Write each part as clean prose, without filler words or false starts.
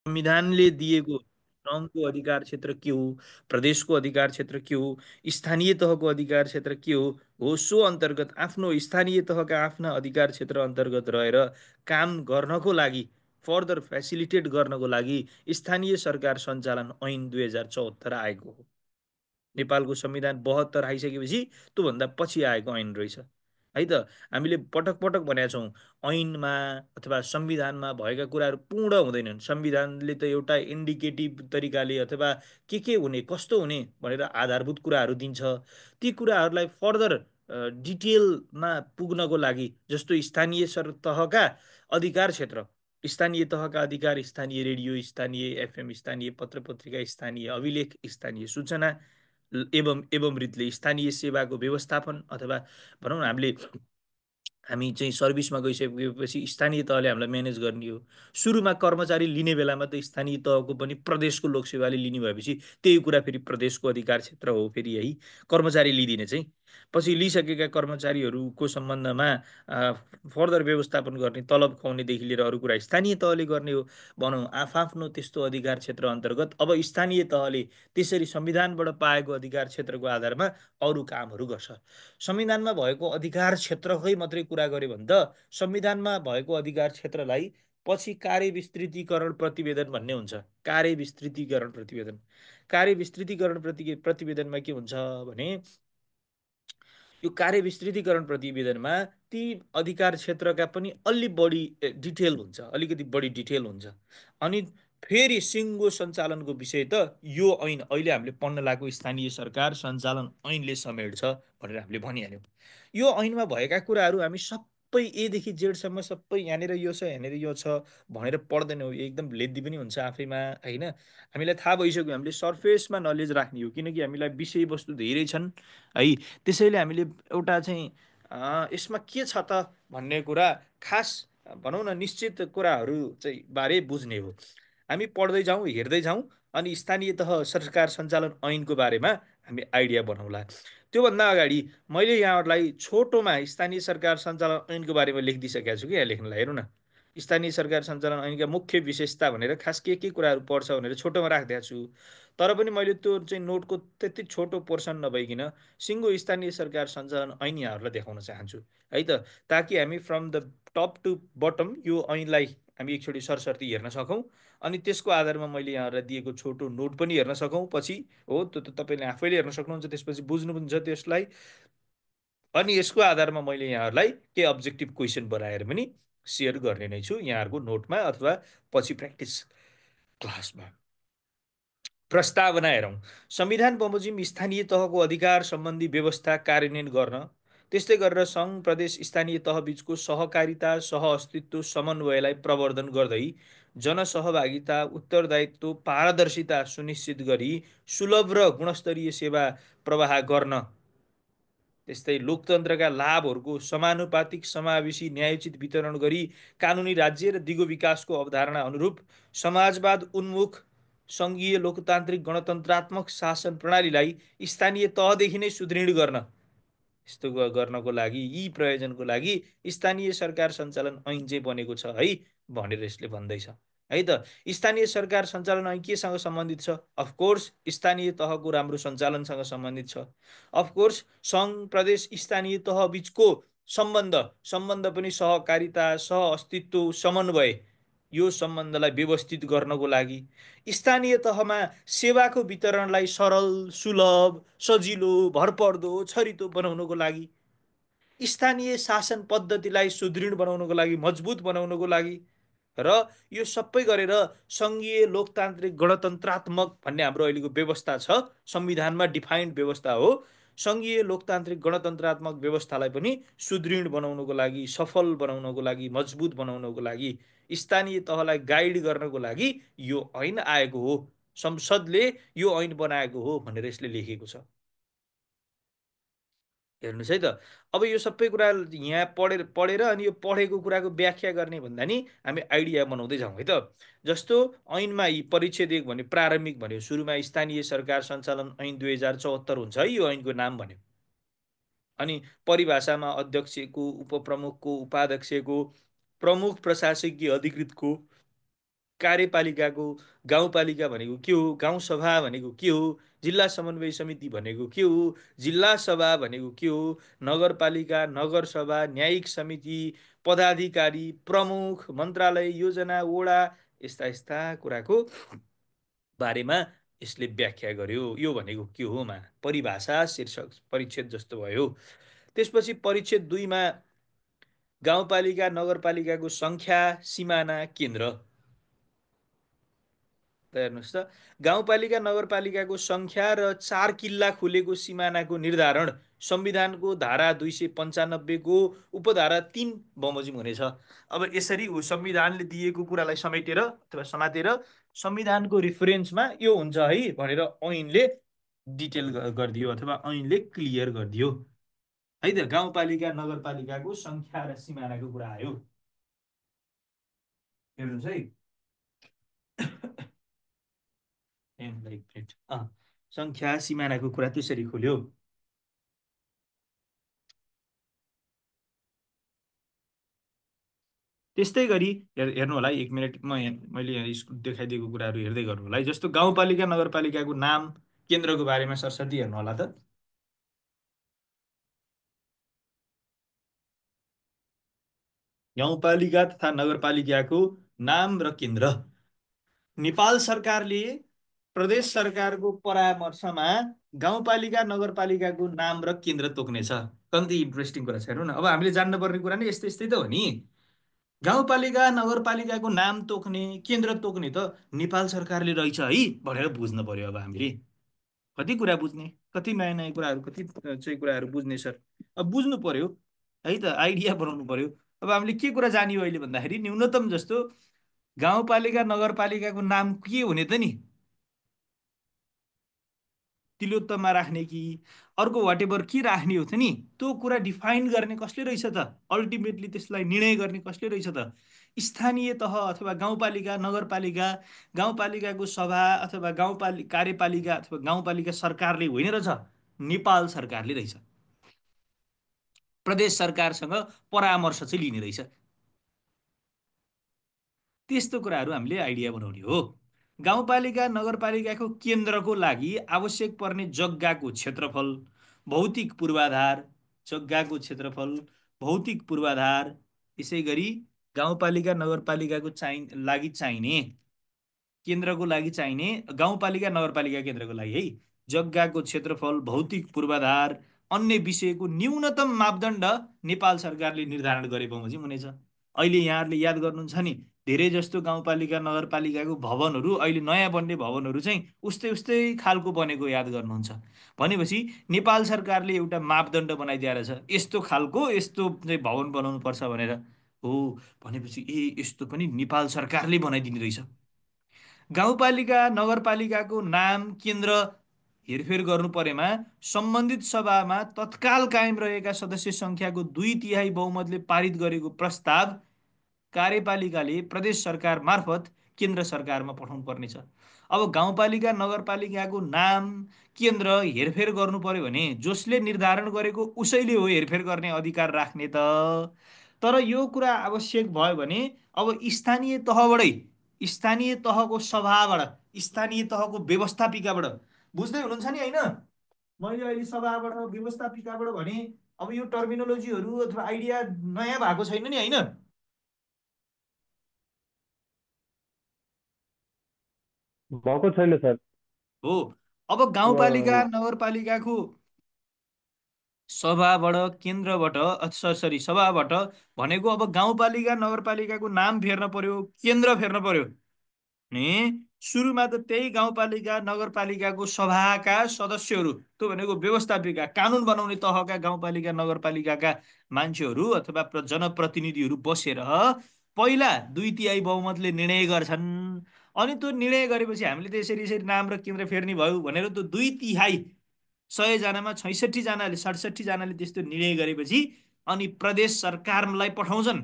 संविधानले दिएको सङ्घको अधिकार क्षेत्र के हो, प्रदेशको अधिकार क्षेत्र के हो, स्थानीय तहको अधिकार क्षेत्र के हो सो अन्तर्गत आफ्नो स्थानीय तहका आफ्ना अधिकार क्षेत्र अन्तर्गत रहेर काम गर्नको लागि, फर्दर फेसिलिटेट गर्नको लागि स्थानीय सरकार सञ्चालन ऐन 2074 आएको हो। नेपालको संविधान 72 आइसकेपछि त्योभन्दा पछि आएको ऐन रहेछ है त। हामीले पटक पटक भनेका छौँ ऐनमा अथवा संविधानमा भएका कुराहरू पूर्ण हुँदैनन्। संविधानले त एउटा इन्डिकेटिभ तरिकाले अथवा के हुने कस्तो हुने भनेर आधारभूत कुराहरू दिन्छ। ती कुराहरूलाई फर्दर डिटेलमा पुग्नको लागि, जस्तो स्थानीय तहका अधिकार क्षेत्र, स्थानीय तहका अधिकार, स्थानीय रेडियो, स्थानीय एफएम, स्थानीय पत्र पत्रिका, स्थानीय अभिलेख, स्थानीय सूचना एवं रीतले स्थानीय सेवाको व्यवस्थापन, अथवा भनौँ न हामी चाहिँ सर्भिसमा गइसकेपछि स्थानीय तहले हामीलाई म्यानेज गर्ने हो। सुरुमा कर्मचारी लिने बेलामा त स्थानीय तहको पनि प्रदेशको लोकसेवाले लिने भएपछि त्यही कुरा फेरि प्रदेशको अधिकार क्षेत्र हो फेरि है, कर्मचारी लिइदिने चाहिँ। पछि लिइसकेका कर्मचारीहरूको सम्बन्धमा फर्दर व्यवस्थापन गर्ने, तलब खुवाउनेदेखि लिएर अरू कुरा स्थानीय तहले गर्ने हो। भनौँ आफआफ्नो त्यस्तो अधिकार क्षेत्र अन्तर्गत अब स्थानीय तहले त्यसरी संविधानबाट पाएको अधिकार क्षेत्रको आधारमा अरू कामहरू गर्छ। संविधानमा भएको अधिकार क्षेत्रकै मात्रै कुरा गऱ्यो भने त संविधानमा भएको अधिकार क्षेत्रलाई पछि कार्य विस्तृतीकरण प्रतिवेदन भन्ने हुन्छ। कार्य विस्तृतीकरण प्रतिवेदन, कार्य विस्तृतीकरण प्रतिवेदनमा के हुन्छ भने यो कार्य विस्तृतीकरण प्रतिवेदनमा ती अधिकार क्षेत्रका पनि अलि बढी डिटेल हुन्छ, अलिकति बढी डिटेल हुन्छ। अनि फेरि सिङ्गो सञ्चालनको विषय त यो ऐन अहिले हामीले पढ्न लागेको स्थानीय सरकार सञ्चालन ऐनले समेट्छ भनेर हामीले भनिहाल्यौँ। यो ऐनमा भएका कुराहरू हामी सबै एदेखि जेडसम्म सबै यहाँनिर यो छ यहाँनिर यो छ भनेर पढ्दैनौँ। एकदम लेद्दी पनि हुन्छ आफैमा होइन। हामीलाई थाहा भइसक्यो, हामीले सर्फेसमा नलेज राख्ने हो किनकि हामीलाई विषयवस्तु धेरै छन् है। त्यसैले हामीले एउटा चाहिँ यसमा के छ त भन्ने कुरा खास भनौँ न निश्चित कुराहरू चाहिँ बारे बुझ्ने हो। हामी पढ्दै जाउँ, हेर्दै जाउँ, अनि स्थानीय तह सरकार सञ्चालन ऐनको बारेमा हामी आइडिया बनाउँला। त्योभन्दा अगाडि मैले यहाँहरूलाई छोटोमा स्थानीय सरकार सञ्चालन ऐनको बारेमा लेखिदिइसकेको छु कि यहाँ लेख्नलाई हेर्नु न। स्थानीय सरकार सञ्चालन ऐनका मुख्य विशेषता भनेर खास के कुराहरू पर्छ भनेर छोटोमा राखिदिएको छु। तर पनि मैले त्यो चाहिँ नोटको त्यति छोटो पोर्सन नभइकन सिङ्गो स्थानीय सरकार सञ्चालन ऐन यहाँहरूलाई देखाउन चाहन्छु है त, ताकि हामी from the top to bottom यो ऐनलाई हामी एकचोटि सरसर्ती हेर्न सकौँ। अनि त्यसको आधारमा मैले यहाँहरूलाई दिएको छोटो नोट पनि हेर्न सकौँ पछि। हो त्यो त तपाईँले आफैले हेर्न सक्नुहुन्छ, त्यसपछि बुझ्नुहुन्छ त्यसलाई। अनि यसको आधारमा मैले यहाँहरूलाई के अब्जेक्टिभ क्वेसन बनाएर पनि सेयर गर्ने नै छु यहाँहरूको नोटमा अथवा पछि प्र्याक्टिस क्लासमा। प्रस्तावना हेरौँ। संविधान बमोजिम स्थानीय तहको अधिकार सम्बन्धी व्यवस्था कार्यान्वयन गर्न, त्यस्तै गरेर सङ्घ प्रदेश स्थानीय तहबीचको सहकारिता, सहअस्तित्व, समन्वयलाई प्रवर्धन गर्दै जनसहभागिता, उत्तरदायित्व, पारदर्शिता सुनिश्चित गरी सुलभ र गुणस्तरीय सेवा प्रवाह गर्न, त्यस्तै लोकतन्त्रका लाभहरूको समानुपातिक समावेशी न्यायोचित वितरण गरी कानुनी राज्य र दिगो विकासको अवधारणा अनुरूप समाजवाद उन्मुख सङ्घीय लोकतान्त्रिक गणतन्त्रात्मक शासन प्रणालीलाई स्थानीय तहदेखि नै सुदृढ गर्न, यस्तो गर्नको लागि यी प्रयोजनको लागि स्थानीय सरकार सञ्चालन ऐन चाहिँ बनेको छ है भनेर यसले भन्दैछ है त। स्थानीय सरकार सञ्चालन ऐन केसँग सम्बन्धित छ? अफकोर्स स्थानीय तहको राम्रो सञ्चालनसँग सम्बन्धित छ। अफकोर्स सङ्घ प्रदेश स्थानीय तह बिचको सम्बन्ध पनि सहकारिता, सहअस्तित्व, समन्वय, यो सम्बन्धलाई व्यवस्थित गर्नको लागि, स्थानीय तहमा सेवाको वितरणलाई सरल, सुलभ, सजिलो, भरपर्दो, छरितो बनाउनको लागि, स्थानीय शासन पद्धतिलाई सुदृढ बनाउनको लागि, मजबुत बनाउनको लागि, र यो सबै गरेर सङ्घीय लोकतान्त्रिक गणतन्त्रात्मक भन्ने हाम्रो अहिलेको व्यवस्था छ, संविधानमा डिफाइन्ड व्यवस्था हो। सङ्घीय लोकतान्त्रिक गणतन्त्रात्मक व्यवस्थालाई पनि सुदृढ बनाउनको लागि, सफल बनाउनको लागि, मजबुत बनाउनको लागि, स्थानीय तहलाई गाइड गर्नको लागि यो ऐन आएको हो। संसदले यो ऐन बनाएको हो भनेर यसले लेखेको छ। हेर्नुहोस् है त। अब यो सबै कुरा यहाँ पढेर अनि यो पढेको कुराको व्याख्या गर्ने भन्दा नि हामी आइडिया बनाउँदै जाउँ है त। जस्तो ऐनमा यी परिच्छेद 1 भन्यो, प्रारम्भिक भन्यो, सुरुमा स्थानीय सरकार सञ्चालन ऐन 2074 हुन्छ है यो ऐनको नाम भन्यो। अनि परिभाषामा अध्यक्षको, उपप्रमुखको, उपाध्यक्षको, प्रमुख प्रशासकीय अधिकृतको, कार्यपालिकाको गाउँपालिका भनेको के हो, गाउँसभा भनेको के हो, जिल्ला समन्वय समिति भनेको के हो, जिल्ला सभा भनेको के हो, नगरपालिका, नगरसभा, न्यायिक समिति, पदाधिकारी, प्रमुख, मन्त्रालय, योजना, वडा, यस्ता यस्ता कुराको बारेमा यसले व्याख्या गर्यो। यो भनेको के हो मा परिभाषा शीर्षक परिच्छेद जस्तो भयो। त्यसपछि परिच्छेद 2 मा गाउँपालिका नगरपालिकाको सङ्ख्या, सिमाना, केन्द्र। त हेर्नुहोस् त, गाउँपालिका नगरपालिकाको सङ्ख्या र 4 किल्ला खुलेको सिमानाको निर्धारण संविधानको धारा 295 को उपधारा 3 बमोजिम हुनेछ। अब यसरी संविधानले दिएको कुरालाई समेटेर अथवा समातेर संविधानको रिफरेन्समा यो हुन्छ है भनेर ऐनले डिटेल गरिदियो अथवा ऐनले क्लियर गरिदियो है त। गाउँपालिका नगरपालिकाको सङ्ख्या र सिमानाको कुरा आयो। हेर्नुहोस् है, सङ्ख्या सिमानाको कुरा त्यसरी खोल्यो। त्यस्तै गरी हेर्नु होला है, 1 मिनट मैले यहाँ देखाइदिएको कुराहरू हेर्दै गर्नु होला है। जस्तो गाउँपालिका नगरपालिकाको नाम केन्द्रको बारेमा सरसर्ती हेर्नु होला त। गाउँपालिका तथा नगरपालिकाको नाम र केन्द्र नेपाल सरकारले प्रदेश सरकारको परामर्शमा गाउँपालिका नगरपालिकाको नाम र केन्द्र तोक्नेछ। कति इन्ट्रेस्टिङ कुरा छ हेर्नु न। अब हामीले जान्नुपर्ने कुरा नै यस्तै यस्तै त हो नि। गाउँपालिका नगरपालिकाको नाम तोक्ने, केन्द्र तोक्ने त नेपाल सरकारले रहेछ है भनेर बुझ्नु पर्यो। अब हामीले कति कुरा बुझ्ने, कति नयाँ नयाँ कुराहरू, कति चाहिँ कुराहरू बुझ्ने सर। अब बुझ्नु पर्यो है त, आइडिया बनाउनु पर्यो। अब हामीले के कुरा जानियो अहिले भन्दाखेरि न्यूनतम जस्तो गाउँपालिका नगरपालिकाको नाम के हुने त नि, तिलोत्तमा राख्ने कि अर्को वाटेभर के राख्ने हो त नि, त्यो कुरा डिफाइन गर्ने कसले रहेछ त, अल्टिमेटली त्यसलाई निर्णय गर्ने कसले रहेछ त, स्थानीय तह अथवा गाउँपालिका नगरपालिका, गाउँपालिकाको सभा अथवा गाउँपालिका कार्यपालिका अथवा गाउँपालिका सरकारले होइन रहेछ, नेपाल सरकारले रहेछ। प्रदेश सरकारसँग परामर्श चाहिँ लिने रहेछ। त्यस्तो कुराहरू हामीले आइडिया बनाउने हो। गाउँपालिका नगरपालिकाको केन्द्रको लागि आवश्यक पर्ने जग्गाको क्षेत्रफल, भौतिक पूर्वाधार, जग्गाको क्षेत्रफल, भौतिक पूर्वाधार, यसै गरी गाउँपालिका नगरपालिकाको लागि चाहिने, केन्द्रको लागि चाहिने, गाउँपालिका नगरपालिका केन्द्रको लागि है, जग्गाको क्षेत्रफल, भौतिक पूर्वाधार, अन्य विषयको न्यूनतम मापदण्ड नेपाल सरकारले निर्धारण गरे बमोजिम हुनेछ। अहिले यहाँहरूले याद गर्नुहुन्छ नि, धेरै जस्तो गाउँपालिका नगरपालिकाको भवनहरू, अहिले नयाँ बन्ने भवनहरू चाहिँ उस्तै उस्तै खालको बनेको याद गर्नुहुन्छ। भनेपछि नेपाल सरकारले एउटा मापदण्ड बनाइदिएर छ, यस्तो खालको यस्तो चाहिँ भवन बनाउनु पर्छ भनेर हो। भनेपछि यस्तो पनि नेपाल सरकारले बनाइदिने रहेछ। गाउँपालिका नगरपालिकाको नाम केन्द्र हेरफेर गर्नु परेमा सम्बन्धित सभामा तत्काल कायम रहेका सदस्य सङ्ख्याको 2/3 बहुमतले पारित गरेको प्रस्ताव कार्यपालिकाले प्रदेश सरकार मार्फत केन्द्र सरकारमा पठाउनु पर्नेछ। अब गाउँपालिका नगरपालिकाको नाम केन्द्र हेरफेर गर्नु पर्यो भने जसले निर्धारण गरेको उसैले हो हेरफेर गर्ने अधिकार राख्ने त। तर यो कुरा आवश्यक भयो भने अब स्थानीय तहबाटै, स्थानीय तहको सभाबाट, स्थानीय तहको व्यवस्थापिकाबाट, बुझ्दै हुनुहुन्छ नि होइन? मैले अहिले सभाबाट व्यवस्थापिकाबाट भने अब यो टर्मिनोलोजीहरू अथवा आइडिया नयाँ भएको छैन नि होइन? भएको छैन सर। हो। अब गाउँपालिका नगरपालिकाको सभाबाट, केन्द्रबाट, सरी सभाबाट भनेको अब गाउँपालिका नगरपालिकाको नाम फेर्न पर्यो, केन्द्र फेर्न पर्यो नि। सुरुमा त त्यही गाउँपालिका नगरपालिकाको सभाका सदस्यहरू, त्यो भनेको व्यवस्थापिका, कानुन बनाउने तहका गाउँपालिका नगरपालिकाका मान्छेहरू अथवा जनप्रतिनिधिहरू बसेर पहिला 2/3 बहुमतले निर्णय गर्छन्। अनि त्यो निर्णय गरेपछि हामीले त यसरी यसरी नाम र केन्द्र फेर्ने भयो भनेर त्यो 2/3 100जनामा 66जनाले 67जनाले त्यस्तो निर्णय गरेपछि अनि प्रदेश सरकारलाई पठाउँछन्।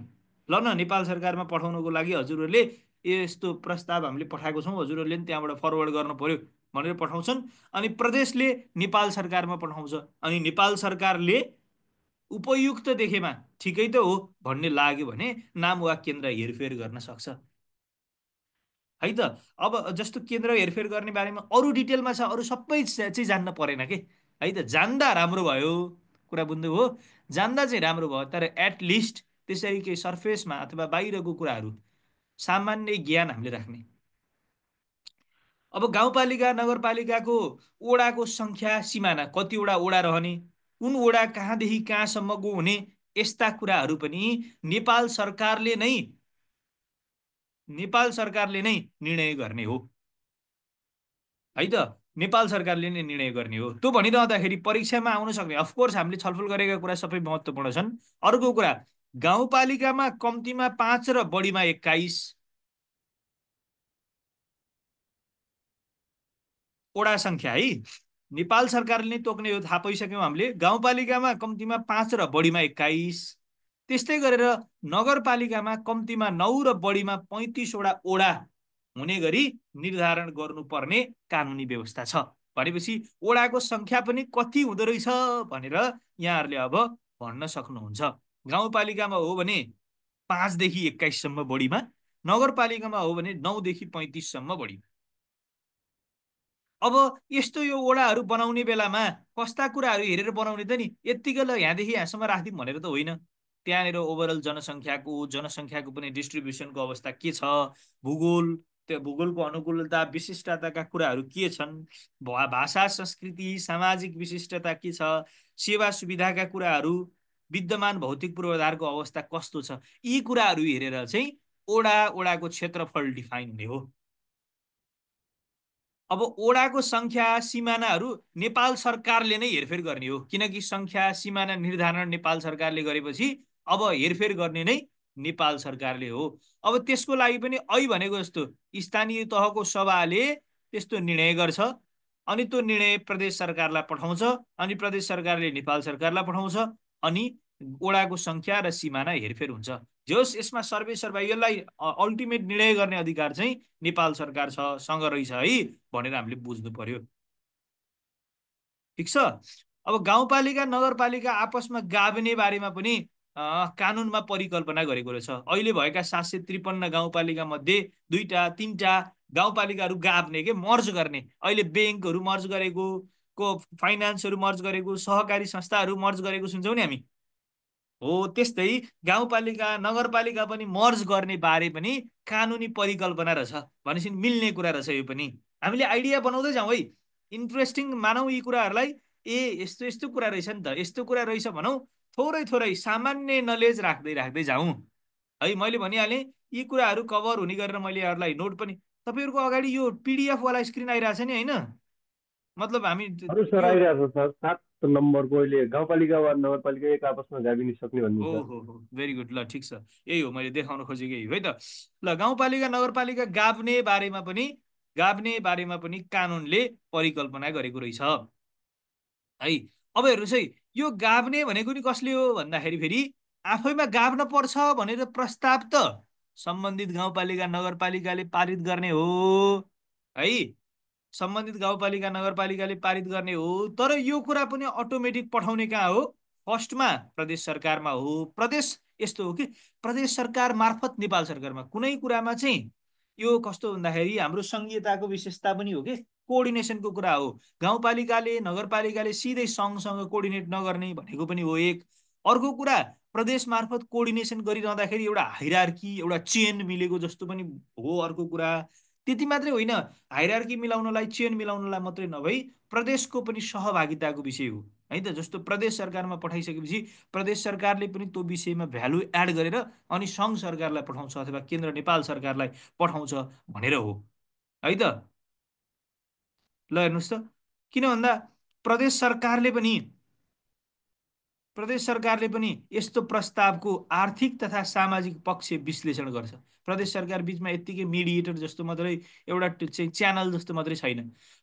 ल न, नेपाल सरकारमा पठाउनको लागि हजुरहरूले यस्तो प्रस्ताव हामीले पठाएको छौँ, हजुरहरूले पनि त्यहाँबाट फरवर्ड गर्नु पर्यो भनेर पठाउँछन्। अनि प्रदेशले नेपाल सरकारमा पठाउँछ। अनि नेपाल सरकारले उपयुक्त देखेमा ठिकै त हो भन्ने लाग्यो भने नाम वा केन्द्र हेरफेर गर्न सक्छ। है त। अब जस्तो केन्द्र हेरफेर गर्ने बारेमा अरू डिटेलमा छ, अरू सबै चाहिँ जान्न परेन के, है त। जान्दा राम्रो भयो, कुरा बुझ्नु हो। जान्दा चाहिँ राम्रो भयो, तर एटलिस्ट त्यसरी केही सर्फेसमा अथवा बाहिरको कुराहरू सामान्य ज्ञान हामीले राख्ने। अब गाउँपालिका नगरपालिकाको ओडाको सङ्ख्या सिमाना कतिवटा ओडा रहने, कुन ओडा कहाँदेखि कहाँसम्मको हुने, यस्ता कुराहरू पनि नेपाल सरकारले नै नेपाल सरकारले नै निर्णय गर्ने हो, है त। नेपाल सरकारले नै निर्णय गर्ने हो। त्यो भनिरहँदाखेरि परीक्षामा आउन सक्ने, अफकोर्स हामीले छलफल गरेका कुरा सबै महत्त्वपूर्ण छन्। अर्को कुरा, गाउँपालिकामा कम्तीमा 5 र बढीमा 21 वडा सङ्ख्या है, नेपाल सरकारले नै तोक्ने हो, थाहा पाइसक्यौँ हामीले। गाउँपालिकामा कम्तीमा 5 र बढीमा 21, त्यस्तै गरेर नगरपालिकामा कम्तीमा 9 र बढीमा 35वटा ओडा हुने गरी निर्धारण गर्नुपर्ने कानुनी व्यवस्था छ। भनेपछि ओडाको सङ्ख्या पनि कति हुँदो रहेछ भनेर यहाँहरूले अब भन्न सक्नुहुन्छ। गाउँपालिकामा हो भने 5 देखि 21सम्म बढीमा, नगरपालिकामा हो भने 9 देखि 35सम्म बढीमा। अब यस्तो यो ओडाहरू बनाउने बेलामा कस्ता कुराहरू हेरेर बनाउने त नि, यत्तिकै यहाँदेखि यहाँसम्म राखिदिउँ भनेर त होइन। त्यहाँनिर ओभरअल जनसङ्ख्याको पनि डिस्ट्रिब्युसनको अवस्था के छ, भूगोल, त्यो भूगोलको अनुकूलता विशिष्टताका कुराहरू के छन्, भाषा संस्कृति सामाजिक विशिष्टता के छ, सेवा सुविधाका कुराहरू, विद्यमान भौतिक पूर्वाधारको अवस्था कस्तो छ, यी कुराहरू हेरेर चाहिँ ओडाको क्षेत्रफल डिफाइन हुने हो। अब ओडाको सङ्ख्या सिमानाहरू नेपाल सरकारले नै हेरफेर गर्ने हो, किनकि सङ्ख्या सिमाना निर्धारण नेपाल सरकारले गरेपछि अब हेरफेर गर्ने नै नेपाल सरकारले हो। अब त्यसको लागि पनि भनेको जस्तो स्थानीय तहको सभाले त्यस्तो निर्णय गर्छ, अनि त्यो निर्णय प्रदेश सरकारलाई पठाउँछ, अनि प्रदेश सरकारले नेपाल सरकारलाई पठाउँछ, अनि ओडाको सङ्ख्या र सिमाना हेरफेर हुन्छ। जोस् यसमा सर्वे सर्वा यसलाई अल्टिमेट निर्णय गर्ने अधिकार चाहिँ नेपाल सरकार सँग रहेछ है भनेर हामीले बुझ्नु पर्यो। ठिक छ। अब गाउँपालिका नगरपालिका आपसमा गाभ्ने बारेमा पनि कानुनमा परिकल्पना गरेको रहेछ। अहिले भएका 753 गाउँपालिका मध्ये 2-3टा गाउँपालिकाहरू गाभ्ने के, मर्ज गर्ने। अहिले ब्याङ्कहरू मर्ज गरेको, फाइनान्सहरू मर्ज गरेको, सहकारी संस्थाहरू मर्ज गरेको सुन्छौँ नि हामी। हो त्यस्तै गाउँपालिका नगरपालिका पनि मर्ज गर्ने बारे पनि कानुनी परिकल्पना रहेछ। भनेपछि मिल्ने कुरा रहेछ यो पनि। हामीले आइडिया बनाउँदै जाउँ है, इन्ट्रेस्टिङ मानौँ यी कुराहरूलाई। ए यस्तो यस्तो कुरा रहेछ नि त, यस्तो कुरा रहेछ भनौँ, थोरै थोरै सामान्य नलेज राख्दै राख्दै जाउँ है। मैले भनिहालेँ यी कुराहरू कभर हुने गरेर मैले यहाँहरूलाई नोट पनि, तपाईँहरूको अगाडि यो पिडिएफ वाला स्क्रिन आइरहेछ नि होइन, मतलब हामी हजुर सर, यो आइरहेको छ सर। 7 नम्बरको अहिले गाउँपालिका वा नगरपालिका एक आपसमा गाभिन सक्ने भन्ने हो छ। हो हो भेरी गुड, ल ठिक छ, यही हो मैले देखाउन खोजेको, यही हो है त। ल गाउँपालिका नगरपालिका गाभ्ने बारेमा पनि कानुनले परिकल्पना गरेको रहेछ है। अब हेर्नुहोस् है, यो गाभ्ने भनेको नि कसले हो भन्दाखेरि फेरि आफैमा गाभ्न पर्छ भनेर प्रस्ताव त सम्बन्धित गाउँपालिका नगरपालिकाले पारित गर्ने हो है, सम्बन्धित गाउँपालिका नगरपालिकाले पारित गर्ने हो। तर यो कुरा पनि अटोमेटिक पठाउने कहाँ हो, फर्स्टमा प्रदेश सरकारमा हो। प्रदेश यस्तो हो कि प्रदेश सरकार मार्फत नेपाल सरकारमा कुनै कुरामा चाहिँ यो कस्तो भन्दाखेरि हाम्रो सङ्घीयताको विशेषता पनि हो कि कोअर्डिनेसनको कुरा हो। गाउँपालिकाले नगरपालिकाले सिधै सङ्घसँग कोअर्डिनेट नगर्ने भनेको पनि हो एक। अर्को कुरा, प्रदेश मार्फत कोअर्डिनेसन गरिरहँदाखेरि एउटा हाइरार्की, एउटा चेन मिलेको जस्तो पनि हो अर्को कुरा। त्यति मात्रै होइन, हाइरार्की मिलाउनलाई, चेन मिलाउनलाई मात्रै नभई प्रदेशको पनि सहभागिताको विषय हो है त। जस्तो प्रदेश सरकारमा पठाइसकेपछि प्रदेश सरकारले पनि त्यो विषयमा भ्यालु एड गरेर अनि सङ्घ सरकारलाई पठाउँछ अथवा केन्द्र नेपाल सरकारलाई पठाउँछ भनेर हो है त। ल हेर्नुहोस् त, किन भन्दा प्रदेश सरकारले पनि प्रदेश सरकारले पनि यस्तो प्रस्तावको आर्थिक तथा सामाजिक पक्ष विश्लेषण गर्छ। प्रदेश सरकार बिचमा यत्तिकै मिडिएटर जस्तो मात्रै, एउटा चाहिँ च्यानल जस्तो मात्रै छैन।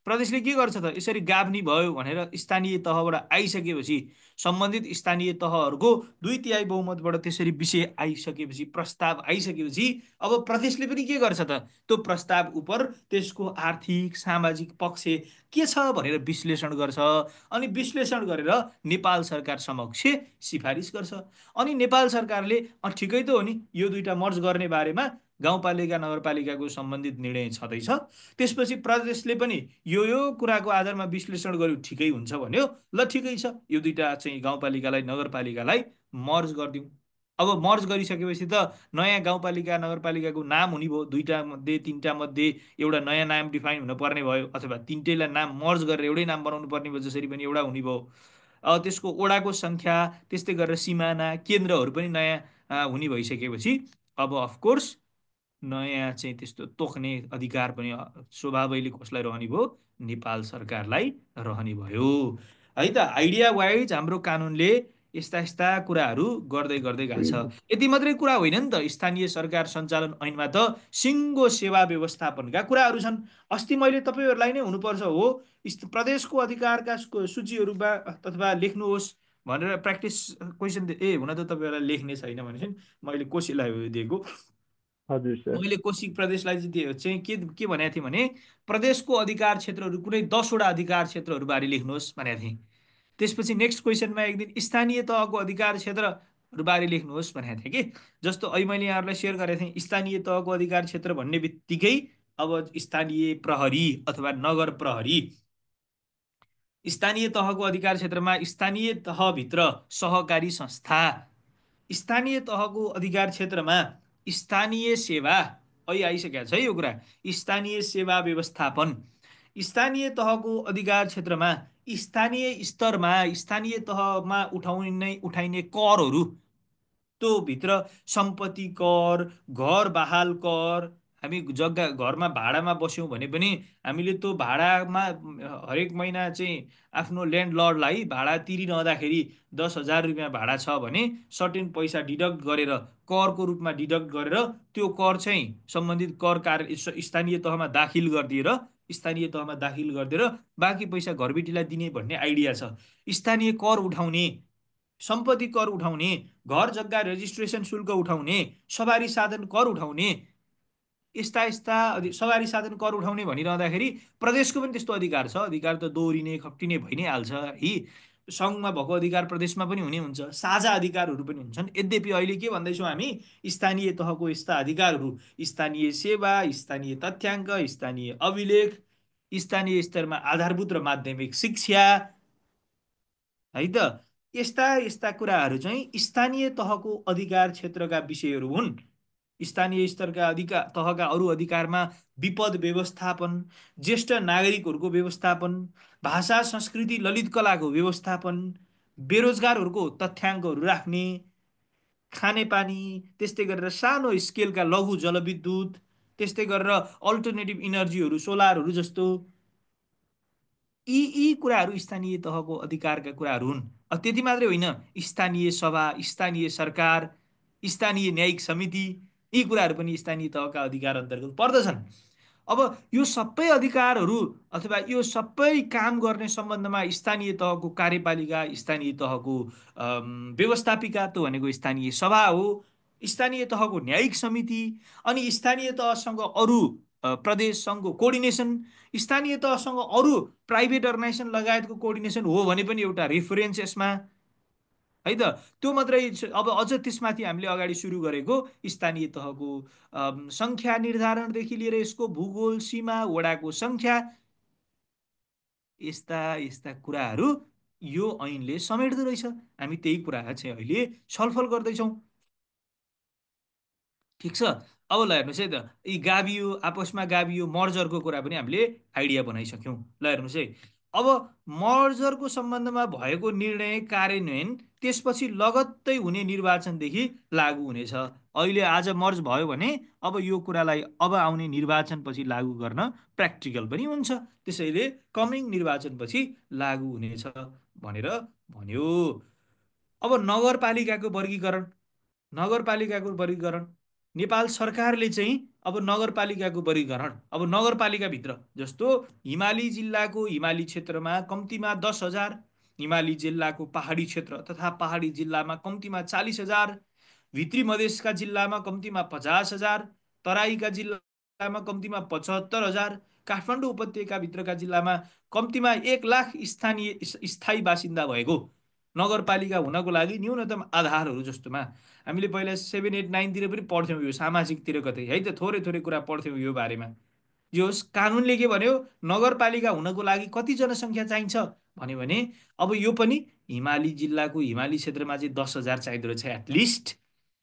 प्रदेशले के गर्छ त, यसरी गाभ्नी भयो भनेर स्थानीय तहबाट आइसकेपछि, सम्बन्धित स्थानीय तहहरूको 2/3 बहुमतबाट त्यसरी विषय आइसकेपछि, प्रस्ताव आइसकेपछि अब प्रदेशले पनि के गर्छ त, त्यो प्रस्ताव उप त्यसको आर्थिक सामाजिक पक्ष के छ भनेर विश्लेषण गर्छ, अनि विश्लेषण गरेर नेपाल सरकार समक्ष सिफारिस गर्छ। अनि नेपाल सरकारले ठिकै त हो नि, यो दुईटा मर्ज गर्ने बारेमा गाउँपालिका नगरपालिकाको सम्बन्धित निर्णय छँदैछ। त्यसपछि प्रदेशले पनि यो कुराको आधारमा विश्लेषण गर्यो ठिकै हुन्छ भन्यो, ल ठिकै छ यो दुईटा चाहिँ गाउँपालिकालाई नगरपालिकालाई मर्ज गरिदिउँ। अब मर्ज गरिसकेपछि त नयाँ गाउँपालिका नगरपालिकाको नाम हुने भयो, दुईटा मध्ये तिनटा मध्ये एउटा नयाँ नाम डिफाइन हुनुपर्ने भयो, अथवा तिनटैलाई नाम मर्ज गरेर एउटै नाम बनाउनु पर्ने भयो, जसरी पनि एउटा हुने भयो। त्यसको ओडाको सङ्ख्या, त्यस्तै गरेर सिमाना केन्द्रहरू पनि नयाँ हुने भइसकेपछि अब अफकोर्स नयाँ चाहिँ त्यस्तो तोक्ने अधिकार पनि स्वभावैले कसलाई रहने भयो, नेपाल सरकारलाई रहने भयो है त। आइडिया वाइज हाम्रो कानुनले यस्ता यस्ता कुराहरू गर्दै गर्दै गएको छ। यति मात्रै कुरा होइन नि त, स्थानीय सरकार सञ्चालन ऐनमा त सिङ्गो सेवा व्यवस्थापनका कुराहरू छन्। अस्ति मैले तपाईँहरूलाई नै हुनुपर्छ हो प्रदेशको अधिकारका सूचीहरूमा अथवा लेख्नुहोस् भनेर प्र्याक्टिस क्वेसन हुन त तपाईँहरूलाई लेख्ने छैन भनेपछि मैले कोसीलाई दिएको। हजुर सर। मैले कोशी प्रदेशलाई चाहिँ के भनेको थिएँ भने प्रदेशको अधिकार क्षेत्रहरू कुनै 10वटा अधिकार क्षेत्रहरू बारे लेख्नुहोस् भनेको थिएँ। त्यसपछि नेक्स्ट क्वेसनमा एक दिन स्थानीय तहको अधिकार क्षेत्रहरू बारे लेख्नुहोस् भनेको थिएँ कि। जस्तो अहिले मैले यहाँहरूलाई सेयर गरेको थिएँ, स्थानीय तहको अधिकार क्षेत्र भन्ने बित्तिकै अब स्थानीय प्रहरी अथवा नगर प्रहरी, स्थानीय तहको अधिकार क्षेत्रमा स्थानीय तहभित्र सहकारी संस्था, स्थानीय तहको अधिकार क्षेत्रमा स्थानीय सेवा, अहिले आइसकेको छ यो कुरा, स्थानीय सेवा व्यवस्थापन, स्थानीय तहको अधिकार क्षेत्रमा स्थानीय स्तरमा स्थानीय तहमा उठाइने करहरू, त्यो भित्र सम्पत्ति कर, घर बहाल कर, हामी जग्गा घरमा भाडामा बस्यौँ भने पनि हामीले त्यो भाडामा हरेक महिना चाहिँ आफ्नो ल्यान्डलर्डलाई भाडा तिरिरहँदाखेरि 10,000 रुपियाँ भाडा छ भने सर्टेन पैसा डिडक्ट गरेर करको रूपमा डिडक्ट गरेर त्यो कर चाहिँ सम्बन्धित कर कार्य स्थानीय तहमा दाखिल गरिदिएर बाँकी पैसा घरबेटीलाई दिने भन्ने आइडिया छ। स्थानीय कर उठाउने, सम्पत्ति कर उठाउने, घर जग्गा रेजिस्ट्रेसन शुल्क उठाउने, सवारी साधन कर उठाउने, यस्ता यस्ता सवारी साधन कर उठाउने भनिरहँदाखेरि प्रदेशको पनि त्यस्तो अधिकार छ। अधिकार त दोहोरिने खप्टिने भइ नै हाल्छ है। सङ्घमा भएको अधिकार प्रदेशमा पनि हुने हुन्छ, साझा अधिकारहरू पनि हुन्छन्। यद्यपि अहिले के भन्दैछौँ हामी, स्थानीय तहको यस्ता अधिकारहरू, स्थानीय सेवा, स्थानीय तथ्याङ्क, स्थानीय अभिलेख, स्थानीय स्तरमा आधारभूत र माध्यमिक शिक्षा है त, यस्ता यस्ता कुराहरू चाहिँ स्थानीय तहको अधिकार क्षेत्रका विषयहरू हुन्। स्थानीय स्तरका तहका अरू अधिकारमा विपद व्यवस्थापन, ज्येष्ठ नागरिकहरूको व्यवस्थापन, भाषा संस्कृति ललित कलाको व्यवस्थापन, बेरोजगारहरूको तथ्याङ्कहरू राख्ने, खानेपानी, त्यस्तै गरेर सानो स्केलका लघु जलविद्युत, त्यस्तै गरेर अल्टरनेटिभ इनर्जीहरू सोलरहरू जस्तो यी कुराहरू स्थानीय तहको अधिकारका कुराहरू हुन्। त्यति मात्रै होइन, स्थानीय सभा, स्थानीय सरकार, स्थानीय न्यायिक समिति, यी कुराहरू पनि स्थानीय तहका अधिकार अन्तर्गत पर्दछन्। अब यो सबै अधिकारहरू अथवा यो सबै काम गर्ने सम्बन्धमा स्थानीय तहको कार्यपालिका, स्थानीय तहको व्यवस्थापिका त भनेको स्थानीय सभा हो, स्थानीय तहको न्यायिक समिति, अनि स्थानीय तहसँग अरू प्रदेश सङ्घको कोअर्डिनेसन, स्थानीय तहसँग अरू प्राइभेट अर्गनाइजेसन लगायतको कोअर्डिनेसन हो भने पनि एउटा रेफरेन्स यसमा है त। त्यो मात्रै अब अझ त्यसमाथि हामीले अगाडि सुरु गरेको स्थानीय तहको सङ्ख्या निर्धारणदेखि लिएर यसको भूगोल, सीमा, वडाको सङ्ख्या, यस्ता यस्ता कुराहरू यो ऐनले समेट्दो रहेछ। हामी त्यही कुरा चाहिँ अहिले छलफल गर्दैछौँ। ठिक छ। अब ल हेर्नुहोस् है त, यी गाभियो, आपसमा गाभियो, मर्जरको कुरा पनि हामीले आइडिया बनाइसक्यौँ। ल हेर्नुहोस् है, अब मर्जरको सम्बन्धमा भएको निर्णय कार्यान्वयन त्यसपछि लगत्तै हुने निर्वाचनदेखि लागू हुनेछ। अहिले आज मर्ज भयो भने अब यो कुरालाई अब आउने निर्वाचनपछि लागू गर्न प्र्याक्टिकल पनि हुन्छ, त्यसैले कमिङ निर्वाचनपछि लागू हुनेछ भनेर भन्यो। अब नगरपालिकाको वर्गीकरण नेपाल सरकारले चाहिँ अब नगरपालिकाको वर्गीकरण, अब नगरपालिकाभित्र जस्तो हिमाली जिल्लाको हिमाली क्षेत्रमा कम्तीमा 10,000, हिमाली जिल्लाको पहाडी क्षेत्र तथा पहाडी जिल्लामा कम्तीमा 40,000, भित्री मधेसका जिल्लामा कम्तीमा 50,000, तराईका जिल्लामा कम्तीमा 75,000, काठमाडौँ उपत्यकाभित्रका जिल्लामा कम्तीमा 1 लाख स्थायी बासिन्दा भएको नगरपालिका हुनको लागि न्यूनतम आधारहरू जस्तोमा हामीले पहिला 7 8 9 पनि पढ्थ्यौँ, यो सामाजिकतिर कतै है त, थोरै थोरै कुरा पढ्थ्यौँ यो बारेमा। जे होस्, कानुनले के भन्यो, नगरपालिका हुनको लागि कति जनसङ्ख्या चाहिन्छ भन्यो भने अब यो पनि हिमाली जिल्लाको हिमाली क्षेत्रमा चाहिँ 10,000 चाहिँदो रहेछ एटलिस्ट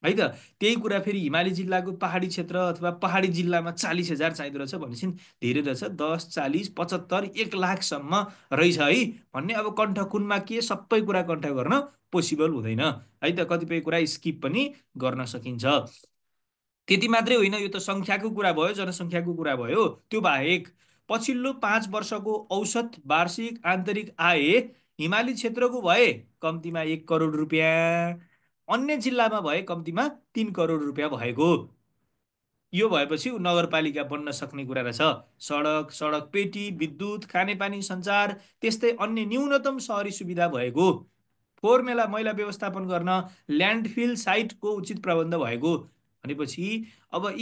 है त। त्यही कुरा फेरि हिमाली जिल्लाको पहाडी क्षेत्र अथवा पहाडी जिल्लामा 40,000 चाहिँदो रहेछ भनेपछि धेरै रहेछ, 10 40 75 1 लाखसम्म रहेछ है भन्ने। अब कण्ठ कुनमा के सबै कुरा कण्ठ गर्न पोसिबल हुँदैन है त, कतिपय कुरा स्किप पनि गर्न सकिन्छ। त्यति मात्रै होइन, यो त सङ्ख्याको कुरा भयो, जनसङ्ख्याको कुरा भयो। त्यो बाहेक पछिल्लो 5 वर्षको औसत वार्षिक आन्तरिक आय हिमाली क्षेत्रको भए कम्तीमा 1 करोड रुपियाँ, अन्य जिल्लामा भए कम्तीमा 3 करोड रुपियाँ भएको। यो भएपछि ऊ नगरपालिका बन्न सक्ने कुरा रहेछ। सडक, सडक पेटी, विद्युत, खानेपानी, सञ्चार, त्यस्तै अन्य न्यूनतम सहरी सुविधा भएको, फोहोर मेला मैला व्यवस्थापन गर्न ल्यान्डफिल साइटको उचित प्रबन्ध भएको भनेपछि अब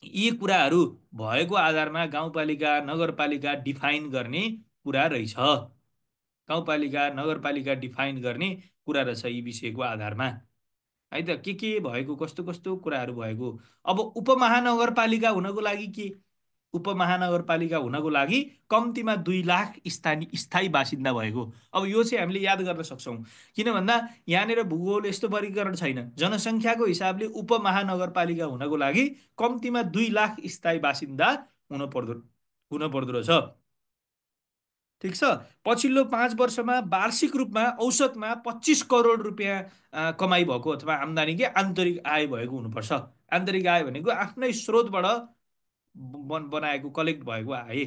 यी कुराहरू भएको आधारमा गाउँपालिका नगरपालिका डिफाइन गर्ने कुरा रहेछ। गाउँपालिका नगरपालिका डिफाइन गर्ने कुरा रहेछ यी विषयको आधारमा है त। के भएको, कस्तो कस्तो कुराहरू भएको। अब उपमहानगरपालिका हुनको लागि के, उपमहानगरपालिका हुनको लागि कम्तीमा 2 लाख स्थायी बासिन्दा भएको। अब यो चाहिँ हामीले याद गर्न सक्छौँ, किन भन्दा यहाँनिर भूगोल यस्तो वर्गीकरण छैन। जनसङ्ख्याको हिसाबले उपमहानगरपालिका हुनको लागि कम्तीमा 2 लाख स्थायी बासिन्दा हुन पर्दो रहेछ। ठिक छ। पछिल्लो 5 वर्षमा वार्षिक रूपमा औसतमा 25 करोड रुपियाँ कमाइ भएको अथवा आम्दानी के आन्तरिक आय भएको हुनुपर्छ। आन्तरिक आय भनेको आफ्नै स्रोतबाट बनाएको, कलेक्ट भएको आय।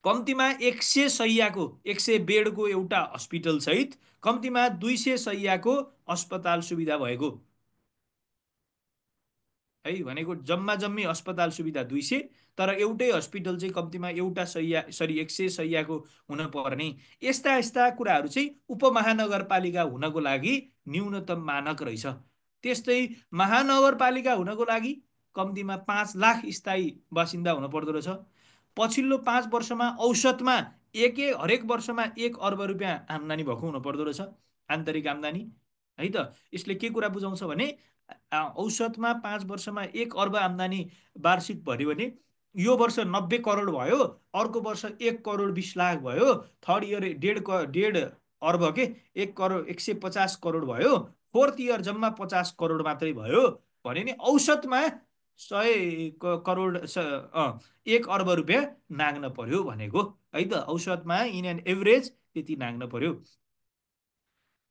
कम्तीमा 100 शय्याको, 100 बेडको एउटा हस्पिटल सहित कम्तीमा 200 शय्याको अस्पताल सुविधा भएको है। भनेको जम्मा जम्मी अस्पताल सुविधा 200, तर एउटै हस्पिटल चाहिँ कम्तीमा एउटा शय्या, 100 शय्याको हुन पर्ने। यस्ता यस्ता कुराहरू चाहिँ उपमहानगरपालिका हुनको लागि न्यूनतम मानक रहेछ। त्यस्तै महानगरपालिका हुनको लागि कम्तीमा 5 लाख स्थायी बासिन्दा हुन पर्दो रहेछ। पछिल्लो 5 वर्षमा औसतमा हरेक वर्षमा 1 अर्ब रुपियाँ आम्दानी भएको हुन पर्दो रहेछ, आन्तरिक आम्दानी है त। यसले के कुरा बुझाउँछ भने औसतमा 5 वर्षमा 1 अर्ब आम्दानी वार्षिक भन्यो भने यो वर्ष 90 करोड भयो, अर्को वर्ष 1 करोड 20 लाख भयो, थर्ड इयर 1.5 अर्ब के 1 करोड 150 करोड भयो, फोर्थ इयर जम्मा 50 करोड मात्रै भयो भने नि औसतमा 100 करोड 1 अर्ब रुपियाँ नाग्न पर्यो भनेको है त। औसतमा इन एन एभरेज त्यति नाग्न पर्यो।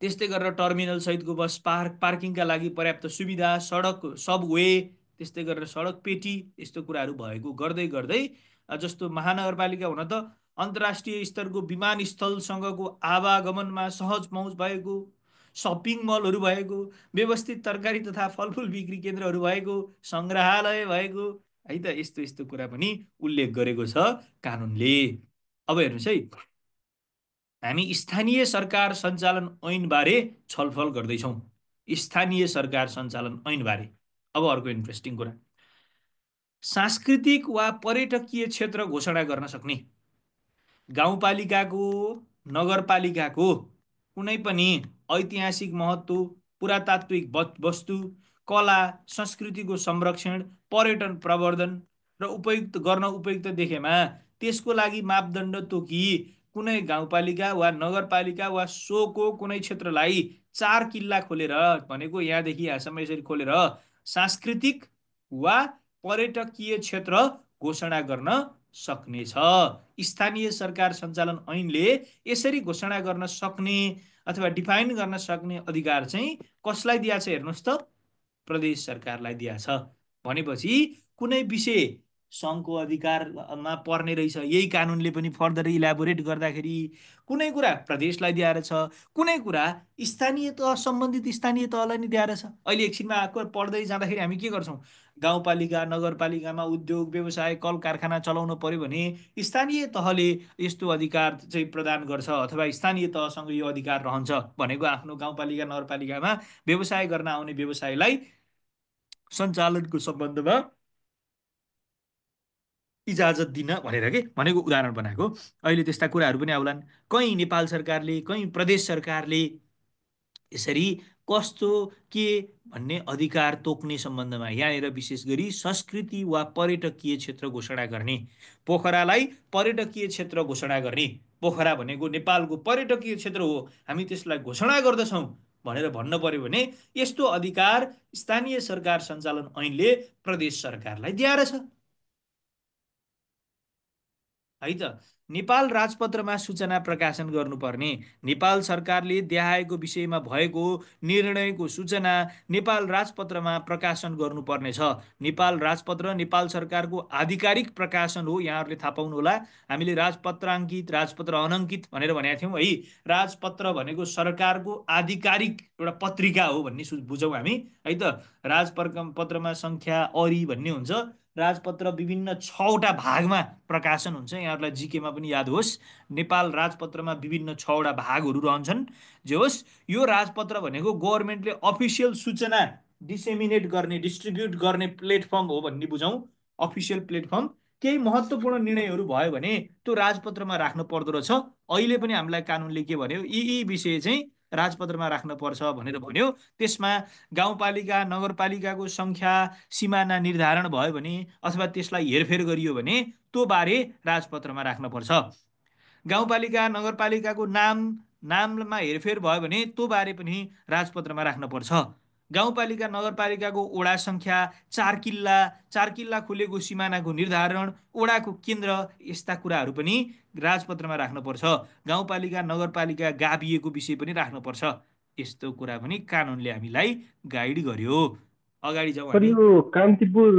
त्यस्तै गरेर टर्मिनल सहितको बस पार्किङका लागि पर्याप्त सुविधा, सडक सबवे, त्यस्तै गरेर सडक पेटी, यस्तो कुराहरू भएको गर्दै गर्दै जस्तो महानगरपालिका हुन त अन्तर्राष्ट्रिय स्तरको विमानस्थलसँगको आवागमनमा सहज पहुँच भएको, सपिङ मलहरू भएको, व्यवस्थित तरकारी तथा फलफुल बिक्री केन्द्रहरू भएको, सङ्ग्रहालय भएको है त। यस्तो यस्तो कुरा पनि उल्लेख गरेको छ कानुनले। अब हेर्नुहोस् है, हामी स्थानीय सरकार सञ्चालन ऐनबारे छलफल गर्दैछौँ। स्थानीय सरकार सञ्चालन ऐनबारे। अब अर्को इन्ट्रेस्टिङ कुरा, सांस्कृतिक वा पर्यटकीय क्षेत्र घोषणा गर्न सक्ने गाउँपालिकाको, नगरपालिकाको कुनै पनि ऐतिहासिक महत्त्व, पुरातात्विक वस्तु, कला संस्कृतिको संरक्षण, पर्यटन प्रवर्धन र उपयुक्त देखेमा त्यसको लागि मापदण्ड तोकी कुनै गाउँपालिका वा नगरपालिका वा सोको कुनै क्षेत्रलाई 4 किल्ला खोलेर, भनेको यहाँदेखि यहाँसम्म यसरी खोलेर सांस्कृतिक वा पर्यटकीय क्षेत्र घोषणा गर्न सक्नेछ। स्थानीय सरकार सञ्चालन ऐनले यसरी घोषणा गर्न सक्ने अथवा डिफाइन गर्न सक्ने अधिकार चाहिँ कसलाई दिएको छ हेर्नुहोस् त, प्रदेश सरकारलाई दिएको छ। भनेपछि कुनै विषय सङ्घको अधिकारमा पर्ने रहेछ, यही कानुनले पनि फर्दर इलाबोरेट गर्दाखेरि कुनै कुरा प्रदेशलाई दिएर छ, कुनै कुरा स्थानीय तह, सम्बन्धित स्थानीय तहलाई नै दिएर छ। अहिले एकछिनमा आएको पढ्दै जाँदाखेरि हामी के गर्छौँ, गाउँपालिका नगरपालिकामा उद्योग व्यवसाय कल कारखाना चलाउनु पर्यो भने स्थानीय तहले यस्तो अधिकार चाहिँ प्रदान गर्छ अथवा स्थानीय तहसँग यो अधिकार रहन्छ भनेको आफ्नो गाउँपालिका नगरपालिकामा व्यवसाय गर्न आउने व्यवसायलाई सञ्चालनको सम्बन्धमा इजाजत दिन भनेर के भनेको उदाहरण बनाएको। अहिले त्यस्ता कुराहरू पनि आउलान्। कहीँ नेपाल सरकारले, कहीँ प्रदेश सरकारले यसरी कस्तो के भन्ने अधिकार तोक्ने सम्बन्धमा यहाँनिर विशेष गरी संस्कृति वा पर्यटकीय क्षेत्र घोषणा गर्ने, पोखरालाई पर्यटकीय क्षेत्र घोषणा गर्ने, पोखरा भनेको नेपालको पर्यटकीय क्षेत्र हो, हामी त्यसलाई घोषणा गर्दछौँ भनेर भन्न पर्यो भने यस्तो अधिकार स्थानीय सरकार सञ्चालन ऐनले प्रदेश सरकारलाई दिएर छ है त। नेपाल राजपत्रमा सूचना प्रकाशन गर्नुपर्ने, नेपाल सरकारले देखाएको विषयमा भएको निर्णयको सूचना नेपाल राजपत्रमा प्रकाशन गर्नुपर्नेछ। नेपाल राजपत्र नेपाल सरकारको आधिकारिक प्रकाशन हो, यहाँहरूले थाहा पाउनुहोला। हामीले राजपत्राङ्कित, राजपत्र अनङ्कित भनेर भनेका थियौँ है। राजपत्र भनेको सरकारको आधिकारिक एउटा पत्रिका हो भन्ने बुझौँ हामी है त। राजपत्रमा सङ्ख्या अरी भन्ने हुन्छ। राजपत्र विभिन्न 6वटा भागमा प्रकाशन हुन्छ, यहाँहरूलाई जिकेमा पनि याद होस्। नेपाल राजपत्रमा विभिन्न 6वटा भागहरू रहन्छन्। जे होस्, यो राजपत्र भनेको गभर्मेन्टले अफिसियल सूचना डिसेमिनेट गर्ने, डिस्ट्रिब्युट गर्ने प्लेटफर्म हो भन्ने बुझौँ। Official platform. केही महत्त्वपूर्ण निर्णयहरू भयो भने त्यो राजपत्रमा राख्नु पर्दो रहेछ। अहिले पनि हामीलाई कानुनले के भन्यो, यी विषय चाहिँ राजपत्रमा राख्न पर्छ भनेर भन्यो। त्यसमा गाउँपालिका नगरपालिकाको सङ्ख्या सिमाना निर्धारण भयो भने अथवा त्यसलाई हेरफेर गरियो भने त्यो बारे राजपत्रमा राख्नुपर्छ। गाउँपालिका नगरपालिकाको नाममा हेरफेर भयो भने त्यो बारे पनि राजपत्रमा राख्नुपर्छ। गाउँपालिका नगरपालिकाको वडा सङ्ख्या, 4 किल्ला खुलेको सिमानाको निर्धारण, वडाको केन्द्र, यस्ता कुराहरू पनि राजपत्रमा राख्नुपर्छ। गाउँपालिका नगरपालिका गाभिएको विषय पनि राख्नुपर्छ। यस्तो कुरा पनि कानुनले हामीलाई गाइड गर्यो। अगाडि जाउँ सर हामी। यो कान्तिपुर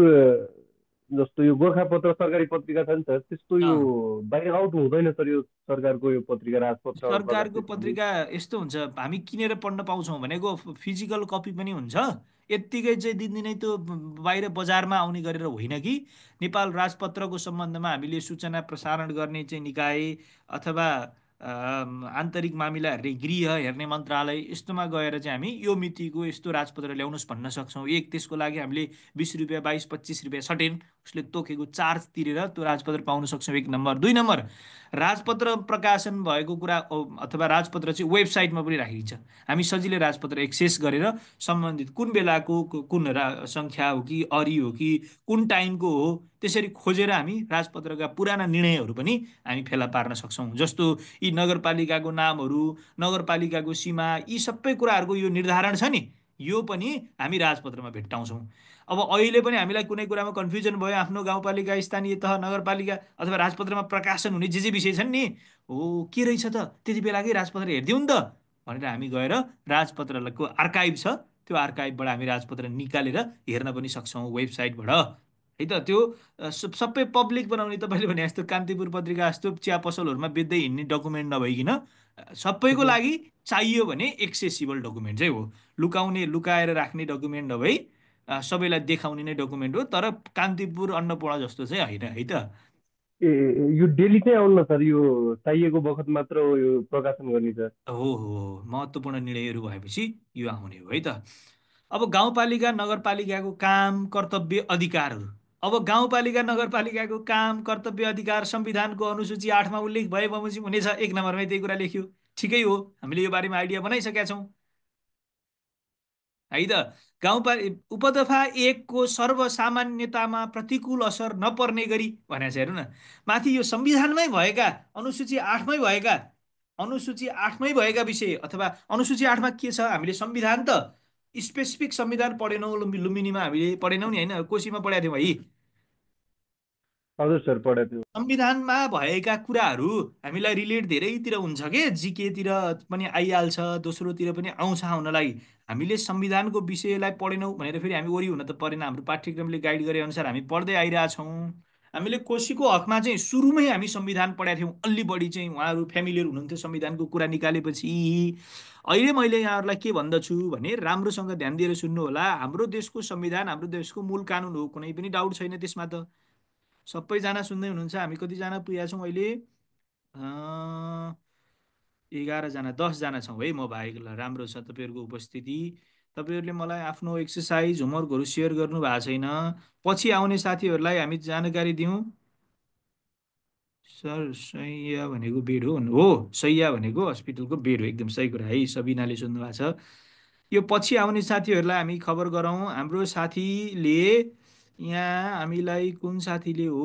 जस्तो यो गोरखापत्र सरकारी पत्रिका छ नि सर, त्यस्तो यो अँ, बाहिर आउट हुँदैन सर, यो सरकारको यो पत्रिका राजपत्रबाट सरकारको प्रकाशित हुने? पत्रिका यस्तो हुन्छ, हामी किनेर पढ्न पाउँछौँ भनेको फिजिकल कपी पनि हुन्छ। यत्तिकै चाहिँ दिनदिनै त्यो बाहिर बजारमा आउने गरेर होइन कि। नेपाल राजपत्रको सम्बन्धमा हामीले सूचना प्रसारण गर्ने चाहिँ निकाय अथवा आन्तरिक मामिला हेर्ने गृह हेर्ने मन्त्रालय, यस्तोमा गएर चाहिँ हामी यो मितिको यस्तो राजपत्र ल्याउनुहोस् भन्न सक्छौँ। एक, त्यसको लागि हामीले 20 रुपियाँ 22-25 रुपियाँ सटेन उसले तोकेको चार्ज तिरेर त्यो राजपत्र पाउन सक्छौँ। 1 नम्बर। 2 नम्बर, राजपत्र प्रकाशन भएको कुरा अथवा राजपत्र चाहिँ वेबसाइटमा पनि राखिन्छ। हामी सजिलै राजपत्र एक्सेस गरेर सम्बन्धित कुन बेलाको कुन सङ्ख्या हो कि अरी हो कि कुन टाइमको हो, त्यसरी खोजेर हामी राजपत्रका पुराना निर्णयहरू पनि हामी फेला पार्न सक्छौँ। जस्तो यी नगरपालिकाको नामहरू, नगरपालिकाको सीमा, यी सबै कुराहरूको यो निर्धारण छ नि, यो पनि हामी राजपत्रमा भेट्टाउँछौँ। अब अहिले पनि हामीलाई कुनै कुरामा कन्फ्युजन भयो, आफ्नो गाउँपालिका, स्थानीय तह, नगरपालिका अथवा राजपत्रमा प्रकाशन हुने जे विषय छन् नि, हो के रहेछ त, त्यति बेलाकै राजपत्र हेरिदिउँ नि त भनेर हामी गएर राजपत्रको आर्काइभ छ, त्यो आर्काइभबाट हामी राजपत्र निकालेर हेर्न पनि सक्छौँ वेबसाइटबाट है त। त्यो सबै पब्लिक बनाउने, तपाईँले भने जस्तो कान्तिपुर पत्रिका जस्तो चिया पसलहरूमा बेच्दै हिँड्ने डकुमेन्ट नभइकन सबैको लागि चाहियो भने एक्सेसिबल डकुमेन्ट चाहिँ हो। लुकाएर राख्ने डकुमेन्ट नभई सबैलाई देखाउने नै डकुमेन्ट हो। तर कान्तिपुर अन्नपूर्ण जस्तो चाहिँ होइन है त। ए यो डेली चाहिँ आउनु सर, यो चाहिएको बखत मात्र यो प्रकाशन गर्ने सर? हो, महत्त्वपूर्ण निर्णयहरू भएपछि यो आउने हो है त। अब गाउँपालिका नगरपालिकाको काम, कर्तव्य, अधिकारहरू। अब गाउँपालिका नगरपालिकाको काम, कर्तव्य, अधिकार संविधानको अनुसूची 8मा उल्लेख भए बमोजिम हुनेछ। 1 नम्बरमै त्यही कुरा लेख्यो। ठिकै हो, हामीले यो बारेमा आइडिया बनाइसकेका छौँ है त। उपदफा 1को सर्वसामान्यतामा प्रतिकूल असर नपर्ने गरी भनेको छ, हेर्नु न। माथि यो संविधानमै भएका, अनुसूची 8मै भएका विषय अथवा अनुसूची 8मा के छ, हामीले संविधान त स्पेसिफिक संविधान पढेनौँ। लुम्बिनीमा हामीले पढेनौँ नि, होइन, कोशीमा पढेका थियौँ है। हजुर सर, पढाएको थियो। संविधानमा भएका कुराहरू हामीलाई रिलेट धेरैतिर हुन्छ के, जिकेतिर पनि आइहाल्छ, दोस्रोतिर पनि आउँछ आउनलाई। हामीले संविधानको विषयलाई पढेनौँ भनेर फेरि हामी वरि हुन त परेन। हाम्रो पाठ्यक्रमले गाइड गरे अनुसार हामी पढ्दै आइरहेछौँ। हामीले कोशीको हकमा चाहिँ सुरुमै हामी संविधान पढाएको थियौँ, अलि बढी चाहिँ उहाँहरू फ्यामिलियर हुनुहुन्थ्यो संविधानको कुरा निकालेपछि। अहिले मैले यहाँहरूलाई के भन्दछु भने राम्रोसँग ध्यान दिएर सुन्नु होला। हाम्रो देशको संविधान हाम्रो देशको मूल कानुन हो, कुनै पनि डाउट छैन त्यसमा त। सबैजना सुन्दै हुनुहुन्छ? हामी कतिजना पुगेका छौँ अहिले? 11जना 10जना छौँ है, म बाहेक। ल, राम्रो छ तपाईँहरूको उपस्थिति। तपाईँहरूले मलाई आफ्नो एक्सर्साइज होमवर्कहरू सेयर गर्नु भएको छैन। पछि आउने साथीहरूलाई हामी जानकारी दिउँ। सर सैया भनेको बेड हो सैया भनेको हस्पिटलको बेड हो, एकदम सही कुरा है, सबिनाले सोध्नु भएको छ। यो पछि आउने साथीहरूलाई हामी खबर गराउँ। हाम्रो साथीले यहाँ हामीलाई कुन साथीले हो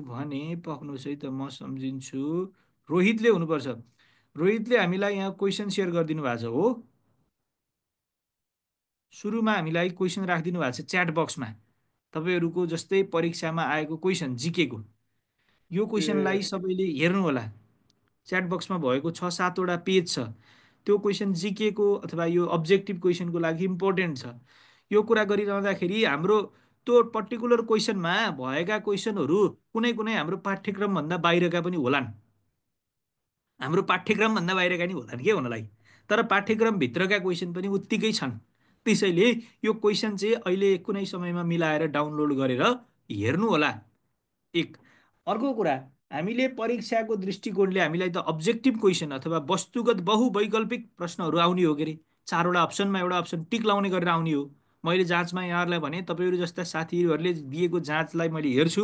भने पक्नुहोस् है त, म सम्झिन्छु। रोहितले हुनुपर्छ। रोहितले हामीलाई यहाँ क्वेसन सेयर गरिदिनु भएको छ हो। सुरुमा हामीलाई क्वेसन राखिदिनु भएको छ च्याट बक्समा, तपाईँहरूको जस्तै परीक्षामा आएको क्वेसन जिकेको। यो क्वेसनलाई ए सबैले हेर्नु होला। च्याट बक्समा भएको 6-7वटा पेज छ। त्यो क्वेसन जिकेको अथवा यो अब्जेक्टिभ क्वेसनको लागि इम्पोर्टेन्ट छ। यो कुरा गरिरहँदाखेरि हाम्रो त्यो पर्टिकुलर क्वेसनमा भएका क्वेसनहरू कुनै कुनै हाम्रो पाठ्यक्रमभन्दा बाहिरका पनि होलान्। हाम्रो पाठ्यक्रमभन्दा बाहिरका नि होलान् के हुनलाई, तर पाठ्यक्रमभित्रका क्वेसन पनि उत्तिकै छन्। त्यसैले यो क्वेसन चाहिँ अहिले कुनै समयमा मिलाएर डाउनलोड गरेर हेर्नु होला। एक अर्को कुरा, हामीले परीक्षाको दृष्टिकोणले हामीलाई त अब्जेक्टिभ क्वेसन अथवा वस्तुगत बहुवैकल्पिक प्रश्नहरू आउने हो के अरे, चारवटा अप्सनमा एउटा अप्सन टिक लाउने गरेर आउने हो। मैले जाँचमा यहाँहरूलाई भने तपाईँहरू जस्ता साथीहरूले दिएको जाँचलाई मैले हेर्छु,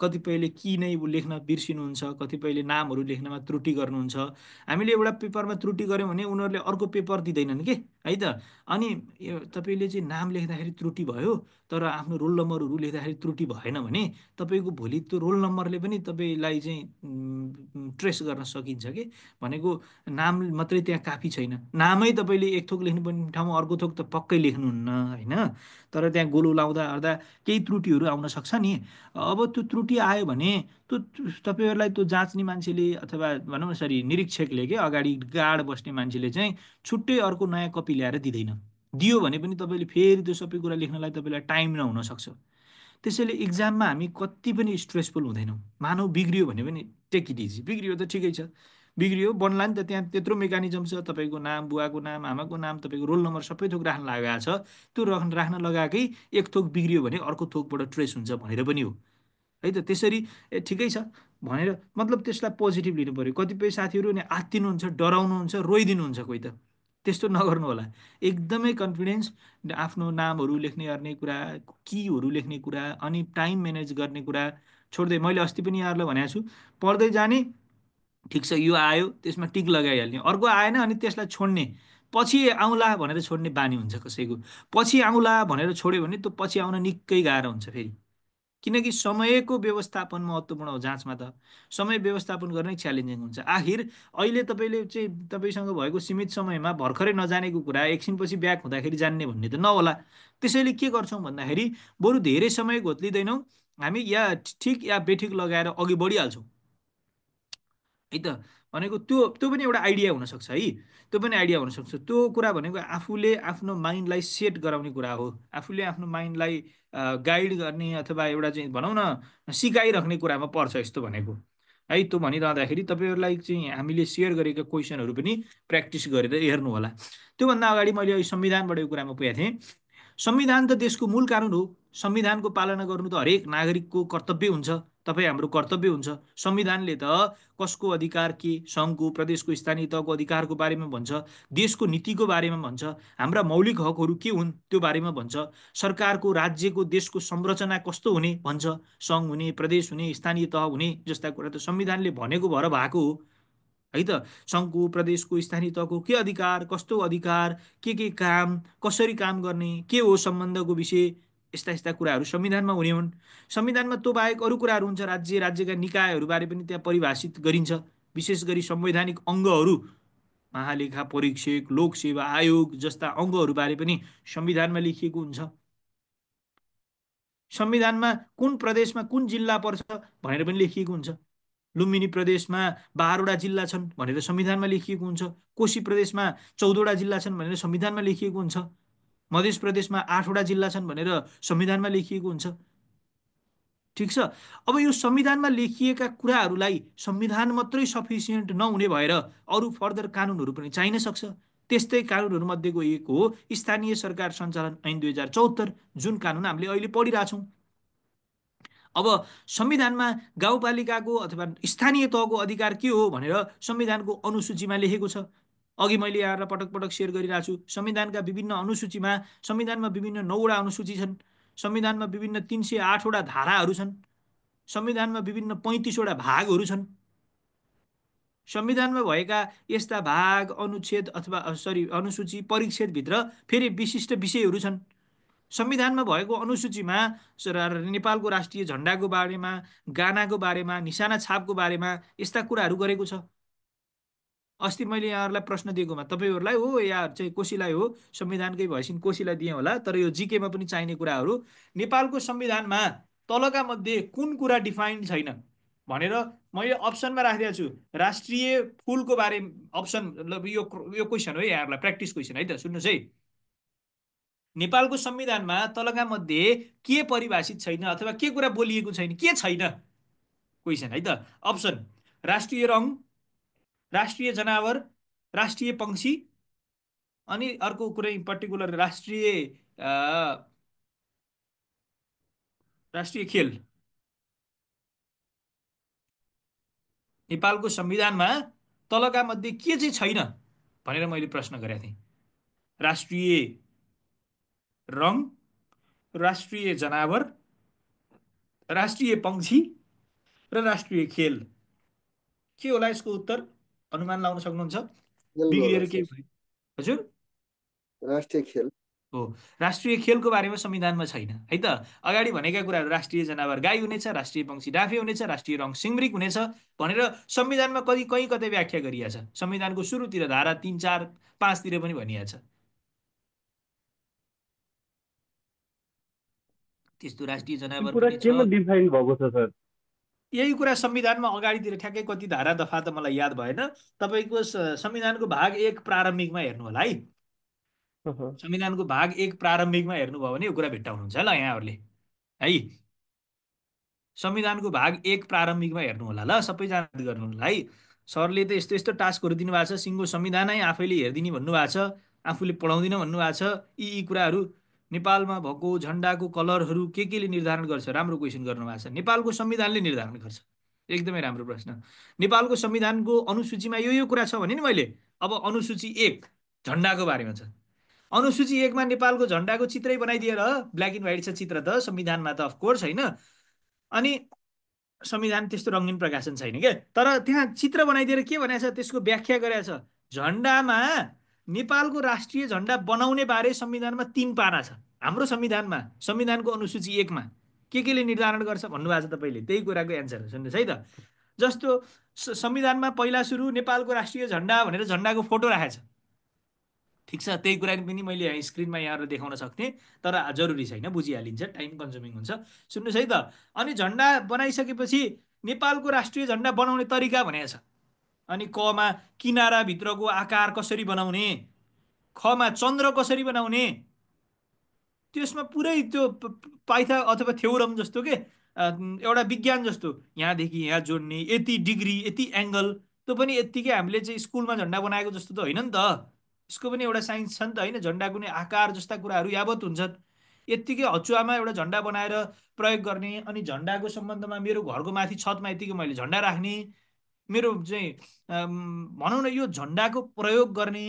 कतिपयले कि नै लेख्न बिर्सिनुहुन्छ, कतिपयले नामहरू लेख्नमा त्रुटि गर्नुहुन्छ। हामीले एउटा पेपरमा त्रुटि गऱ्यौँ भने उनीहरूले अर्को पेपर दिँदैनन् के है त। अनि तपाईँले चाहिँ नाम लेख्दाखेरि त्रुटि भयो तर आफ्नो रोल नम्बरहरू लेख्दाखेरि त्रुटि भएन भने तपाईँको भोलि त्यो रोल नम्बरले पनि तपाईँलाई चाहिँ ट्रेस गर्न सकिन्छ कि। भनेको नाम मात्रै त्यहाँ काफी छैन, नामै तपाईँले एक थोक लेख्नुपर्ने ठाउँमा अर्को थोक त पक्कै लेख्नुहुन्न होइन। तर त्यहाँ गोलो लाउँदा अर्दा केही त्रुटिहरू आउन सक्छ नि। अब त्यो त्रुटि आयो भने त्यो तपाईँहरूलाई त्यो जाँच्ने मान्छेले अथवा भनौँ न सरी निरीक्षकले के अगाडि गार्ड बस्ने मान्छेले चाहिँ छुट्टै अर्को नयाँ कपी ल्याएर दिँदैन। दियो भने पनि तपाईँले फेरि त्यो सबै कुरा लेख्नलाई तपाईँलाई टाइम नहुन सक्छ। त्यसैले इक्जाममा हामी कति पनि स्ट्रेसफुल हुँदैनौँ। मानव बिग्रियो भने पनि टेक इट इजी, बिग्रियो त ठिकै छ, बिग्रियो बन्ला नि त, त्यहाँ त्यत्रो मेकानिजम छ। तपाईँको नाम, बुवाको नाम, आमाको नाम, तपाईँको रोल नम्बर सबै थोक राख्न लगाएको छ। त्यो राख्न लगाएकै एक थोक बिग्रियो भने अर्को थोकबाट ट्रेस हुन्छ भनेर पनि हो है त। त्यसरी ए ठिकै छ भनेर मतलब त्यसलाई पोजिटिभ लिनु पऱ्यो। कतिपय साथीहरू नि आत्तिनुहुन्छ, डराउनुहुन्छ, रोइदिनुहुन्छ कोही त, त्यस्तो नगर्नु होला। एकदमै कन्फिडेन्स, आफ्नो नामहरू लेख्ने गर्ने कुरा, कीहरू लेख्ने कुरा, अनि टाइम म्यानेज गर्ने कुरा छोड्दै, मैले अस्ति पनि यहाँहरूलाई भनेको छु, पढ्दै जाने, ठिक छ यो आयो त्यसमा टिक लगाइहाल्ने, अर्को आएन अनि त्यसलाई छोड्ने, पछि आउँला भनेर छोड्ने बानी हुन्छ कसैको। पछि आउँला भनेर छोड्यो भने त्यो पछि आउन निकै गाह्रो हुन्छ फेरि। किनकि समयको व्यवस्थापन महत्त्वपूर्ण हो जाँचमा त। समय व्यवस्थापन गर्नै च्यालेन्जिङ हुन्छ। आखिर अहिले तपाईँले चाहिँ तपाईँसँग भएको सीमित समयमा भर्खरै नजानेको कुरा एकछिनपछि ब्याक हुँदाखेरि जान्ने भन्ने त नहोला। त्यसैले के गर्छौँ भन्दाखेरि बरु धेरै समय घोत्लिँदैनौँ हामी, या ठिक या बेठिक लगाएर अघि बढिहाल्छौँ है त। भनेको त्यो त्यो पनि एउटा आइडिया हुनसक्छ है, त्यो पनि आइडिया हुनसक्छ। त्यो कुरा भनेको आफूले आफ्नो माइन्डलाई सेट गराउने कुरा हो, आफूले आफ्नो माइन्डलाई गाइड गर्ने अथवा एउटा चाहिँ भनौँ न सिकाइराख्ने कुरामा पर्छ यस्तो भनेको है। त्यो भनिरहँदाखेरि तपाईँहरूलाई चाहिँ हामीले सेयर गरेका क्वेसनहरू पनि प्र्याक्टिस गरेर हेर्नु होला। त्योभन्दा अगाडि मैले अहिले संविधानबाट यो कुरामा पुगेको थिएँ। संविधान त देशको मूल कानुन हो। संविधानको पालना गर्नु त हरेक नागरिकको कर्तव्य हुन्छ, तपाईँ हाम्रो कर्तव्य हुन्छ। संविधानले त कसको अधिकार के, सङ्घको, प्रदेशको, स्थानीय तहको अधिकारको बारेमा भन्छ, देशको नीतिको बारेमा भन्छ, हाम्रा मौलिक हकहरू के हुन् त्यो बारेमा भन्छ, सरकारको, राज्यको, देशको संरचना कस्तो हुने भन्छ, सङ्घ हुने, प्रदेश हुने, स्थानीय तह हुने जस्ता कुरा त संविधानले भनेको भएर भएको हो है त। सङ्घको, प्रदेशको, स्थानीय तहको के अधिकार, कस्तो अधिकार, के काम, कसरी काम गर्ने, के हो सम्बन्धको विषय, यस्ता यस्ता कुराहरू संविधानमा हुने हुन्। संविधानमा त्यो बाहेक अरू कुराहरू हुन्छ, राज्यका निकायहरूबारे पनि त्यहाँ परिभाषित गरिन्छ। विशेष गरी संवैधानिक अङ्गहरू, महालेखा परीक्षक, लोकसेवा आयोग जस्ता अङ्गहरूबारे पनि संविधानमा लेखिएको हुन्छ। संविधानमा कुन प्रदेशमा कुन जिल्ला पर्छ भनेर पनि लेखिएको हुन्छ। लुम्बिनी प्रदेशमा 12वटा जिल्ला छन् भनेर संविधानमा लेखिएको हुन्छ। कोशी प्रदेशमा 14वटा जिल्ला छन् भनेर संविधानमा लेखिएको हुन्छ। मध्य प्रदेशमा 8वटा जिल्ला छन् भनेर संविधानमा लेखिएको हुन्छ। ठिक छ। अब यो संविधानमा लेखिएका कुराहरूलाई संविधान मात्रै सफिसियन्ट नहुने भएर अरू फर्दर कानुनहरू पनि चाहिन सक्छ। त्यस्तै कानुनहरूमध्येको एक हो स्थानीय सरकार सञ्चालन ऐन 2074, जुन कानुन हामीले अहिले पढिरहेछौँ। अब संविधानमा गाउँपालिकाको अथवा स्थानीय तहको अधिकार के हो भनेर संविधानको अनुसूचीमा लेखेको छ। अघि मैले यहाँलाई पटक पटक सेयर गरिरहेको छु, संविधानका विभिन्न अनुसूचीमा, संविधानमा विभिन्न 9वटा अनुसूची छन्, संविधानमा विभिन्न 308वटा धाराहरू छन्। संविधानमा विभिन्न 35वटा भागहरू छन्। संविधानमा भएका यस्ता भाग, अनुच्छेद अथवा सरी अनुसूची, परिच्छेदभित्र फेरि विशिष्ट विषयहरू छन्। संविधानमा भएको अनुसूचीमा नेपालको राष्ट्रिय झन्डाको बारेमा, गानाको बारेमा, निशाना छापको बारेमा यस्ता कुराहरू गरेको छ। अस्ति मैले यहाँहरूलाई प्रश्न दिएकोमा तपाईँहरूलाई हो या चाहिँ कोसीलाई हो, संविधानकै भएसिन कोसीलाई दिएँ होला, तर यो जिकेमा पनि चाहिने कुराहरू, नेपालको संविधानमा तलका मध्ये कुन कुरा डिफाइन्ड छैन भनेर मैले अप्सनमा राखिदिएको छु। राष्ट्रिय फुलको बारे अप्सन, यो क्वेसन हो यहाँहरूलाई, प्र्याक्टिस क्वेसन है त, सुन्नुहोस् है। नेपालको संविधानमा तलका मध्ये के परिभाषित छैन अथवा के कुरा बोलिएको छैन, के छैन क्वेसन है त। अप्सन: राष्ट्रिय रङ, राष्ट्रिय जनावर, राष्ट्रिय पंक्षी, अनि अर्को कुनै पर्टिकुलर राष्ट्रिय खेल। नेपालको संविधानमा तलका मध्ये के चाहिँ छैन भनेर मैले प्रश्न गरेको थिएँ। राष्ट्रिय रङ, राष्ट्रिय जनावर, राष्ट्रिय पंक्षी र राष्ट्रिय खेल। के होला यसको उत्तर? अनुमान लाउन सक्नुहुन्छ? खेल होला बिग्रिएर केही सर, भयो? हजुर, राष्ट्रिय खेल हो। राष्ट्रिय खेलको बारेमा संविधानमा छैन है त। अगाडि भनेका कुराहरू, राष्ट्रिय जनावर गाई हुनेछ, राष्ट्रिय पंक्षी डाँफे हुनेछ, राष्ट्रिय रङ सिङ्रिक हुनेछ भनेर संविधानमा कहीँ कतै व्याख्या गरिएको छ। संविधानको सुरुतिर धारा 3, 4, 5 तिर पनि भनिएको छ। त्यस्तो राष्ट्रिय यो जनावर कुरा पनि केमा छ। डिफाइन भएको छ सर? यही कुरा संविधानमा अगाडितिर ठ्याक्कै कति धारा दफा त मलाई याद भएन। तपाईँको संविधानको भाग 1 प्रारम्भिकमा हेर्नु होला है। अहँ। संविधानको भाग 1 प्रारम्भिकमा हेर्नुभयो भने यो कुरा भेट्टाउनुहुन्छ ल यहाँहरूले है। संविधानको भाग 1 प्रारम्भिकमा हेर्नु होला ल, सबैजना याद गर्नु होला है। सरले त यस्तो यस्तो टास्कहरू दिनुभएको छ, सिङ्गो संविधानै आफैले हेरिदिने भन्नुभएको छ, आफूले पढाउँदिन भन्नुभएको छ। यी कुराहरू नेपालमा भएको झन्डाको कलरहरू केले निर्धारण गर्छ? राम्रो क्वेसन गर्नुभएको छ। नेपालको संविधानले निर्धारण गर्छ। एकदमै राम्रो प्रश्न। नेपालको संविधानको अनुसूचीमा यो कुरा छ भने नि मैले। अब अनुसूची 1 झन्डाको बारेमा छ। अनुसूची 1 मा नेपालको झन्डाको चित्रै बनाइदिएर, ब्ल्याक एन्ड व्हाइट छ चित्र त संविधानमा त अफकोर्स होइन। अनि संविधान त्यस्तो रङ्गीन प्रकाशन छैन के, तर त्यहाँ चित्र बनाइदिएर के भनेको छ, त्यसको व्याख्या गरेको छ। झन्डामा नेपालको राष्ट्रिय झन्डा बनाउने बारे संविधानमा 3 पाना छ। हाम्रो संविधानमा, संविधानको अनुसूची 1 मा केले निर्धारण गर्छ भन्नुभएको छ तपाईँले, त्यही कुराको एन्सर हो। सुन्नुहोस् है त। जस्तो संविधानमा पहिला सुरु नेपालको राष्ट्रिय झन्डा भनेर झन्डाको फोटो राखेको छ। ठिक छ, त्यही कुरा पनि मैले यहाँ स्क्रिनमा यहाँहरू देखाउन सक्थेँ, तर जरुरी छैन, बुझिहालिन्छ, टाइम कन्ज्युमिङ हुन्छ। सुन्नुहोस् है त। अनि झन्डा बनाइसकेपछि नेपालको राष्ट्रिय झन्डा बनाउने तरिका भनेको छ। अनि कमा किनाराभित्रको आकार कसरी बनाउने, खमा चन्द्र कसरी बनाउने, त्यसमा पुरै त्यो पाइथा अथवा थ्योरम जस्तो के एउटा विज्ञान जस्तो, यहाँदेखि यहाँ जोड्ने, यति डिग्री, यति एङ्गल, त्यो पनि यत्तिकै हामीले चाहिँ स्कुलमा झन्डा बनाएको जस्तो त होइन नि त। यसको पनि एउटा साइन्स छ नि त होइन। झन्डा कुनै आकार जस्ता कुराहरू यावत हुन्छन्। यत्तिकै हचुवामा एउटा झन्डा बनाएर प्रयोग गर्ने, अनि झन्डाको सम्बन्धमा मेरो घरको माथि छतमा यत्तिकै मैले झन्डा राख्ने, मेरो चाहिँ भनौँ न यो झन्डाको प्रयोग गर्ने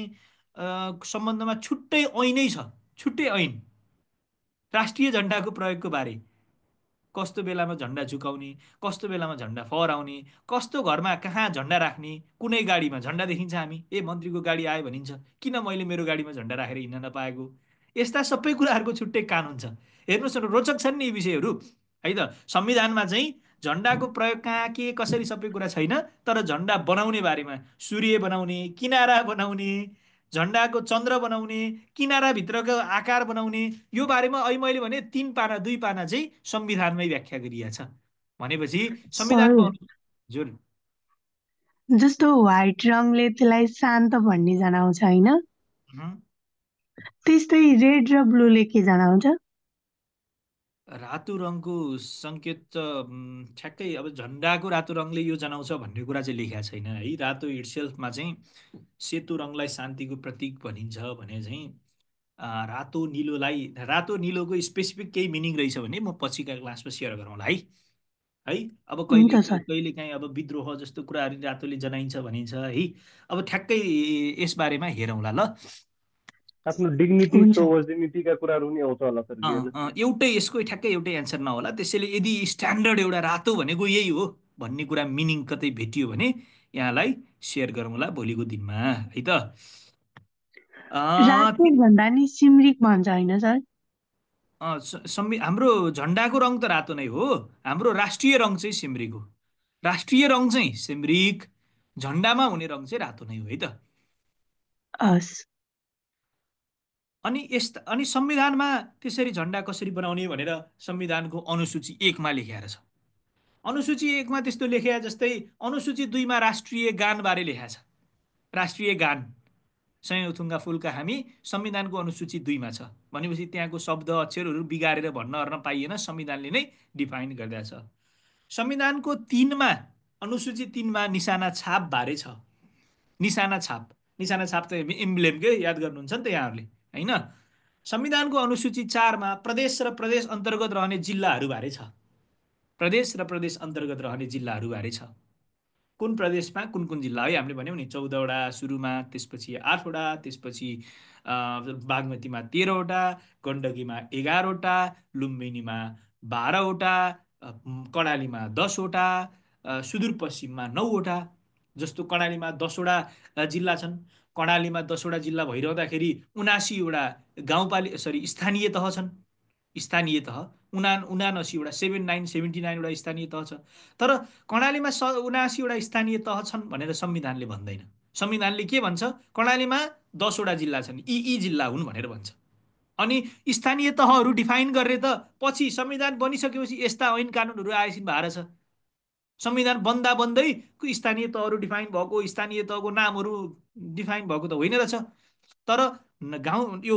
सम्बन्धमा छुट्टै ऐनै छ, छुट्टै ऐन राष्ट्रिय झन्डाको प्रयोगको बारे। कस्तो बेलामा झन्डा झुकाउने, कस्तो बेलामा झन्डा फहराउने, कस्तो घरमा कहाँ झन्डा राख्ने, कुनै गाडीमा झन्डा देखिन्छ हामी, ए मन्त्रीको गाडी आयो भनिन्छ, किन मैले मेरो गाडीमा झन्डा राखेर हिँड्न नपाएको, यस्ता सबै कुराहरूको छुट्टै कानुन छ। हेर्नुहोस् न, रोचक छन् नि यी विषयहरू है त। संविधानमा चाहिँ झन्डाको प्रयोग कहाँ के कसरी सबै कुरा छैन, तर झन्डा बनाउने बारेमा, सूर्य बनाउने, किनारा बनाउने, झन्डाको चन्द्र बनाउने, किनाराभित्रको आकार बनाउने, यो बारेमा अहिले मैले भने 3 पाना 2 पाना चाहिँ संविधानमै व्याख्या गरिएको छ। भनेपछि सर, संविधानमा जुन जस्तो व्हाइट रङले त्यसलाई शान्त भन्ने जनाउँछ होइन, त्यस्तै रेड र ब्लूले के जनाउँछ? रातो रङको सङ्केत त ठ्याक्कै अब झन्डाको रातो रङले यो जनाउँछ भन्ने कुरा चाहिँ लेखेको छैन है। रातो इट्सेल्फमा चाहिँ सेतो रङलाई शान्तिको प्रतीक भनिन्छ भने चाहिँ रातो निलोलाई, रातो निलोको स्पेसिफिक केही मिनिङ रहेछ भने म पछिका क्लासमा सेयर गरौँला है। अब हुन्छ कहिले सर। कहिले काहीँ अब विद्रोह जस्तो कुराहरू रातोले जनाइन्छ भनिन्छ है। अब ठ्याक्कै यसबारेमा हेरौँला ल। आफ्नो डिग्निटी हुन्छ सोभर्जिनिटीका कुराहरू नि आउँछ होला सर कि होइन? एउटै यसको ठ्याक्कै एउटै एन्सर नहोला। त्यसैले यदि स्ट्यान्डर्ड एउटा रातो भनेको यही हो भन्ने कुरा मिनिङ कतै भेटियो भने यहाँलाई सेयर गरौँला भोलिको दिनमा है त। रातो भन्दा नि सिमरिक भन्छ होइन सर? हाम्रो झन्डाको रङ त रातो नै हो, हाम्रो राष्ट्रिय रङ चाहिँ सिमरिक हो। राष्ट्रिय रङ चाहिँ सिमरिक, झन्डामा हुने रङ चाहिँ रातो नै हो है त। हस्। अनि संविधानमा त्यसरी झन्डा कसरी बनाउने भनेर संविधानको अनुसूची 1मा लेखिएको छ। अनुसूची 1मा त्यस्तो लेखे जस्तै अनुसूची 2मा राष्ट्रिय गानबारे लेखा छ। राष्ट्रिय गान सयौँ थुङ्गा फुलका हामी संविधानको अनुसूची 2मा छ भनेपछि त्यहाँको शब्द अक्षरहरू बिगारेर भन्न पाइएन, संविधानले नै डिफाइन गरिदिएको छ। संविधानको 3मा अनुसूची 3मा निशाना छाप बारे छ। निशाना छाप त इम्ब्लेमकै याद गर्नुहुन्छ नि त यहाँहरूले होइन। संविधानको अनुसूची 4मा प्रदेश र प्रदेश अन्तर्गत रहने जिल्लाहरू बारे छ। प्रदेश र प्रदेश अन्तर्गत रहने जिल्लाहरू बारे छ। कुन प्रदेशमा कुन कुन जिल्ला है हामीले भन्यौँ नि, 14वटा सुरुमा, त्यसपछि 8वटा, त्यसपछि बागमतीमा 13वटा, गण्डकीमा 11वटा, लुम्बिनीमा 12वटा, कर्णालीमा 10वटा, सुदूरपश्चिममा 9वटा। जस्तो कर्णालीमा 10वटा जिल्ला छन्। कर्णालीमा 10वटा जिल्ला भइरहँदाखेरि 79वटा स्थानीय तह छन्। स्थानीय तह 79वटा 79वटा स्थानीय तह छ। तर कर्णालीमा 79वटा स्थानीय तह छन् भनेर संविधानले भन्दैन। संविधानले के भन्छ, कर्णालीमा 10वटा जिल्ला छन्, यी जिल्ला हुन् भनेर भन्छ। अनि स्थानीय तहहरू डिफाइन गर्ने त पछि संविधान बनिसकेपछि यस्ता ऐन कानुनहरू आएछिन् भएर छ। संविधान बन्दा बन्दै स्थानीय तहहरू डिफाइन भएको, स्थानीय तहको नामहरू डिफाइन भएको त होइन रहेछ। तर गाउँ यो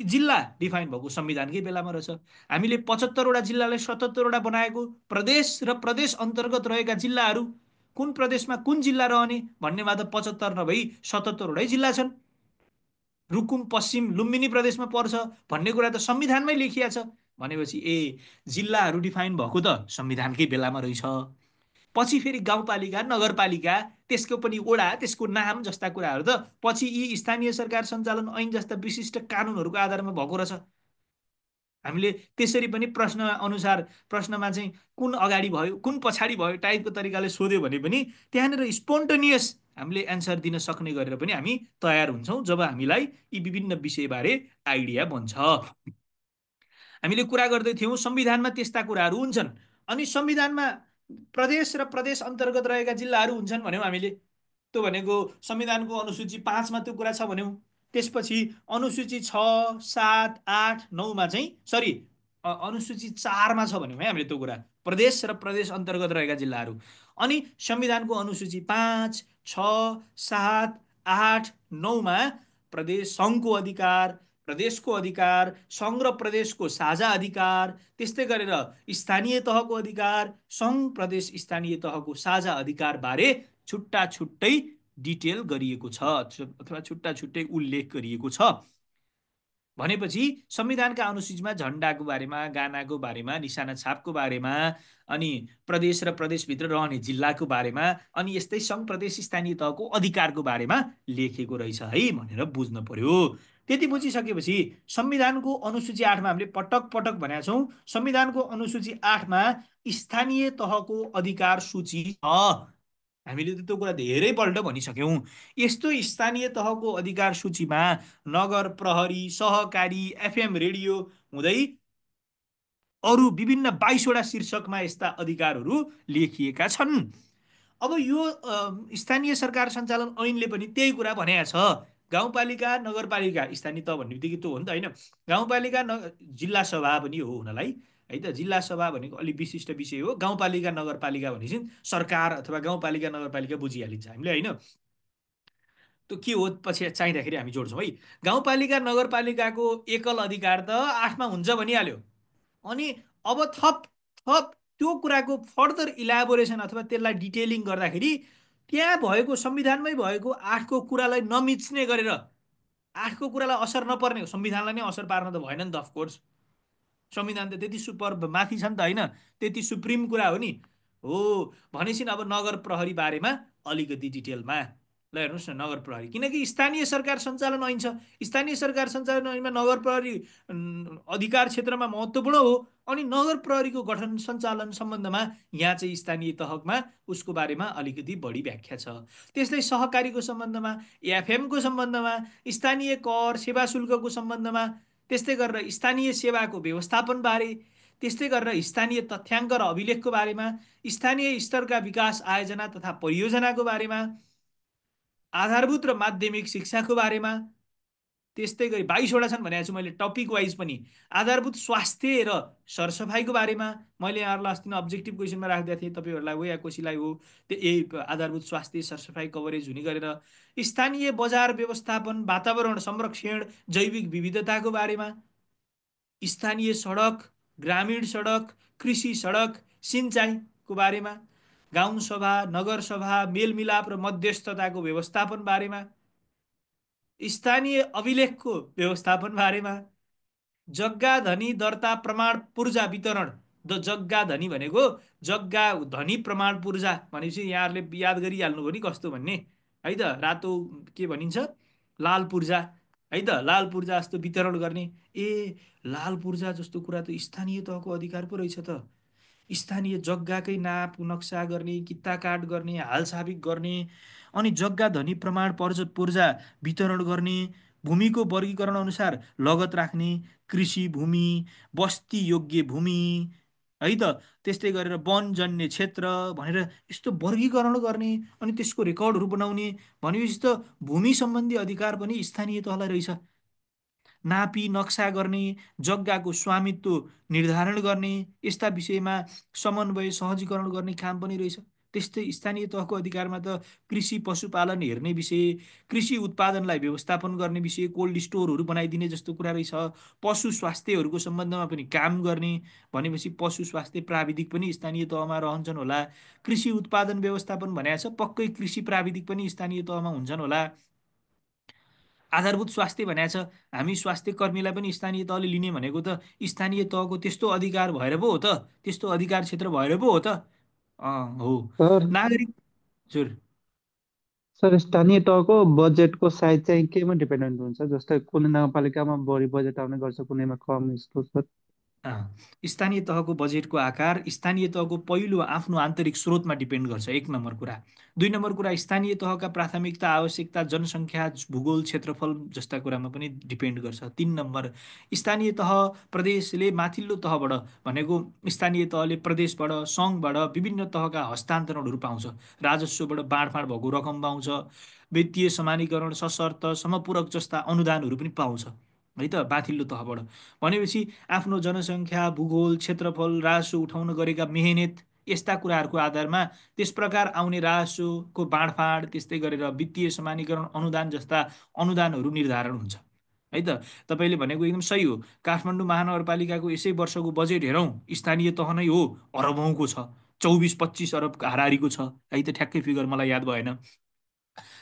जिल्ला डिफाइन भएको संविधानकै बेलामा रहेछ। हामीले 75वटा जिल्लालाई 77वटा बनाएको, प्रदेश र प्रदेश अन्तर्गत रहेका जिल्लाहरू कुन प्रदेशमा कुन जिल्ला रहने भन्नेमा त 75 नभई 77वटै जिल्ला छन्। रुकुम पश्चिम लुम्बिनी प्रदेशमा पर्छ भन्ने कुरा त संविधानमै लेखिया छ भनेपछि जिल्लाहरू डिफाइन भएको त संविधानकै बेलामा रहेछ। पछि फेरि गाउँपालिका, नगरपालिका, त्यसको पनि वडा, त्यसको नाम जस्ता कुराहरू त पछि यी स्थानीय सरकार सञ्चालन ऐन जस्ता विशिष्ट कानुनहरूको आधारमा भएको रहेछ। हामीले त्यसरी पनि प्रश्न अनुसार प्रश्नमा चाहिँ कुन अगाडि भयो कुन पछाडि भयो टाइपको तरिकाले सोध्यो भने पनि त्यहाँनिर स्पोन्टेनियस हामीले एन्सर दिन सक्ने गरेर पनि हामी तयार हुन्छौँ जब हामीलाई यी विभिन्न विषयबारे आइडिया बन्छ। हामीले कुरा गर्दै थियौँ संविधानमा त्यस्ता कुराहरू हुन्छन्। अनि संविधानमा प्रदेश र प्रदेश अन्तर्गत रहेका जिल्लाहरू हुन्छन् भन्यौँ हामीले। त्यो भनेको संविधानको अनुसूची 5मा त्यो कुरा छ भन्यौँ। त्यसपछि अनुसूची 6, 7, 8, 9मा चाहिँ अनुसूची 4मा छ भन्यौँ है हामीले त्यो कुरा, प्रदेश र प्रदेश अन्तर्गत रहेका जिल्लाहरू। अनि संविधानको अनुसूची 5, 6, 7, 8, 9मा प्रदेश सङ्घको अधिकार, प्रदेशको अधिकार, सङ्घ र प्रदेशको साझा अधिकार, त्यस्तै गरेर स्थानीय तहको अधिकार, सङ्घ प्रदेश स्थानीय तहको साझा अधिकार बारे छुट्टा छुट्टै डिटेल गरिएको छ अथवा छुट्टा छुट्टै उल्लेख गरिएको छ। भनेपछि संविधानका अनुसूचीमा झन्डाको बारेमा, गानाको बारेमा, निशाना छापको बारेमा, अनि प्रदेश र प्रदेशभित्र रहने जिल्लाको बारेमा, अनि यस्तै सङ्घ प्रदेश स्थानीय तहको अधिकारको बारेमा लेखेको रहेछ है भनेर बुझ्नु पर्यो। त्यति बुझिसकेपछि संविधानको अनुसूची 8मा हामीले पटक पटक भनेका छौँ, संविधानको अनुसूची 8मा स्थानीय तहको अधिकार सूची छ। हामीले त त्यो कुरा धेरैपल्ट भनिसक्यौँ। यस्तो स्थानीय तहको अधिकार सूचीमा नगर प्रहरी, सहकारी, एफएम रेडियो हुँदै अरू विभिन्न 22वटा शीर्षकमा यस्ता अधिकारहरू लेखिएका छन्। अब यो स्थानीय सरकार सञ्चालन ऐनले पनि त्यही कुरा भनेको छ। गाउँपालिका, नगरपालिका, स्थानीय तह भन्ने बित्तिकै त्यो हो नि त होइन। गाउँपालिका जिल्ला सभा पनि हो हुनलाई है त। जिल्ला सभा भनेको अलिक विशिष्ट विषय हो। गाउँपालिका नगरपालिका भनेपछि सरकार अथवा गाउँपालिका नगरपालिका बुझिहालिन्छ हामीले होइन। त्यो के हो पछि चाहिँदाखेरि हामी जोड्छौँ है। गाउँपालिका नगरपालिकाको एकल अधिकार त 8मा हुन्छ भनिहाल्यो। अनि अब थप थप त्यो कुराको फर्दर इलाबोरेसन अथवा त्यसलाई डिटेलिङ गर्दाखेरि त्यहाँ भएको संविधानमै भएको 8को कुरालाई नमिच्ने गरेर 8को कुरालाई असर नपर्ने, संविधानलाई नै असर पार्न त भएन नि त। अफकोर्स संविधान त त्यति सुपर माथि छ नि त होइन, त्यति सुप्रिम कुरा हो नि हो। भनेपछि अब नगर प्रहरी बारेमा अलिकति डिटेलमा ल हेर्नुहोस् न, नगर प्रहरी, किनकि स्थानीय सरकार सञ्चालन ऐन छ। स्थानीय सरकार सञ्चालन ऐनमा नगर प्रहरी अधिकार क्षेत्रमा महत्त्वपूर्ण हो। अनि नगर प्रहरीको गठन सञ्चालन सम्बन्धमा यहाँ चाहिँ स्थानीय तहमा उसको बारेमा अलिकति बढी व्याख्या छ। त्यस्तै सहकारीको सम्बन्धमा, एफएमको सम्बन्धमा, स्थानीय कर सेवा शुल्कको सम्बन्धमा, त्यस्तै गरेर स्थानीय सेवाको व्यवस्थापनबारे, त्यस्तै गरेर स्थानीय तथ्याङ्क र अभिलेखको बारेमा, स्थानीय स्तरका विकास आयोजना तथा परियोजनाको बारेमा, आधारभूत र माध्यमिक शिक्षाको बारेमा, त्यस्तै गरी 22वटा छन् भनेको छु मैले टपिक वाइज पनि। आधारभूत स्वास्थ्य र सरसफाइको बारेमा मैले यहाँहरूलाई अस्ति नै अब्जेक्टिभ क्वेसनमा राखिदिएको थिएँ, तपाईँहरूलाई हो या कसैलाई हो, त्यो यही आधारभूत स्वास्थ्य सरसफाइ कभरेज हुने गरेर स्थानीय बजार व्यवस्थापन, वातावरण संरक्षण, जैविक विविधताको बारेमा, स्थानीय सडक, ग्रामीण सडक, कृषि सडक, सिँचाइको बारेमा, गाउँसभा, नगरसभा, मेलमिलाप र मध्यस्थताको व्यवस्थापन बारेमा, स्थानीय अभिलेखको व्यवस्थापन बारेमा, जग्गा धनी दर्ता प्रमाण पूर्जा वितरण। जग्गा धनी भनेको जग्गा धनी प्रमाण पूर्जा भनेपछि यहाँहरूले याद गरिहाल्नु भयो नि कस्तो भन्ने है त। रातो के भनिन्छ, लाल पूर्जा है त, लाल पूर्जा जस्तो वितरण गर्ने। ए लाल पूर्जा जस्तो कुरा त स्थानीय तहको अधिकार पो रहेछ त। स्थानीय जग्गाकै नाप नक्सा गर्ने, किता काट गर्ने, हालसाबिक गर्ने, अनि जग्गा धनी प्रमाण पूर्जा वितरण गर्ने, भूमिको वर्गीकरण अनुसार लगत राख्ने, कृषि भूमि, बस्ती योग्य भूमि है त, त्यस्तै गरेर वनजन्य क्षेत्र भनेर यस्तो वर्गीकरण गर्ने अनि त्यसको रेकर्डहरू बनाउने भनेपछि त भूमि सम्बन्धी अधिकार पनि स्थानीय तहलाई रहेछ। नापी नक्सा गर्ने, जग्गाको स्वामित्व निर्धारण गर्ने, यस्ता विषयमा समन्वय सहजीकरण गर्ने काम पनि रहेछ। त्यस्तै स्थानीय तहको अधिकारमा त कृषि पशुपालन हेर्ने विषय, कृषि उत्पादनलाई व्यवस्थापन गर्ने विषय, कोल्ड स्टोरहरू बनाइदिने जस्तो कुरा रहेछ। पशु स्वास्थ्यहरूको सम्बन्धमा पनि काम गर्ने भनेपछि पशु स्वास्थ्य प्राविधिक पनि स्थानीय तहमा रहन्छन् होला। कृषि उत्पादन व्यवस्थापन भनेको छ, पक्कै कृषि प्राविधिक पनि स्थानीय तहमा हुन्छन् होला। आधारभूत स्वास्थ्य भनेको छ, हामी स्वास्थ्य कर्मीलाई पनि स्थानीय तहले लिने भनेको त स्थानीय तहको त्यस्तो अधिकार भएर पो हो त, त्यस्तो अधिकार क्षेत्र भएर पो हो त। हो। सर नागरिक हजुर सर स्थानीय तहको बजेटको साइज चाहिँ केमा डिपेन्डेन्ट हुन्छ? जस्तै कुनै नगरपालिकामा बढी बजेट आउने गर्छ, कुनैमा कम, यस्तो सर? स्थानीय तहको बजेटको आकार स्थानीय तहको पहिलो आफ्नो आन्तरिक स्रोतमा डिपेन्ड गर्छ, एक नम्बर कुरा। दुई नम्बर कुरा, स्थानीय तहका प्राथमिकता, आवश्यकता, जनसङ्ख्या, भूगोल, क्षेत्रफल जस्ता कुरामा पनि डिपेन्ड गर्छ। तिन नम्बर, स्थानीय तह प्रदेशले माथिल्लो तहबाट भनेको स्थानीय तहले प्रदेशबाट, सङ्घबाट विभिन्न तहका हस्तान्तरणहरू पाउँछ, राजस्वबाट बाँडफाँड भएको रकम पाउँछ, वित्तीय समानीकरण, सशर्त, समपूरक जस्ता अनुदानहरू पनि पाउँछ है त माथिल्लो तहबाट। भनेपछि आफ्नो जनसङ्ख्या, भूगोल, क्षेत्रफल, राजस्व उठाउन गरेका मेहनत, यस्ता कुराहरूको आधारमा त्यस प्रकार आउने राजस्वको बाँडफाँड, त्यस्तै गरेर वित्तीय समानीकरण, अनुदान जस्ता अनुदानहरू निर्धारण हुन्छ है त। तपाईँले भनेको एकदम सही हो। काठमाडौँ महानगरपालिकाको यसै वर्षको बजेट हेरौँ, स्थानीय तह नै हो, अरबौँको छ, 24-25 अरब हारारीको छ है त, ठ्याक्कै फिगर मलाई याद भएन।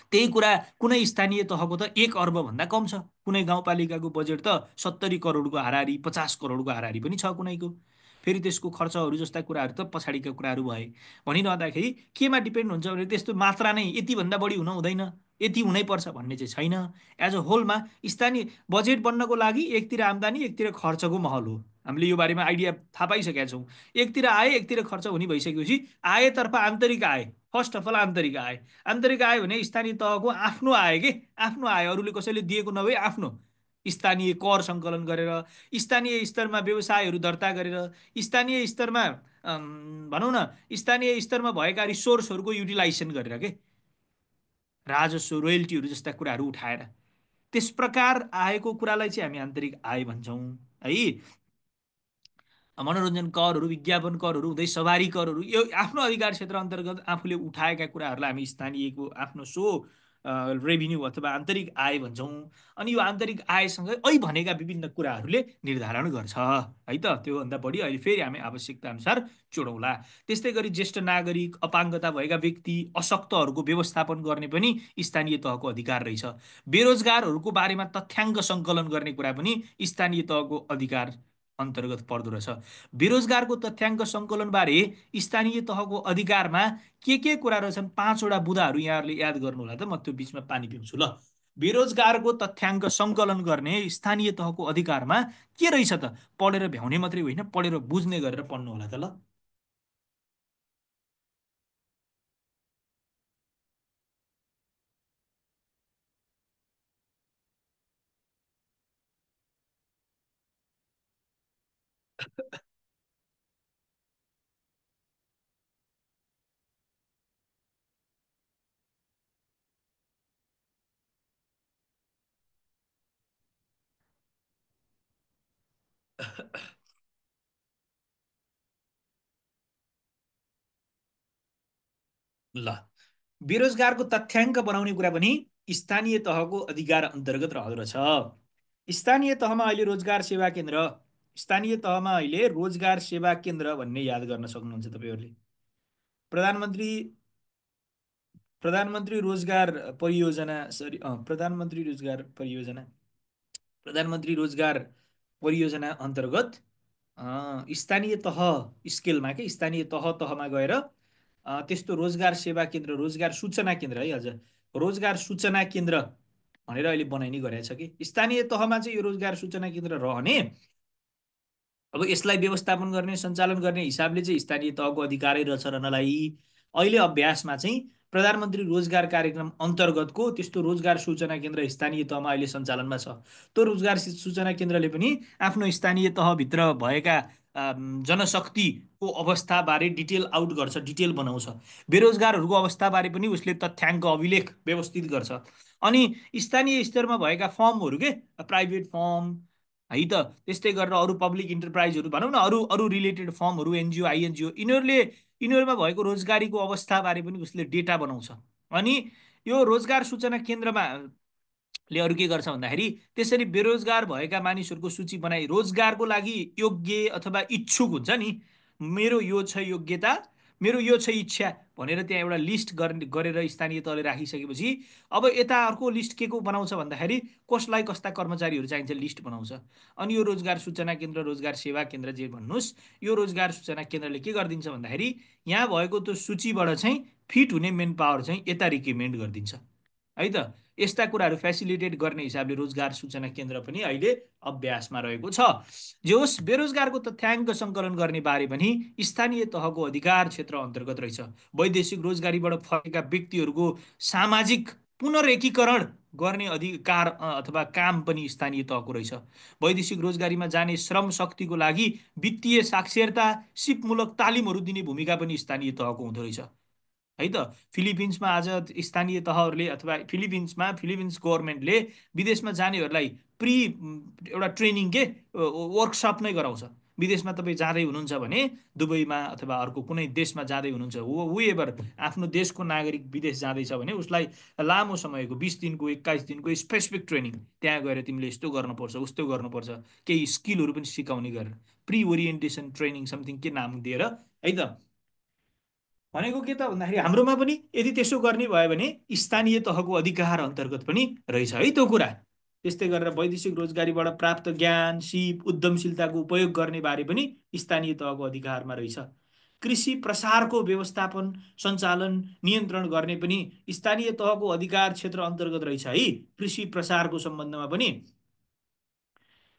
त्यही कुरा कुनै स्थानीय तहको त 1 अर्बभन्दा कम छ, कुनै गाउँपालिकाको बजेट त 70 करोडको हारारी, 50 करोडको हारारी पनि छ कुनैको। फेरि त्यसको खर्चहरू जस्ता कुराहरू त पछाडिका कुराहरू भए। भनिरहँदाखेरि केमा डिपेन्ड हुन्छ भने त्यस्तो मात्रा नै यतिभन्दा बढी हुन हुँदैन, यति हुनैपर्छ भन्ने चाहिँ छैन। एज अ होलमा स्थानीय बजेट बन्नको लागि एकतिर आम्दानी एकतिर खर्चको महल हो। हामीले यो बारेमा आइडिया थाहा पाइसकेका छौँ। एकतिर आय एकतिर खर्च हुने भइसकेपछि आयतर्फ आन्तरिक आय, फर्स्ट अफ अल आन्तरिक आय। आन्तरिक आय भने स्थानीय तहको आफ्नो आय के, आफ्नो आय, अरूले कसैले दिएको नभए आफ्नो स्थानीय कर सङ्कलन गरेर, स्थानीय स्तरमा व्यवसायहरू दर्ता गरेर, स्थानीय स्तरमा भनौँ न स्थानीय स्तरमा भएका रिसोर्सहरूको युटिलाइजेसन गरेर के, राजस्व, रोयल्टीहरू जस्ता कुराहरू उठाएर त्यस प्रकार आएको कुरालाई चाहिँ हामी आन्तरिक आय भन्छौँ है। मनोरञ्जन करहरू, विज्ञापन करहरू हुँदै सवारी करहरू, यो आफ्नो अधिकार क्षेत्र अन्तर्गत आफूले उठाएका कुराहरूलाई हामी स्थानीयको आफ्नो रेभिन्यू अथवा आन्तरिक आय भन्छौँ। अनि यो आन्तरिक आयसँगै भनेका विभिन्न कुराहरूले निर्धारण गर्छ है त। त्योभन्दा बढी अहिले फेरि हामी आवश्यकता अनुसार जोडौँला। त्यस्तै गरी ज्येष्ठ नागरिक, अपाङ्गता भएका व्यक्ति, अशक्तहरूको व्यवस्थापन गर्ने पनि स्थानीय तहको अधिकार रहेछ। बेरोजगारहरूको बारेमा तथ्याङ्क सङ्कलन गर्ने कुरा पनि स्थानीय तहको अधिकार अन्तर्गत पर्दो रहेछ। बेरोजगारको तथ्याङ्क सङ्कलनबारे स्थानीय तहको अधिकारमा के कुरा रहेछन् 5वटा बुदाहरू यहाँहरूले याद गर्नु होला त, म त्यो बिचमा पानी पिउँछु ल। बेरोजगारको तथ्याङ्क सङ्कलन गर्ने स्थानीय तहको अधिकारमा के रहेछ त? पढेर भ्याउने मात्रै होइन, पढेर बुझ्ने गरेर पढ्नु होला त ल। ल, बेरोजगारको तथ्याङ्क बनाउने कुरा पनि स्थानीय तहको अधिकार अन्तर्गत रहँदो रहेछ। स्थानीय तहमा अहिले रोजगार सेवा केन्द्र, स्थानीय तहमा अहिले रोजगार सेवा केन्द्र भन्ने याद गर्न सक्नुहुन्छ तपाईँहरूले। प्रधानमन्त्री प्रधानमन्त्री रोजगार परियोजना, सरी प्रधानमन्त्री रोजगार परियोजना, प्रधानमन्त्री रोजगार परियोजना अन्तर्गत स्थानीय तह स्केलमा के स्थानीय तहमा गएर त्यस्तो रोजगार सेवा केन्द्र, रोजगार सूचना केन्द्र है, हजुर रोजगार सूचना केन्द्र भनेर अहिले बनाइ नै गरेको छ कि स्थानीय तहमा चाहिँ यो रोजगार सूचना केन्द्र रहने। अब यसलाई व्यवस्थापन गर्ने, सञ्चालन गर्ने हिसाबले चाहिँ स्थानीय तहको अधिकारै रहेछ रहनलाई। अहिले अभ्यासमा चाहिँ प्रधानमन्त्री रोजगार कार्यक्रम अन्तर्गतको त्यस्तो रोजगार सूचना केन्द्र स्थानीय तहमा अहिले सञ्चालनमा छ। त्यो रोजगार सूचना केन्द्रले पनि आफ्नो स्थानीय तहभित्र भएका जनशक्तिको अवस्थाबारे डिटेल आउट गर्छ, डिटेल बनाउँछ। बेरोजगारहरूको अवस्थाबारे पनि उसले तथ्याङ्क अभिलेख व्यवस्थित गर्छ। अनि स्थानीय स्तरमा भएका फर्महरू के प्राइभेट फर्म है त, त्यस्तै गरेर अरू पब्लिक इन्टरप्राइजहरू भनौँ न, अरू अरू रिलेटेड फर्महरू, एनजिओ आइएनजिओ, यिनीहरूमा भएको रोजगारीको अवस्थाबारे पनि उसले डेटा बनाउँछ। अनि यो रोजगार सूचना केन्द्रमा ले अरू के गर्छ भन्दाखेरि त्यसरी बेरोजगार भएका मानिसहरूको सूची बनाई रोजगारको लागि योग्य अथवा इच्छुक हुन्छ नि, मेरो यो छ योग्यता, मेरो यो छ इच्छा भनेर त्यहाँ एउटा लिस्ट गरेर स्थानीय तहले राखिसकेपछि अब यता अर्को लिस्ट के को बनाउँछ भन्दाखेरि कसलाई कस्ता कर्मचारीहरू चाहिन्छ लिस्ट बनाउँछ। अनि यो रोजगार सूचना केन्द्र, रोजगार सेवा केन्द्र जे भन्नुहोस्, यो रोजगार सूचना केन्द्रले के गरिदिन्छ भन्दाखेरि यहाँ भएको त्यो सूचीबाट चाहिँ फिट हुने मेन पावर चाहिँ यता रिकमेन्ड गरिदिन्छ है त। यस्ता कुराहरू फेसिलिटेट गर्ने हिसाबले रोजगार सूचना केन्द्र पनि अहिले अभ्यासमा रहेको छ। जे होस्, बेरोजगारको तथ्याङ्क सङ्कलन गर्ने बारे पनि स्थानीय तहको अधिकार क्षेत्र अन्तर्गत रहेछ। वैदेशिक रोजगारीबाट फर्केका व्यक्तिहरूको सामाजिक पुनरेकीकरण गर्ने अधिकार अथवा काम पनि स्थानीय तहको रहेछ। वैदेशिक रोजगारीमा जाने श्रम शक्तिको लागि वित्तीय साक्षरता, सिपमूलक तालिमहरू दिने भूमिका पनि स्थानीय तहको हुँदो रहेछ है त। फिलिपिन्समा आज स्थानीय तहहरूले अथवा फिलिपिन्स गभर्मेन्टले विदेशमा जानेहरूलाई एउटा ट्रेनिङ के वर्कसप नै गराउँछ। विदेशमा तपाईँ जाँदै हुनुहुन्छ भने दुबईमा अथवा अर्को कुनै देशमा जाँदै हुनुहुन्छ, वेभर आफ्नो देशको नागरिक विदेश जाँदैछ भने उसलाई लामो समयको 20 दिनको 21 दिनको स्पेसिफिक ट्रेनिङ, त्यहाँ गएर तिमीले यस्तो गर्नुपर्छ, उस्तो गर्नुपर्छ, केही स्किलहरू पनि सिकाउने गरेर प्री ओरिएन्टेसन ट्रेनिङ समथिङ के नाम दिएर है त। भनेको के त भन्दाखेरि हाम्रोमा पनि यदि त्यसो गर्ने भयो भने स्थानीय तहको अधिकार अन्तर्गत पनि रहेछ है त्यो कुरा। त्यस्तै गरेर वैदेशिक रोजगारीबाट प्राप्त ज्ञान, सिप, उद्यमशीलताको उपयोग गर्ने बारे पनि स्थानीय तहको अधिकारमा रहेछ। कृषि प्रसारको व्यवस्थापन, सञ्चालन, नियन्त्रण गर्ने पनि स्थानीय तहको अधिकार क्षेत्र अन्तर्गत रहेछ है, कृषि प्रसारको सम्बन्धमा पनि।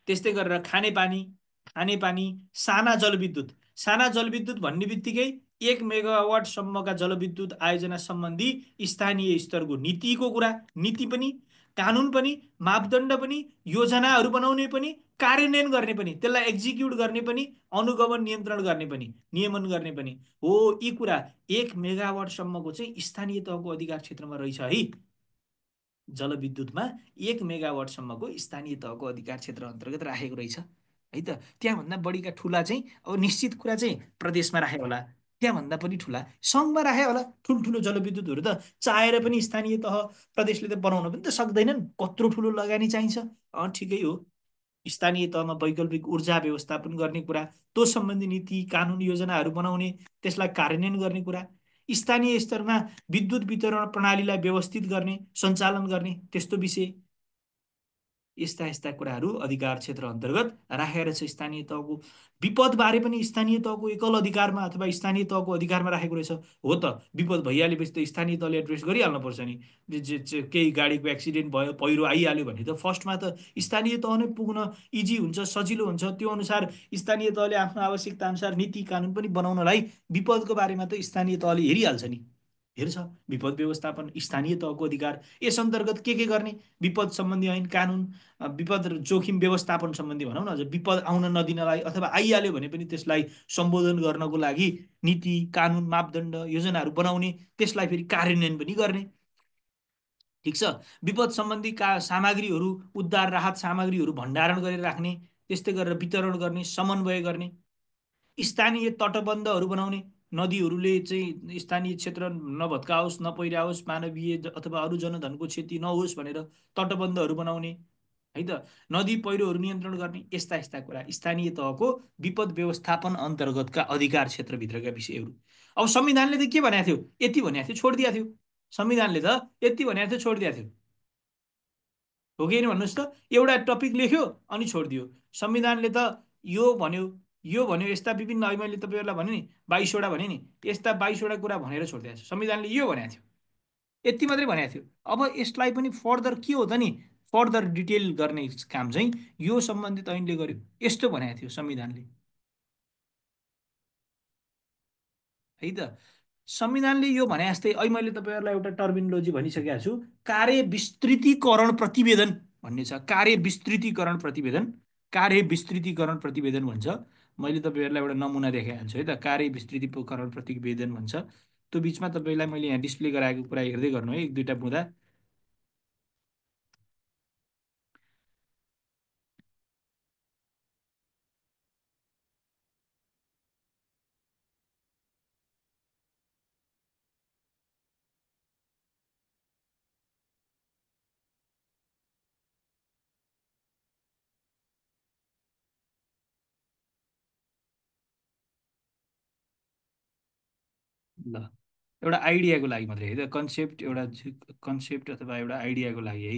त्यस्तै गरेर खानेपानी, साना जलविद्युत भन्ने बित्तिकै 1 मेगावाटसम्मका जलविद्युत आयोजना सम्बन्धी स्थानीय स्तरको नीतिको कुरा, नीति पनि, कानुन पनि, मापदण्ड पनि, योजनाहरू बनाउने पनि, कार्यान्वयन गर्ने पनि, त्यसलाई एक्जिक्युट गर्ने पनि, अनुगमन नियन्त्रण गर्ने पनि, नियमन गर्ने पनि हो। यी कुरा 1 मेगावाटसम्मको चाहिँ स्थानीय तहको अधिकार क्षेत्रमा रहेछ है। जलविद्युतमा 1 मेगावाटसम्मको स्थानीय तहको अधिकार क्षेत्र अन्तर्गत राखेको रहेछ है त। त्यहाँभन्दा बढीका ठुला चाहिँ अब निश्चित कुरा चाहिँ प्रदेशमा राखे होला, त्यहाँभन्दा पनि ठुला सङ्घमा राखे होला। ठुल्ठुलो जलविद्युतहरू त चाहेर पनि स्थानीय तह प्रदेशले त बनाउन पनि त सक्दैनन्, कत्रो ठुलो लगानी चाहिन्छ। ठिकै हो, स्थानीय तहमा वैकल्पिक ऊर्जा व्यवस्थापन गर्ने कुरा, त्यो सम्बन्धी नीति, कानुन, योजनाहरू बनाउने, त्यसलाई कार्यान्वयन गर्ने कुरा, स्थानीय स्तरमा विद्युत वितरण प्रणालीलाई व्यवस्थित गर्ने, सञ्चालन गर्ने त्यस्तो विषय, यस्ता यस्ता कुराहरू अधिकार क्षेत्र अन्तर्गत राखेर छ स्थानीय तहको। विपदबारे पनि स्थानीय तहको एकल अधिकारमा अथवा स्थानीय तहको अधिकारमा राखेको रहेछ। हो त विपद भइहालेपछि त स्थानीय तहले एड्रेस गरिहाल्नुपर्छ नि। केही गाडीको एक्सिडेन्ट भयो, पहिरो आइहाल्यो भने त फर्स्टमा त स्थानीय तह नै पुग्न इजी हुन्छ, सजिलो हुन्छ। त्यो अनुसार स्थानीय तहले आफ्नो आवश्यकता अनुसार नीति कानुन पनि बनाउनलाई विपदको बारेमा त स्थानीय तहले हेरिहाल्छ नि, हेर्छ। विपद व्यवस्थापन स्थानीय तहको अधिकार। यस अन्तर्गत के गर्ने? विपद सम्बन्धी ऐन कानुन, विपद जोखिम व्यवस्थापन सम्बन्धी भनौँ न, विपद आउन नदिनलाई अथवा आइहाल्यो भने पनि त्यसलाई सम्बोधन गर्नको लागि नीति कानुन मापदण्ड योजनाहरू बनाउने, त्यसलाई फेरि कार्यान्वयन पनि गर्ने। ठिक छ। विपद सम्बन्धी सामग्रीहरू, उद्धार राहत सामग्रीहरू भण्डारण गरेर राख्ने, त्यस्तै गरेर वितरण गर्ने, समन्वय गर्ने। स्थानीय तटबन्धहरू बनाउने, नदीहरूले चाहिँ स्थानीय क्षेत्र नभत्काओस्, नपहिराओस्, मानवीय अथवा अरू जनधनको क्षति नहोस् भनेर तटबन्धहरू बनाउने है त। नदी पहिरोहरू नियन्त्रण गर्ने, यस्ता यस्ता कुरा स्थानीय तहको विपद व्यवस्थापन अन्तर्गतका अधिकार क्षेत्रभित्रका विषयहरू। अब संविधानले त के भनेको थियो? यति भनेको थियो, छोडिदिएको थियो। संविधानले त यति भनेको थियो, छोडिदिएको थियो। हो कि होइन भन्नुहोस् त? एउटा टपिक लेख्यो अनि छोडिदियो। संविधानले त यो भन्यो, यो भन्यो, यस्ता विभिन्न, अहिले मैले तपाईँहरूलाई भने नि 22वटा भने नि, यस्ता 22वटा कुरा भनेर छोडिदिएको छ। संविधानले यो भनेको थियो, यति मात्रै भनेको थियो। अब यसलाई पनि फर्दर के हो त नि, फर्दर डिटेल गर्ने काम चाहिँ यो सम्बन्धित ऐनले गर्यो। यस्तो भनेको थियो संविधानले है त। संविधानले यो भने जस्तै अहिले मैले तपाईँहरूलाई एउटा टर्मिनोलोजी भनिसकेको छु, कार्य विस्तृतीकरण प्रतिवेदन भन्ने छ। कार्य विस्तृतीकरण प्रतिवेदन, कार्य विस्तृतीकरण प्रतिवेदन भन्छ। मैले तपाईँहरूलाई एउटा नमुना देखाइहाल्छु है त। कार्य विस्तृतीकरण प्रतिवेदन भन्छ। त्यो बिचमा तपाईँलाई मैले यहाँ डिस्प्ले गराएको कुरा हेर्दै गर्नु है, एक दुईवटा बुँदा। ल, एउटा आइडियाको लागि मात्रै है त, कन्सेप्ट, एउटा कन्सेप्ट अथवा एउटा आइडियाको लागि है।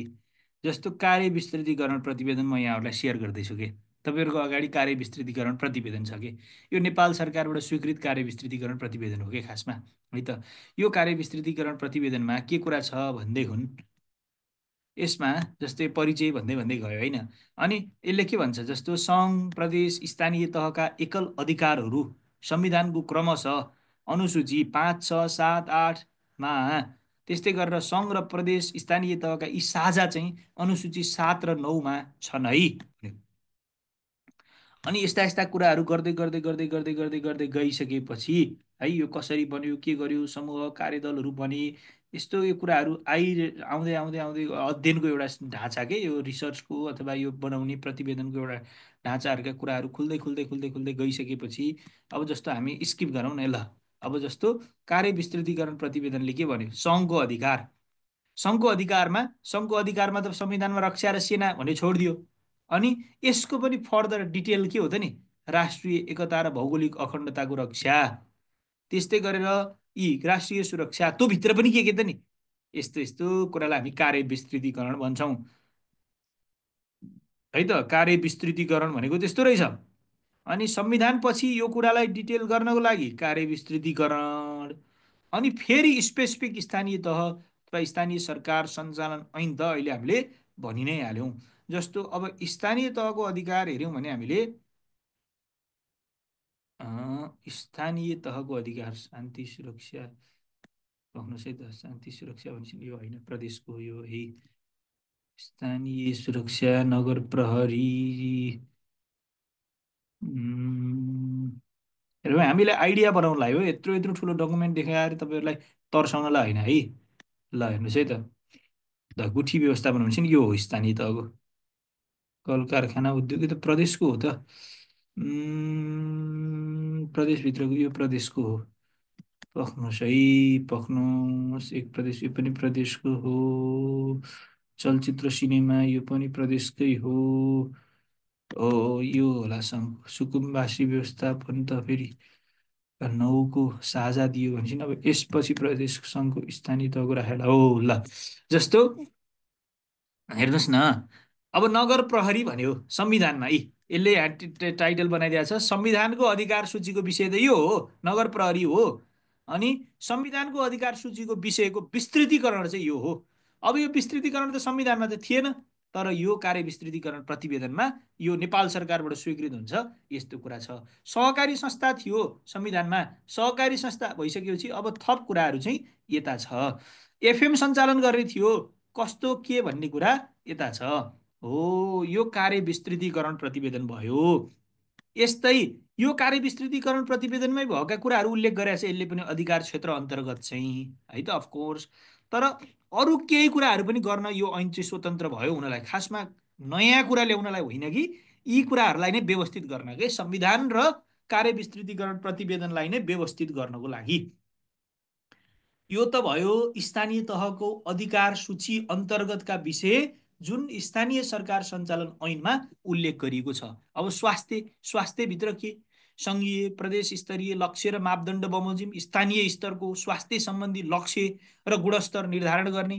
जस्तो कार्य विस्तृतीकरण प्रतिवेदन म यहाँहरूलाई सेयर गर्दैछु कि तपाईँहरूको अगाडि कार्य विस्तृतीकरण प्रतिवेदन छ कि यो नेपाल सरकारबाट स्वीकृत कार्य विस्तृतीकरण प्रतिवेदन हो कि खासमा है त। यो कार्य विस्तृतीकरण प्रतिवेदनमा के कुरा छ भन्दै हुन्, यसमा जस्तै परिचय भन्दै भन्दै गयो होइन। अनि यसले के भन्छ, जस्तो सङ्घ, प्रदेश, स्थानीय तहका एकल अधिकारहरू संविधानको क्रमशः अनुसूची 5, 6, 7, 8मा, त्यस्तै गरेर सङ्घ र प्रदेश स्थानीय तहका यी साझा चाहिँ अनुसूची 7 र 9मा छन् है। अनि यस्ता यस्ता कुराहरू गर्दै गर्दै गर्दै गर्दै गर्दै गर्दै गइसकेपछि है, यो कसरी बन्यो, के गर्यो, समूह कार्यदलहरू बने, यस्तो यो कुराहरू आउँदै आउँदै आउँदै अध्ययनको एउटा ढाँचा के यो रिसर्चको अथवा यो बनाउने प्रतिवेदनको एउटा ढाँचाहरूका कुराहरू खुल्दै खुल्दै खुल्दै खुल्दै गइसकेपछि अब जस्तो हामी स्किप गरौँ न ल। अब जस्तो कार्य विस्तृतीकरण प्रतिवेदनले के भन्यो, सङ्घको अधिकार, सङ्घको अधिकारमा त संविधानमा रक्षा र सेना भन्ने छोडिदियो। अनि यसको पनि फर्दर डिटेल के हो त नि, राष्ट्रिय एकता र भौगोलिक अखण्डताको रक्षा, त्यस्तै गरेर यी राष्ट्रिय सुरक्षा, त्यो भित्र पनि के त नि, यस्तो यस्तो कुरालाई हामी कार्य विस्तृतीकरण भन्छौँ है त। कार्य विस्तृतीकरण भनेको त्यस्तो रहेछ। अनि संविधान पछि यो कुरालाई डिटेल गर्नको लागि कार्य विस्तृतीकरण, अनि फेरि स्पेसिफिक स्थानीय तह अथवा स्थानीय सरकार सञ्चालन ऐन त अहिले हामीले भनि नै हाल्यौँ। जस्तो अब स्थानीय तहको अधिकार हेऱ्यौँ भने हामीले स्थानीय तहको अधिकार, शान्ति सुरक्षा, भन्नुहोस् है त, शान्ति सुरक्षा भन्छ यो होइन, प्रदेशको यो है, स्थानीय सुरक्षा, नगर प्रहरी, हामीले आइडिया बनाउनलाई हो। यत्रो यत्रो ठुलो डकुमेन्ट देखाएर तपाईँहरूलाई तर्साउनलाई होइन है। ल हेर्नुहोस् है त, गुठी व्यवस्थापन भन्छ नि, यो हो स्थानीय तहको। कल कारखाना उद्योग, यो त प्रदेशको हो त, प्रदेशभित्रको यो प्रदेशको हो। पक्नुहोस् है, पक्नुहोस्, एक प्रदेश, यो पनि प्रदेशको हो। चलचित्र सिनेमा, यो पनि प्रदेशकै हो। यो होला सङ्घ। सुकुम्बासी व्यवस्थापन त फेरि 9को साझा दियो भनेपछि अब यसपछि प्रदेश सङ्घको स्थानीय तहको राखेर हो। ल जस्तो हेर्नुहोस् न, अब नगर प्रहरी भन्यो संविधानमा यसले टाइटल बनाइदिएको छ संविधानको अधिकार सूचीको विषय त यो हो, नगर प्रहरी हो। अनि संविधानको अधिकार सूचीको विषयको विस्तृतीकरण चाहिँ यो हो। अब यो विस्तृतीकरण त संविधानमा त थिएन, तर यो कार्य विस्तृतीकरण प्रतिवेदनमा यो नेपाल सरकारबाट स्वीकृत हुन्छ, यस्तो कुरा छ। सहकारी संस्था थियो संविधानमा, सहकारी संस्था भइसकेपछि अब थप कुराहरू चाहिँ यता छ। एफएम सञ्चालन गर्ने थियो, कस्तो के भन्ने कुरा यता छ। हो, यो कार्य विस्तृतीकरण प्रतिवेदन भयो। यस्तै यो कार्य विस्तृतीकरण प्रतिवेदनमै भएका कुराहरू उल्लेख गरेको छ, यसले पनि अधिकार क्षेत्र अन्तर्गत चाहिँ है त अफकोर्स। तर अरू केही कुराहरू पनि गर्न यो ऐन चाहिँ स्वतन्त्र भयो हुनलाई, खासमा नयाँ कुरा ल्याउनलाई होइन कि यी कुराहरूलाई नै व्यवस्थित गर्न के संविधान र कार्य विस्तृतीकरण प्रतिवेदनलाई नै व्यवस्थित गर्नको लागि। यो त भयो स्थानीय तहको अधिकार सूची अन्तर्गतका विषय जुन स्थानीय सरकार सञ्चालन ऐनमा उल्लेख गरिएको छ। अब स्वास्थ्यभित्र के सङ्घीय प्रदेश स्तरीय लक्ष्य र मापदण्ड बमोजिम स्थानीय स्तरको स्वास्थ्य सम्बन्धी लक्ष्य र गुणस्तर निर्धारण गर्ने,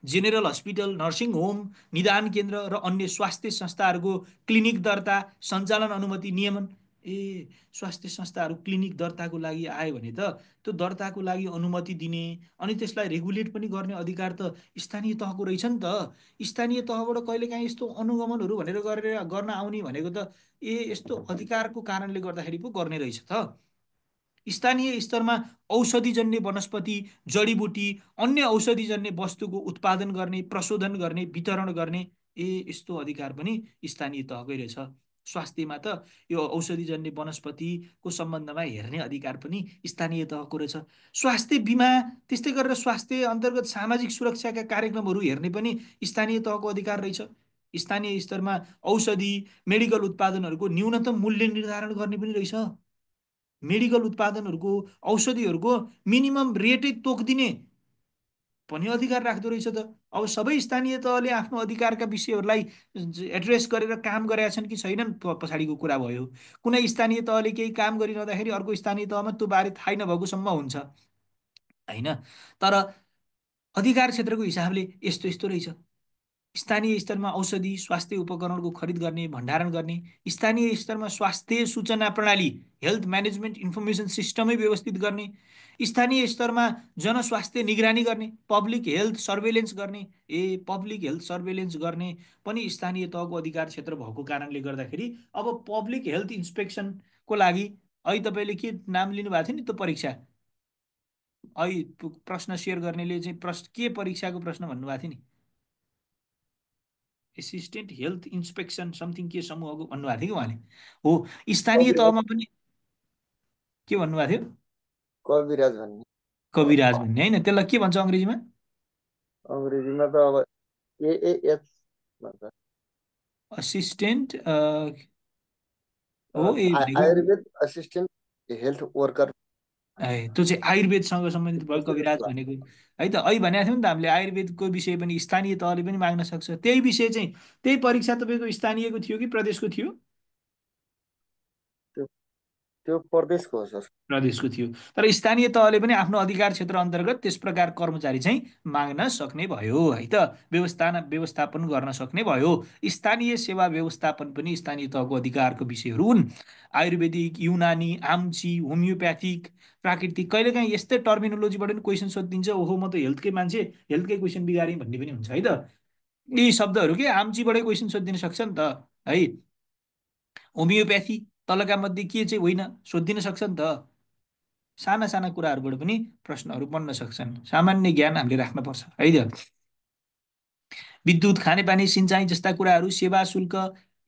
जेनेरल हस्पिटल, नर्सिङ होम, निदान केन्द्र र अन्य स्वास्थ्य संस्थाहरूको क्लिनिक दर्ता, सञ्चालन अनुमति नियमन। स्वास्थ्य संस्थाहरू क्लिनिक दर्ताको लागि आयो भने त त्यो दर्ताको लागि अनुमति दिने अनि त्यसलाई रेगुलेट पनि गर्ने अधिकार त स्थानीय तहको रहेछ नि त। स्थानीय तहबाट कहिलेकाहीँ यस्तो अनुगमनहरू भनेर गर्न आउने भनेको त यस्तो अधिकारको कारणले गर्दाखेरि पो गर्ने रहेछ त। स्थानीय स्तरमा औषधिजन्य वनस्पति, जडीबुटी, अन्य औषधिजन्य वस्तुको उत्पादन गर्ने, प्रशोधन गर्ने, वितरण गर्ने यस्तो अधिकार पनि स्थानीय तहकै रहेछ। स्वास्थ्यमा त यो औषधिजन्य वनस्पतिको सम्बन्धमा हेर्ने अधिकार पनि स्थानीय तहको रहेछ। स्वास्थ्य बिमा, त्यस्तै गरेर स्वास्थ्य अन्तर्गत सामाजिक सुरक्षाका कार्यक्रमहरू हेर्ने पनि स्थानीय तहको अधिकार रहेछ। स्थानीय स्तरमा औषधि, मेडिकल उत्पादनहरूको न्यूनतम मूल्य निर्धारण गर्ने पनि रहेछ। मेडिकल उत्पादनहरूको, औषधिहरूको मिनिमम रेटै तोकिदिने पनि अधिकार राख्दो रहेछ त। अब सबै स्थानीय तहले आफ्नो अधिकारका विषयहरूलाई एड्रेस गरेर काम गरेका छन् कि छैनन् पछाडिको कुरा भयो। कुनै स्थानीय तहले केही काम गरिरहँदाखेरि अर्को स्थानीय तहमा त्यो बारे थाहै नभएको सम्म हुन्छ होइन। तर अधिकार क्षेत्रको हिसाबले यस्तो यस्तो रहेछ। स्थानीय स्तरमा औषधि, स्वास्थ्य उपकरणको खरिद गर्ने, भण्डारण गर्ने, स्थानीय स्तरमा स्वास्थ्य सूचना प्रणाली, हेल्थ म्यानेजमेन्ट इन्फर्मेसन सिस्टमै व्यवस्थित गर्ने, स्थानीय स्तरमा जनस्वास्थ्य निगरानी गर्ने, पब्लिक हेल्थ सर्वेलेन्स गर्ने। पब्लिक हेल्थ सर्वेलेन्स गर्ने पनि स्थानीय तहको अधिकार क्षेत्र भएको कारणले गर्दाखेरि अब पब्लिक हेल्थ इन्सपेक्सनको लागि अहिले तपाईँले के नाम लिनुभएको थियो नि, त्यो परीक्षा अहिले प्रश्न सेयर गर्नेले चाहिँ के परीक्षाको प्रश्न भन्नुभएको थियो नि, एसिस्टेन्ट हेल्थ इन्सपेक्सन समथिङ के समूहको भन्नुभएको थियो कि उहाँले। हो, स्थानीय तहमा पनि के भन्नुभएको थियो, कविराज भन्ने, कविराज भन्ने होइन, त्यसलाई के भन्छ अङ्ग्रेजीमा? अङ्ग्रेजीमा त अब एएएच भन्छ, असिस्टेन्ट हो आयुर्वेद असिस्टेन्ट हेल्थ वर्कर। त्यो चाहिँ आयुर्वेदसँग सम्बन्धित भयो कविराज भनेको है त। अहिले भनेको थियौँ नि त हामीले, आयुर्वेदको विषय पनि स्थानीय तहले पनि माग्न सक्छ। त्यही विषय चाहिँ त्यही परीक्षा तपाईँको स्थानीयको थियो कि प्रदेशको थियो? त्यो प्रदेशको हो सर, प्रदेशको थियो। तर स्थानीय तहले पनि आफ्नो अधिकार क्षेत्र अन्तर्गत त्यस प्रकार कर्मचारी चाहिँ माग्न सक्ने भयो है त, व्यवस्थापन गर्न सक्ने भयो। स्थानीय सेवा व्यवस्थापन पनि स्थानीय तहको अधिकारको विषयहरू हुन्। आयुर्वेदिक, युनानी, आम्ची, होमियोप्याथिक, प्राकृतिक, कहिलेकाहीँ यस्तै टर्मिनोलोजीबाट पनि क्वेसन सोधिदिन्छ, ओहो म त हेल्थकै मान्छे, हेल्थकै क्वेसन बिगारेँ भन्ने पनि हुन्छ है त। यी शब्दहरू के आम्चीबाटै क्वेसन सोधिदिन सक्छ नि त है। होमियोप्याथी तलका मध्ये के चाहिँ होइन सोधिदिन सक्छ नि त। साना साना कुराहरूबाट पनि प्रश्नहरू बन्न सक्छन्। सामान्य ज्ञान हामीले राख्नुपर्छ है त। विद्युत, खानेपानी, सिँचाइ जस्ता कुराहरू, सेवा शुल्क,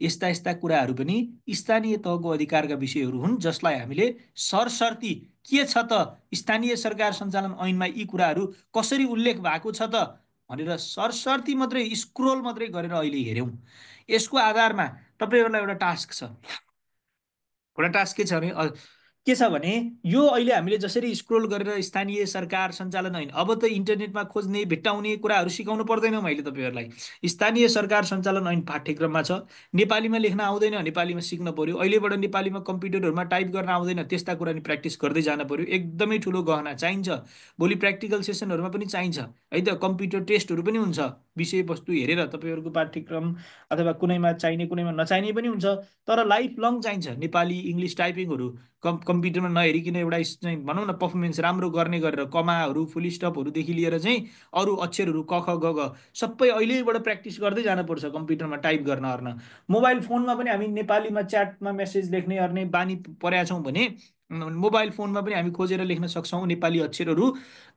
यस्ता यस्ता कुराहरू पनि स्थानीय तहको अधिकारका विषयहरू हुन्, जसलाई हामीले सरसर्ती के छ त स्थानीय सरकार सञ्चालन ऐनमा यी कुराहरू कसरी उल्लेख भएको छ त भनेर सरसर्ती मात्रै स्क्रोल मात्रै गरेर अहिले हेऱ्यौँ। यसको आधारमा तपाईँहरूलाई एउटा टास्क छ। एउटा टास्क के छ भने यो अहिले हामीले जसरी स्क्रोल गरेर स्थानीय सरकार सञ्चालन ऐन, अब त इन्टरनेटमा खोज्ने भेट्टाउने कुराहरू सिकाउनु पर्दैन मैले तपाईँहरूलाई। स्थानीय सरकार सञ्चालन ऐन पाठ्यक्रममा छ। नेपालीमा लेख्न आउँदैन, नेपालीमा सिक्न पर्यो। अहिलेबाट नेपालीमा कम्प्युटरहरूमा टाइप गर्न आउँदैन, त्यस्ता कुरा नि प्र्याक्टिस गर्दै जान पर्यो। एकदमै ठुलो गहना चाहिन्छ। भोलि प्र्याक्टिकल सेसनहरूमा पनि चाहिन्छ है त। कम्प्युटर टेस्टहरू पनि हुन्छ, विषयवस्तु हेरेर तपाईँहरूको पाठ्यक्रम अथवा कुनैमा चाहिने कुनैमा नचाहिने पनि हुन्छ, तर लाइफ लङ चाहिन्छ नेपाली इङ्ग्लिस टाइपिङहरू। कम्प्युटरमा नहेरिकन एउटा चाहिँ भनौँ न पर्फर्मेन्स राम्रो गर्ने गरेर कमाहरू फुल स्टपहरूदेखि लिएर चाहिँ अरू अक्षरहरू क ख ग घ सबै अहिलेबाट प्र्याक्टिस गर्दै जानुपर्छ कम्प्युटरमा टाइप गर्न अर्न। मोबाइल फोनमा पनि हामी नेपालीमा च्याटमा मेसेज लेख्ने अर्ने बानी परेका छौँ भने मोबाइल फोनमा पनि हामी खोजेर लेख्न सक्छौँ नेपाली अक्षरहरू,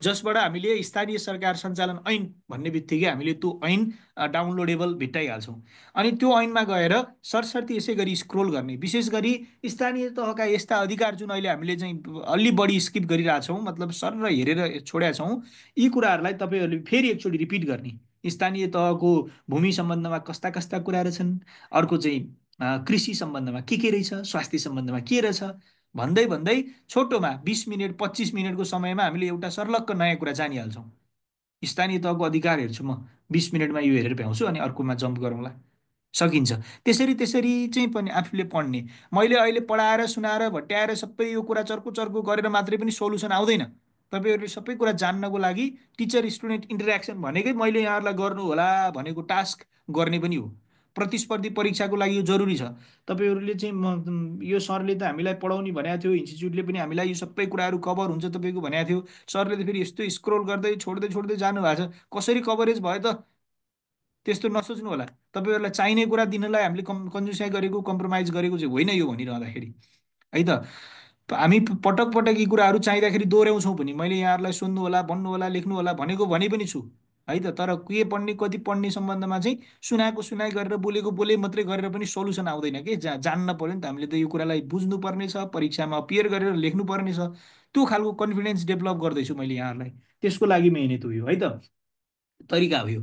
जसबाट हामीले स्थानीय सरकार सञ्चालन ऐन भन्ने बित्तिकै हामीले त्यो ऐन डाउनलोडेबल भेट्टाइहाल्छौँ। अनि त्यो ऐनमा गएर सरसर्ती यसै गरी स्क्रोल गर्ने, विशेष गरी स्थानीय तहका यस्ता अधिकार जुन अहिले हामीले चाहिँ अलि बढी स्किप गरिरहेछौँ, मतलब सर हेरेर छोडेका छौँ, यी कुराहरूलाई तपाईँहरूले फेरि एकचोटि रिपिट गर्ने। स्थानीय तहको भूमि सम्बन्धमा कस्ता कस्ता कुराहरू छन्, अर्को चाहिँ कृषि सम्बन्धमा के रहेछ, स्वास्थ्य सम्बन्धमा के रहेछ भन्दै भन्दै छोटोमा 20 मिनट 25 मिनटको समयमा हामीले एउटा सर्लक्क नयाँ कुरा जानिहाल्छौँ। स्थानीय तहको अधिकार हेर्छु म, 20 मिनटमा यो हेरेर भ्याउँछु अनि अर्कोमा जम्प गरौँला, सकिन्छ। त्यसरी त्यसरी चाहिँ पनि आफूले पढ्ने। मैले अहिले पढाएर सुनाएर भट्याएर सबै यो कुरा चर्को चर्को गरेर मात्रै पनि सोल्युसन आउँदैन। तपाईँहरूले सबै कुरा जान्नको लागि टिचर स्टुडेन्ट इन्टरेक्सन भनेकै मैले यहाँहरूलाई गर्नु होला भनेको टास्क गर्ने पनि हो। प्रतिस्पर्धी परीक्षाको लागि यो जरुरी छ। तपाईँहरूले चाहिँ यो सरले त हामीलाई पढाउने भनेको थियो, इन्स्टिच्युटले पनि हामीलाई यो सबै कुराहरू कभर हुन्छ तपाईँको भनेको थियो, सरले त फेरि यस्तो स्क्रोल गर्दै छोड्दै छोड्दै जानुभएको छ, कसरी कभरेज भयो त? त्यस्तो नसोच्नु होला। तपाईँहरूलाई चाहिने कुरा दिनलाई हामीले कन्जुसाइ गरेको कम्प्रोमाइज गरेको चाहिँ होइन यो भनिरहँदाखेरि, है त। हामी पटक पटक यी कुराहरू चाहिँदाखेरि दोहोऱ्याउँछौँ पनि। मैले यहाँहरूलाई सुन्नु होला, भन्नु होला, लेख्नु होला भनेको भने पनि छु, है त। तर के पढ्ने कति पढ्ने सम्बन्धमा चाहिँ सुनाएको सुनाइ गरेर बोलेको बोले मात्रै गरेर पनि सोल्युसन आउँदैन कि। जान्न पऱ्यो नि त हामीले त, यो कुरालाई बुझ्नुपर्ने छ, परीक्षामा अपियर गरेर लेख्नुपर्ने छ। त्यो खालको कन्फिडेन्स डेभलप गर्दैछु मैले यहाँहरूलाई, त्यसको लागि मेहनत हो यो, है त, तरिका हो यो।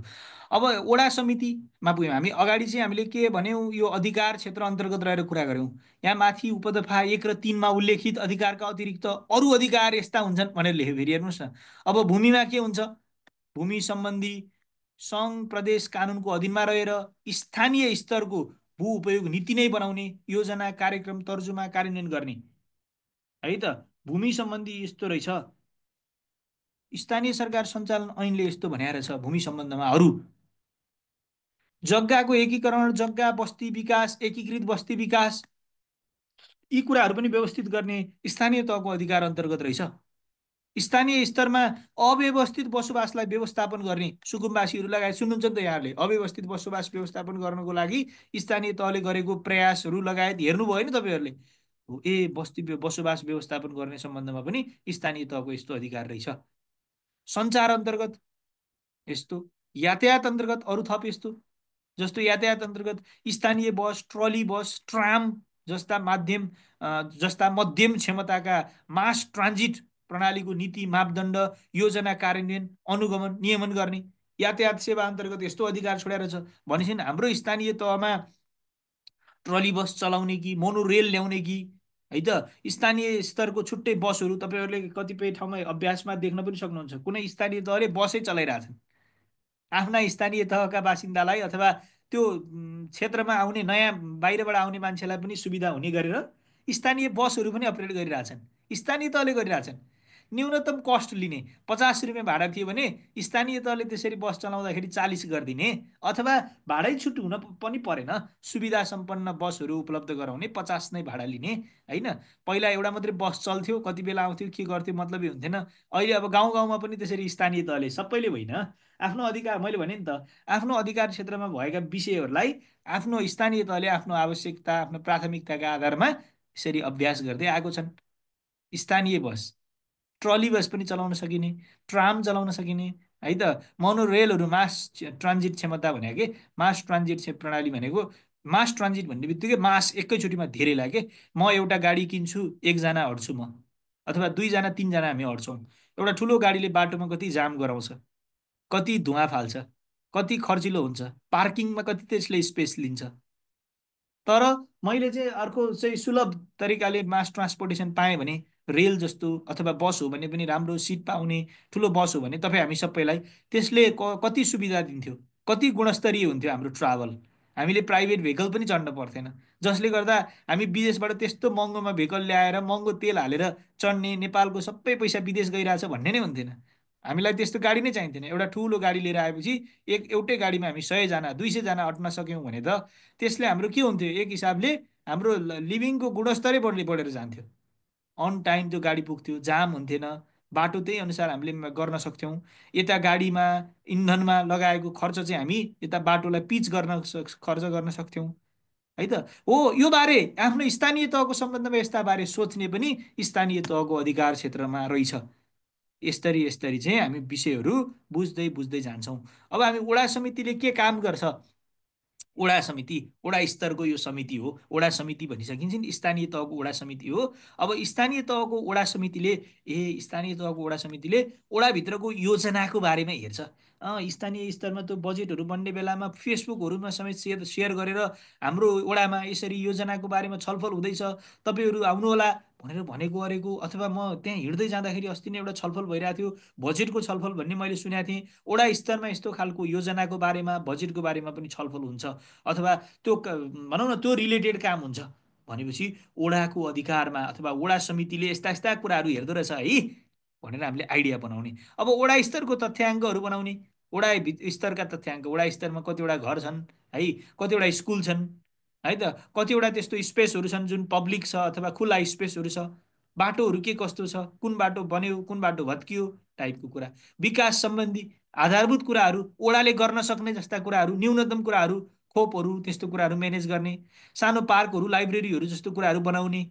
अब वडा समितिमा पुग्यौँ हामी। अगाडि चाहिँ हामीले के भन्यौँ, यो अधिकार क्षेत्र अन्तर्गत रहेर कुरा गऱ्यौँ। यहाँ माथि उपदफा 1 र 3 मा उल्लेखित अधिकारका अतिरिक्त अरू अधिकार यस्ता हुन्छन् भनेर लेख्यो। फेरि हेर्नुहोस् न, अब भूमिमा के हुन्छ, भूमि सम्बन्धी सङ्घ प्रदेश कानुनको अधीनमा रहेर स्थानीय स्तरको भू उपयोग नीति नै बनाउने, योजना कार्यक्रम तर्जुमा कार्यान्वयन गर्ने, है त। भूमि सम्बन्धी यस्तो रहेछ, स्थानीय सरकार सञ्चालन ऐनले यस्तो भनेर छ भूमि सम्बन्धमा। अरू जग्गाको एकीकरण, जग्गा बस्ती विकास, एकीकृत बस्ती विकास, यी कुराहरू पनि व्यवस्थित गर्ने स्थानीय तहको अधिकार अन्तर्गत रहेछ। स्थानीय स्तरमा अव्यवस्थित बसोबासलाई व्यवस्थापन गर्ने, सुकुम्बासीहरू लगायत सुन्नुहुन्छ नि त यहाँले, अव्यवस्थित बसोबास व्यवस्थापन गर्नको लागि स्थानीय तहले गरेको प्रयासहरू लगायत हेर्नुभयो नि तपाईँहरूले। बस्ती बसोबास व्यवस्थापन गर्ने सम्बन्धमा पनि स्थानीय तहको यस्तो अधिकार रहेछ। सञ्चार अन्तर्गत यस्तो, यातायात अन्तर्गत अरू थप यस्तो, जस्तो यातायात अन्तर्गत स्थानीय बस, ट्रली बस, ट्राम जस्ता मध्यम क्षमताका मास ट्रान्जिट प्रणालीको नीति मापदण्ड योजना कार्यान्वयन अनुगमन नियमन गर्ने। यातायात सेवा अन्तर्गत यस्तो अधिकार छोडेर छ भनेपछि हाम्रो स्थानीय तहमा ट्रली बस चलाउने कि मोनोरेल ल्याउने कि, है त। स्थानीय स्तरको छुट्टै बसहरू तपाईँहरूले कतिपय ठाउँमा अभ्यासमा देख्न पनि सक्नुहुन्छ, कुनै स्थानीय तहले बसै चलाइरहेछन्। आफ्ना स्थानीय तहका बासिन्दालाई अथवा त्यो क्षेत्रमा आउने नयाँ बाहिरबाट आउने मान्छेलाई पनि सुविधा हुने गरेर स्थानीय बसहरू पनि अपरेट गरिरहेछन्, स्थानीय तहले गरिरहेछन्। न्यूनतम कस्ट लिने, 50 रुपियाँ भाडा थियो भने स्थानीय तहले त्यसरी बस चलाउँदाखेरि 40 गरिदिने, अथवा भाडै छुट हुन पनि परेन, सुविधा सम्पन्न बसहरू उपलब्ध गराउने, 50 नै भाडा लिने, होइन। पहिला एउटा मात्रै बस चल्थ्यो, कति बेला आउँथ्यो के गर्थ्यो मतलबै हुन्थेन। अहिले अब गाउँ गाउँमा पनि त्यसरी स्थानीय तहले, सबैले होइन, आफ्नो अधिकार, मैले भने नि त, आफ्नो अधिकार क्षेत्रमा भएका विषयहरूलाई आफ्नो स्थानीय तहले आफ्नो आवश्यकता, आफ्नो प्राथमिकताका आधारमा यसरी अभ्यास गर्दै आएको छन्। स्थानीय बस, ट्रली बस पनि चलाउन सकिने, ट्राम चलाउन सकिने, है त। मोनोरेलहरू मास ट्रान्जिट क्षमता भनेको के, मास ट्रान्जिट प्रणाली भनेको, मास ट्रान्जिट भन्ने बित्तिकै मास एकैचोटिमा धेरै लाग्यो। म एउटा गाडी किन्छु, एकजना अड्छु म, अथवा 2 जना 3 जना हामी अड्छौँ। एउटा ठुलो गाडीले बाटोमा कति जाम गराउँछ, कति धुवा फाल्छ, कति खर्चिलो हुन्छ, पार्किङमा कति त्यसले स्पेस लिन्छ। तर मैले चाहिँ अर्को चाहिँ सुलभ तरिकाले मास ट्रान्सपोर्टेसन पाएँ भने, रेल जस्तो अथवा बस हो भने पनि राम्रो सिट पाउने ठुलो बस हो भने तपाईँ हामी सबैलाई त्यसले कति सुविधा दिन्थ्यो, कति गुणस्तरीय हुन्थ्यो हाम्रो ट्राभल। हामीले प्राइभेट भेहिकल पनि चढ्न पर्थेन, जसले गर्दा हामी विदेशबाट त्यस्तो महँगोमा भेहिकल ल्याएर महँगो तेल हालेर चढ्ने, नेपालको सबै पैसा विदेश गइरहेछ भन्ने नै हुन्थेन। हामीलाई त्यस्तो गाडी नै चाहिँदैन। एउटा ठुलो गाडी लिएर आएपछि एउटै गाडीमा हामी 100जना 200जना अट्न सक्यौँ भने त त्यसले हाम्रो के हुन्थ्यो, एक हिसाबले हाम्रो लिभिङको गुणस्तरै बढेर जान्थ्यो। अन टाइम त्यो गाडी पुग्थ्यो, जाम हुन्थेन, बाटो त्यही अनुसार हामीले गर्न सक्थ्यौँ। यता गाडीमा इन्धनमा लगाएको खर्च चाहिँ हामी यता बाटोलाई पिच गर्न खर्च गर्न सक्थ्यौँ, है त। हो, यो बारे आफ्नो स्थानीय तहको सम्बन्धमा यस्ता बारे सोच्ने पनि स्थानीय तहको अधिकार क्षेत्रमा रहेछ। यस्तरी यस्तरी चाहिँ हामी विषयहरू बुझ्दै बुझ्दै जान्छौँ। अब हामी वडा समितिले के काम गर्छ, वडा समिति वडा स्तरको यो समिति हो। वडा समिति भनिसकिन्छ नि, स्थानीय तहको वडा समिति हो। अब स्थानीय तहको वडा समितिले स्थानीय तहको वडा समितिले वडाभित्रको योजनाको बारेमा हेर्छ। स्थानीय स्तरमा त्यो बजेटहरू बन्ने बेलामा फेसबुकहरूमा समेत सेयर गरेर हाम्रो वडामा यसरी योजनाको बारेमा छलफल हुँदैछ, तपाईँहरू आउनुहोला भनेर भनेको गरेको। अथवा म त्यहाँ हिँड्दै जाँदाखेरि अस्ति नै एउटा छलफल भइरहेको थियो, बजेटको छलफल भन्ने मैले सुनेको थिएँ। वडा स्तरमा यस्तो खालको योजनाको बारेमा बजेटको बारेमा पनि छलफल हुन्छ, अथवा त्यो भनौँ न त्यो रिलेटेड काम हुन्छ भनेपछि वडाको अधिकारमा अथवा वडा समितिले यस्ता यस्ता कुराहरू हेर्दो रहेछ है भनेर हामीले आइडिया बनाउने। अब वडा स्तरको तथ्याङ्कहरू बनाउने, वडा स्तरका तथ्याङ्क, वडा स्तरमा कतिवटा घर छन् है, कतिवटा स्कुल छन्, है त, कतिवटा त्यस्तो स्पेसहरू छन् जुन पब्लिक छ अथवा खुला स्पेसहरू छ, बाटोहरू के कस्तो छ, कुन बाटो बन्यो कुन बाटो भत्कियो टाइपको कुरा, विकास सम्बन्धी आधारभूत कुराहरू, वडाले गर्न सक्ने जस्ता कुराहरू, न्यूनतम कुराहरू, खोपहरू, त्यस्तो कुराहरू म्यानेज गर्ने, सानो पार्कहरू लाइब्रेरीहरू जस्तो कुराहरू बनाउने,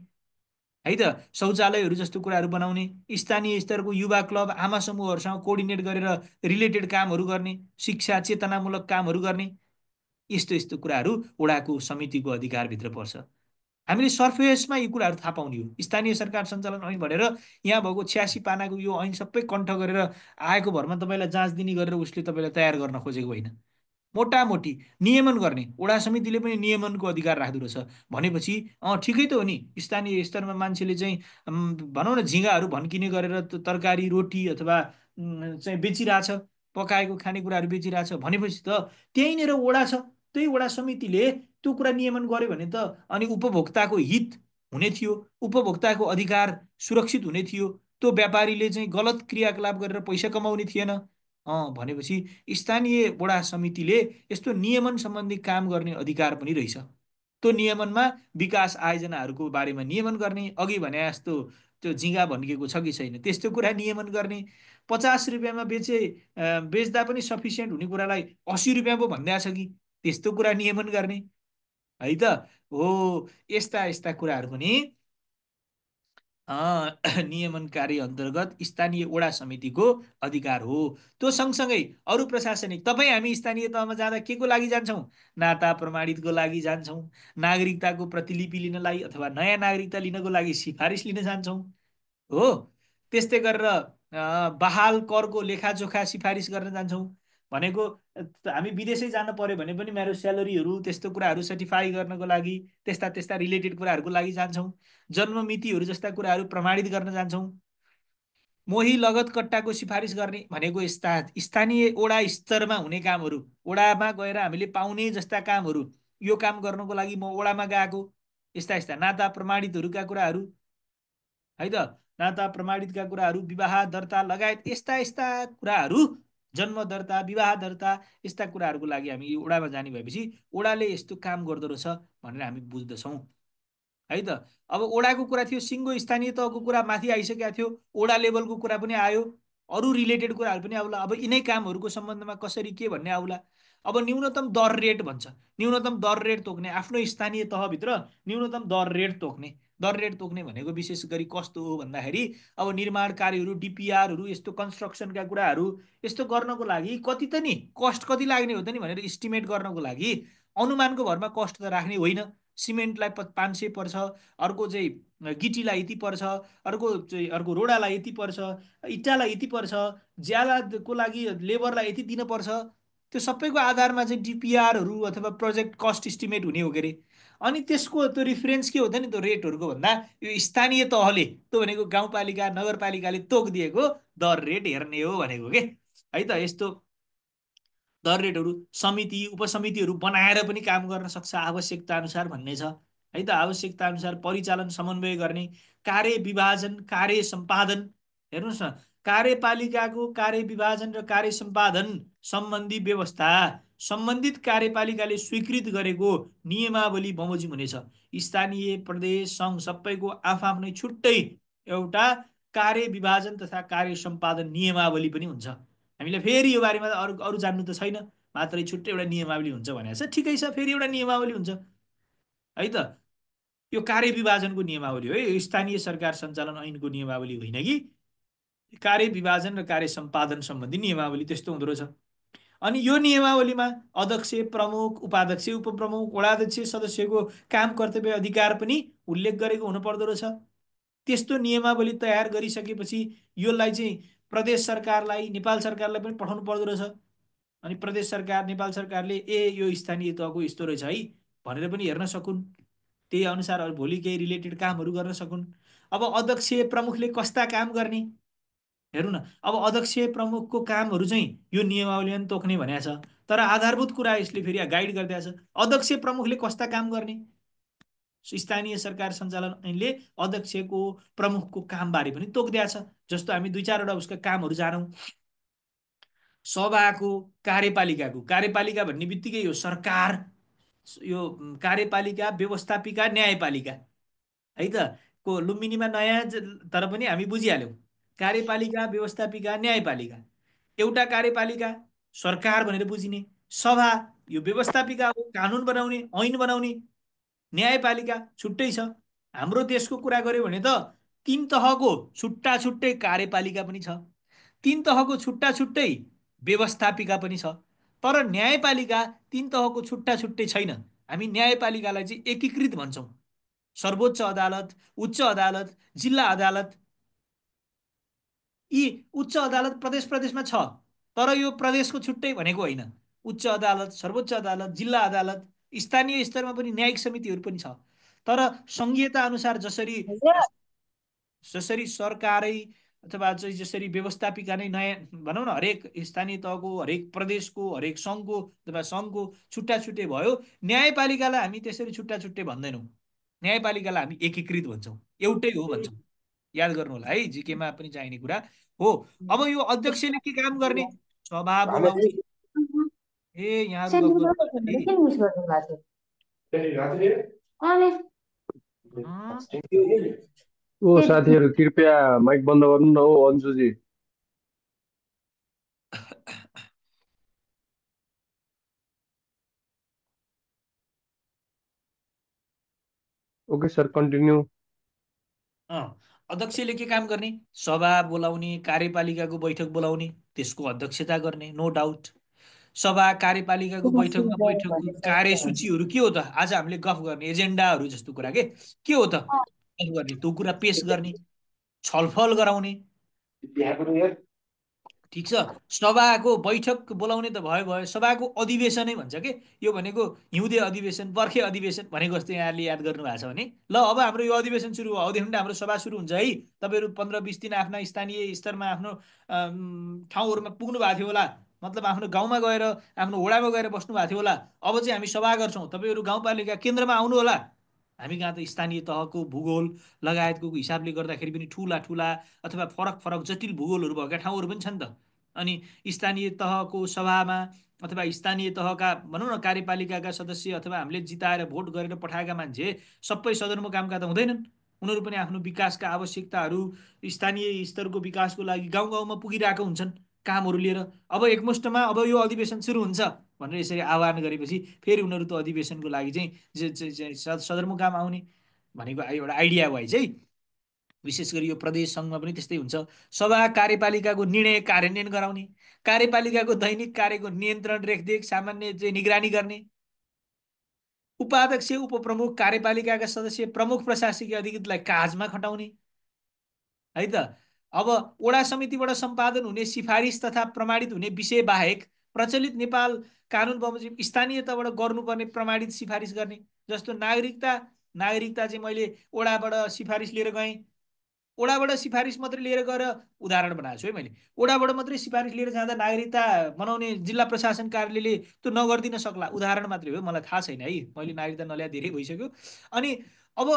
है त, शौचालयहरू जस्तो कुराहरू बनाउने, स्थानीय स्तरको युवा क्लब आमा समूहहरूसँग कोअर्डिनेट गरेर रिलेटेड कामहरू गर्ने, शिक्षा चेतनामूलक कामहरू गर्ने, यस्तो यस्तो कुराहरू वडाको समितिको अधिकारभित्र पर्छ। हामीले सर्फेसमा यी कुराहरू थाहा पाउने हो। स्थानीय सरकार सञ्चालन ऐन भनेर यहाँ भएको 86 पानाको यो ऐन सबै कण्ठ गरेर आएको भरमा तपाईँलाई जाँच दिने गरेर उसले तपाईँलाई तयार गर्न खोजेको होइन। मोटामोटी नियमन गर्ने वडा समितिले पनि नियमनको अधिकार राख्दो रहेछ भनेपछि ठिकै त हो नि। स्थानीय स्तरमा मान्छेले चाहिँ भनौँ न झिँगाहरू भन्किने गरेर तरकारी रोटी अथवा चाहिँ बेचिरहेछ, पकाएको खानेकुराहरू बेचिरहेछ भनेपछि त त्यहीँनिर वडा छ, त्यही वडा समितिले त्यो कुरा नियमन गर्यो भने त अनि उपभोक्ताको हित हुने थियो, उपभोक्ताको अधिकार सुरक्षित हुने थियो, त्यो व्यापारीले चाहिँ गलत क्रियाकलाप गरेर पैसा कमाउने थिएन। भनेपछि स्थानीय वडा समितिले यस्तो नियमन सम्बन्धी काम गर्ने अधिकार पनि रहेछ। त्यो नियमनमा विकास आयोजनाहरूको बारेमा नियमन गर्ने, अघि भने जस्तो त्यो झिँगा भन्किएको छ कि छैन त्यस्तो कुरा नियमन गर्ने, 50 रुपियाँमा बेच्दा पनि सफिसियन्ट हुने कुरालाई 80 रुपियाँ पो भनिदिएको छ कि त्यस्तो कुरा नियमन गर्ने, है त। हो, यस्ता यस्ता कुराहरू पनि नियमन कार्य अन्तर्गत स्थानीय वडा समितिको अधिकार हो। त्यो सँगसँगै अरू प्रशासनिक, तपाईँ हामी स्थानीय तहमा जाँदा के को लागि जान्छौँ, नाता प्रमाणितको लागि जान्छौँ, नागरिकताको प्रतिलिपि लिनलाई अथवा नयाँ नागरिकता लिनको लागि सिफारिस लिन जान्छौँ, हो। त्यस्तै गरेर बहाल करको लेखाजोखा सिफारिस गर्न जान्छौँ। भनेको हामी विदेशै जान पर्यो भने पनि मेरो स्यालेरीहरू त्यस्तो कुराहरू सर्टिफाई गर्नको लागि त्यस्ता त्यस्ता रिलेटेड कुराहरूको लागि जान्छौँ। जन्म मितिहरू जस्ता कुराहरू प्रमाणित गर्न जान्छौँ। मोही लगत कट्टाको सिफारिस गर्ने भनेको यस्ता स्थानीय वडा स्तरमा हुने कामहरू, वडामा गएर हामीले पाउने जस्ता कामहरू, यो काम गर्नको लागि म वडामा गएको, यस्ता यस्ता नाता प्रमाणितहरूका कुराहरू, है त, नाता प्रमाणितका कुराहरू, विवाह दर्ता लगायत यस्ता यस्ता कुराहरू, जन्म दर्ता, विवाह दर्ता, यस्ता कुराहरूको लागि हामी वडामा जाने भएपछि वडाले यस्तो काम गर्दो रहेछ भनेर हामी बुझ्दछौँ, है त। अब वडाको कुरा थियो, सिङ्गो स्थानीय तहको कुरा माथि आइसकेको थियो, वडा लेभलको कुरा पनि आयो, अरू रिलेटेड कुराहरू पनि आउला। अब यिनै कामहरूको सम्बन्धमा कसरी के भन्ने आउला। अब न्यूनतम दर रेट भन्छ, न्यूनतम दर रेट तोक्ने, आफ्नो स्थानीय तहभित्र न्यूनतम दर रेट तोक्ने। दर रेट तोक्ने भनेको विशेष गरी कस्तो हो भन्दाखेरि अब निर्माण कार्यहरू, डिपिआरहरू, यस्तो कन्स्ट्रक्सनका कुराहरू यस्तो गर्नको लागि कति त नि कस्ट कति लाग्ने हो त नि भनेर इस्टिमेट गर्नको लागि अनुमानको भरमा कस्ट त राख्ने होइन। सिमेन्टलाई 500 पर्छ, अर्को चाहिँ गिटीलाई यति पर्छ, अर्को रोडालाई यति पर्छ, इट्टालाई यति पर्छ, ज्यालाको लागि लेबरलाई यति दिनुपर्छ, त्यो सबैको आधारमा चाहिँ डिपिआरहरू अथवा प्रोजेक्ट कस्ट इस्टिमेट हुने हो के अरे। अनि त्यसको त्यो रिफरेन्स के हो त नि, त्यो रेटहरूको भन्दा यो स्थानीय तहले, त्यो भनेको गाउँपालिका नगरपालिकाले तोकिदिएको दर रेट हेर्ने हो भनेको के, है त। यस्तो दर रेटहरू समिति उपसमितिहरू बनाएर पनि काम गर्न सक्छ आवश्यकता अनुसार भन्ने छ, है त। आवश्यकता अनुसार परिचालन समन्वय गर्ने, कार्य विभाजन, कार्य सम्पादन, हेर्नुहोस् न, कार्यपालिकाको कार्य विभाजन र कार्य सम्पादन सम्बन्धी व्यवस्था सम्बन्धित कार्यपालिकाले स्वीकृत गरेको नियमावली बमोजिम हुनेछ। स्थानीय प्रदेश सङ्घ सबैको आफ्नै छुट्टै एउटा कार्य विभाजन तथा कार्य सम्पादन नियमावली पनि हुन्छ। हामीले फेरि यो बारेमा अरू अरू जान्नु त छैन, मात्रै छुट्टै एउटा नियमावली हुन्छ भनेको छ। ठिकै छ, फेरि एउटा नियमावली हुन्छ है त। यो कार्य विभाजनको नियमावली हो, यो स्थानीय सरकार सञ्चालन ऐनको नियमावली होइन कि कार्य विभाजन र कार्य सम्पादन सम्बन्धी नियमावली त्यस्तो हुँदो रहेछ। अनि यो नियमावलीमा अध्यक्ष, प्रमुख, उपाध्यक्ष, उपप्रमुख, वडाध्यक्ष सदस्यको काम कर्तव्य अधिकार पनि उल्लेख गरेको हुनुपर्दो रहेछ। त्यस्तो नियमावली तयार गरिसकेपछि यसलाई चाहिँ प्रदेश सरकारलाई, नेपाल सरकारलाई पनि पठाउनु पर्दो रहेछ। अनि प्रदेश सरकार, नेपाल सरकारले यो स्थानीय तहको यस्तो रहेछ है भनेर पनि हेर्न सकुन्, त्यही अनुसार भोलि केही रिलेटेड कामहरू गर्न सकुन्। अब अध्यक्ष प्रमुखले कस्ता काम गर्ने हेरौँ न। अब अध्यक्ष प्रमुखको कामहरू चाहिँ यो नियमावलीमा तोक्ने भनेको छ, तर आधारभूत कुरा यसले फेरि गाइड गरिदिएको छ। अध्यक्ष प्रमुखले कस्ता काम गर्ने, स्थानीय सरकार सञ्चालन ऐनले अध्यक्षको प्रमुखको कामबारे पनि तोकिदिएको छ। जस्तो हामी 2-4वटा उसका कामहरू जानौँ। सभाको कार्यपालिकाको, कार्यपालिका भन्ने बित्तिकै यो सरकार, यो कार्यपालिका, व्यवस्थापिका, न्यायपालिका है त। को लुम्बिनीमा नयाँ तर पनि हामी बुझिहाल्यौँ। कार्यपालिका, व्यवस्थापिका, न्यायपालिका। एउटा कार्यपालिका सरकार भनेर बुझिने, सभा यो व्यवस्थापिका हो, कानुन बनाउने, ऐन बनाउने, न्यायपालिका छुट्टै छ। हाम्रो देशको कुरा गर्यो भने त 3 तहको छुट्टा छुट्टै कार्यपालिका पनि छ, 3 तहको छुट्टा छुट्टै व्यवस्थापिका पनि छ। तर न्यायपालिका 3 तहको छुट्टा छुट्टै छैन। हामी न्यायपालिकालाई चाहिँ एकीकृत भन्छौँ। सर्वोच्च अदालत, उच्च अदालत, जिल्ला अदालत, यी उच्च अदालत प्रदेश प्रदेशमा छ, तर यो प्रदेशको छुट्टै भनेको होइन। उच्च अदालत, सर्वोच्च अदालत, जिल्ला अदालत, स्थानीय स्तरमा पनि न्यायिक समितिहरू पनि छ। तर संहिता अनुसार जसरी जसरी सरकारै अथवा चाहिँ जसरी व्यवस्थापिका नै नयाँ भनौँ न, हरेक स्थानीय तहको, हरेक प्रदेशको, हरेक सङ्घको अथवा सङ्घको छुट्टा छुट्टै भयो, न्यायपालिकालाई हामी त्यसरी छुट्टा छुट्टै भन्दैनौँ। न्यायपालिकालाई हामी एकीकृत भन्छौँ, एउटै हो भन्छौँ। याद गर्नु होला है, जिकेमा पनि चाहिने कुरा हो। अब यो अध्यक्षले के काम गर्ने, सभा बोलाउने। यहाँहरू गफ गर्नु ओ साथीहरू कृपया माइक बन्द गर्नु न। ओ अन्जुजी, ओके सर, कन्टिन्यू। अध्यक्षले के काम गर्ने, सभा बोलाउने, कार्यपालिकाको बैठक बोलाउने, त्यसको अध्यक्षता गर्ने, नो डाउट। सभा कार्यपालिकाको बैठकमा बैठकको कार्यसूचीहरू के हो त, आज हामीले गफ गर्ने एजेन्डाहरू जस्तो कुरा के हो त गफ गर्ने, त्यो कुरा पेश गर्ने, छलफल गराउने। ठिक छ, सभाको बैठक बोलाउने त भयो भयो, सभाको अधिवेशनै भन्छ के। यो भनेको हिउँदे अधिवेशन, बर्खे अधिवेशन भनेको जस्तो यहाँले याद गर्नु भएको छ भने, ल अब हाम्रो यो अधिवेशन सुरु भयो, अबदेखि हाम्रो सभा सुरु हुन्छ है। तपाईँहरू 15-20 दिन आफ्ना स्थानीय स्तरमा आफ्नो ठाउँहरूमा पुग्नु भएको थियो होला, मतलब आफ्नो गाउँमा गएर, आफ्नो वडामा गएर बस्नु भएको थियो होला। अब चाहिँ हामी सभा गर्छौँ, तपाईँहरू गाउँपालिका केन्द्रमा आउनु होला। हामी कहाँ त स्थानीय तहको भूगोल लगायतको हिसाबले गर्दाखेरि पनि ठुला ठुला अथवा फरक फरक जटिल भूगोलहरू भएका ठाउँहरू पनि छन् त। अनि स्थानीय तहको सभामा अथवा स्थानीय तहका भनौँ न कार्यपालिकाका सदस्य अथवा हामीले जिताएर भोट गरेर पठाएका मान्छे सबै सदरमुकामका त हुँदैनन्। उनीहरू पनि आफ्नो विकासका आवश्यकताहरू, स्थानीय स्तरको विकासको लागि गाउँ गाउँमा पुगिरहेको हुन्छन् कामहरू लिएर। अब एकमुष्टमा अब यो अधिवेशन सुरु हुन्छ भनेर यसरी आह्वान गरेपछि फेरि उनीहरू त अधिवेशनको लागि चाहिँ सदरमुकाम आउने भनेको एउटा आइडिया वाइज है। विशेष गरी यो प्रदेश सङ्घमा पनि त्यस्तै हुन्छ। सभा कार्यपालिकाको निर्णय कार्यान्वयन गराउने, कार्यपालिकाको दैनिक कार्यको नियन्त्रण, रेखदेख, सामान्य चाहिँ निगरानी गर्ने। उपाध्यक्ष, उपप्रमुख, कार्यपालिकाका सदस्य, प्रमुख प्रशासकीय अधिकृतलाई काजमा खटाउने है त। अब वडा समितिबाट सम्पादन हुने सिफारिस तथा प्रमाणित हुने विषय बाहेक प्रचलित नेपाल कानुन बमोजिम स्थानीय तहबाट गर्नुपर्ने प्रमाणित सिफारिस गर्ने। जस्तो नागरिकता चाहिँ मैले वडाबाट सिफारिस लिएर गएँ, वडाबाट सिफारिस मात्रै लिएर गएर उदाहरण बनाएको छु है मैले। वडाबाट मात्रै सिफारिस लिएर जाँदा नागरिकता बनाउने जिल्ला प्रशासन कार्यालयले त्यो नगरिदिन सक्ला, उदाहरण मात्रै हो, मलाई थाहा छैन है, मैले नागरिकता नल्याए धेरै भइसक्यो। अनि अब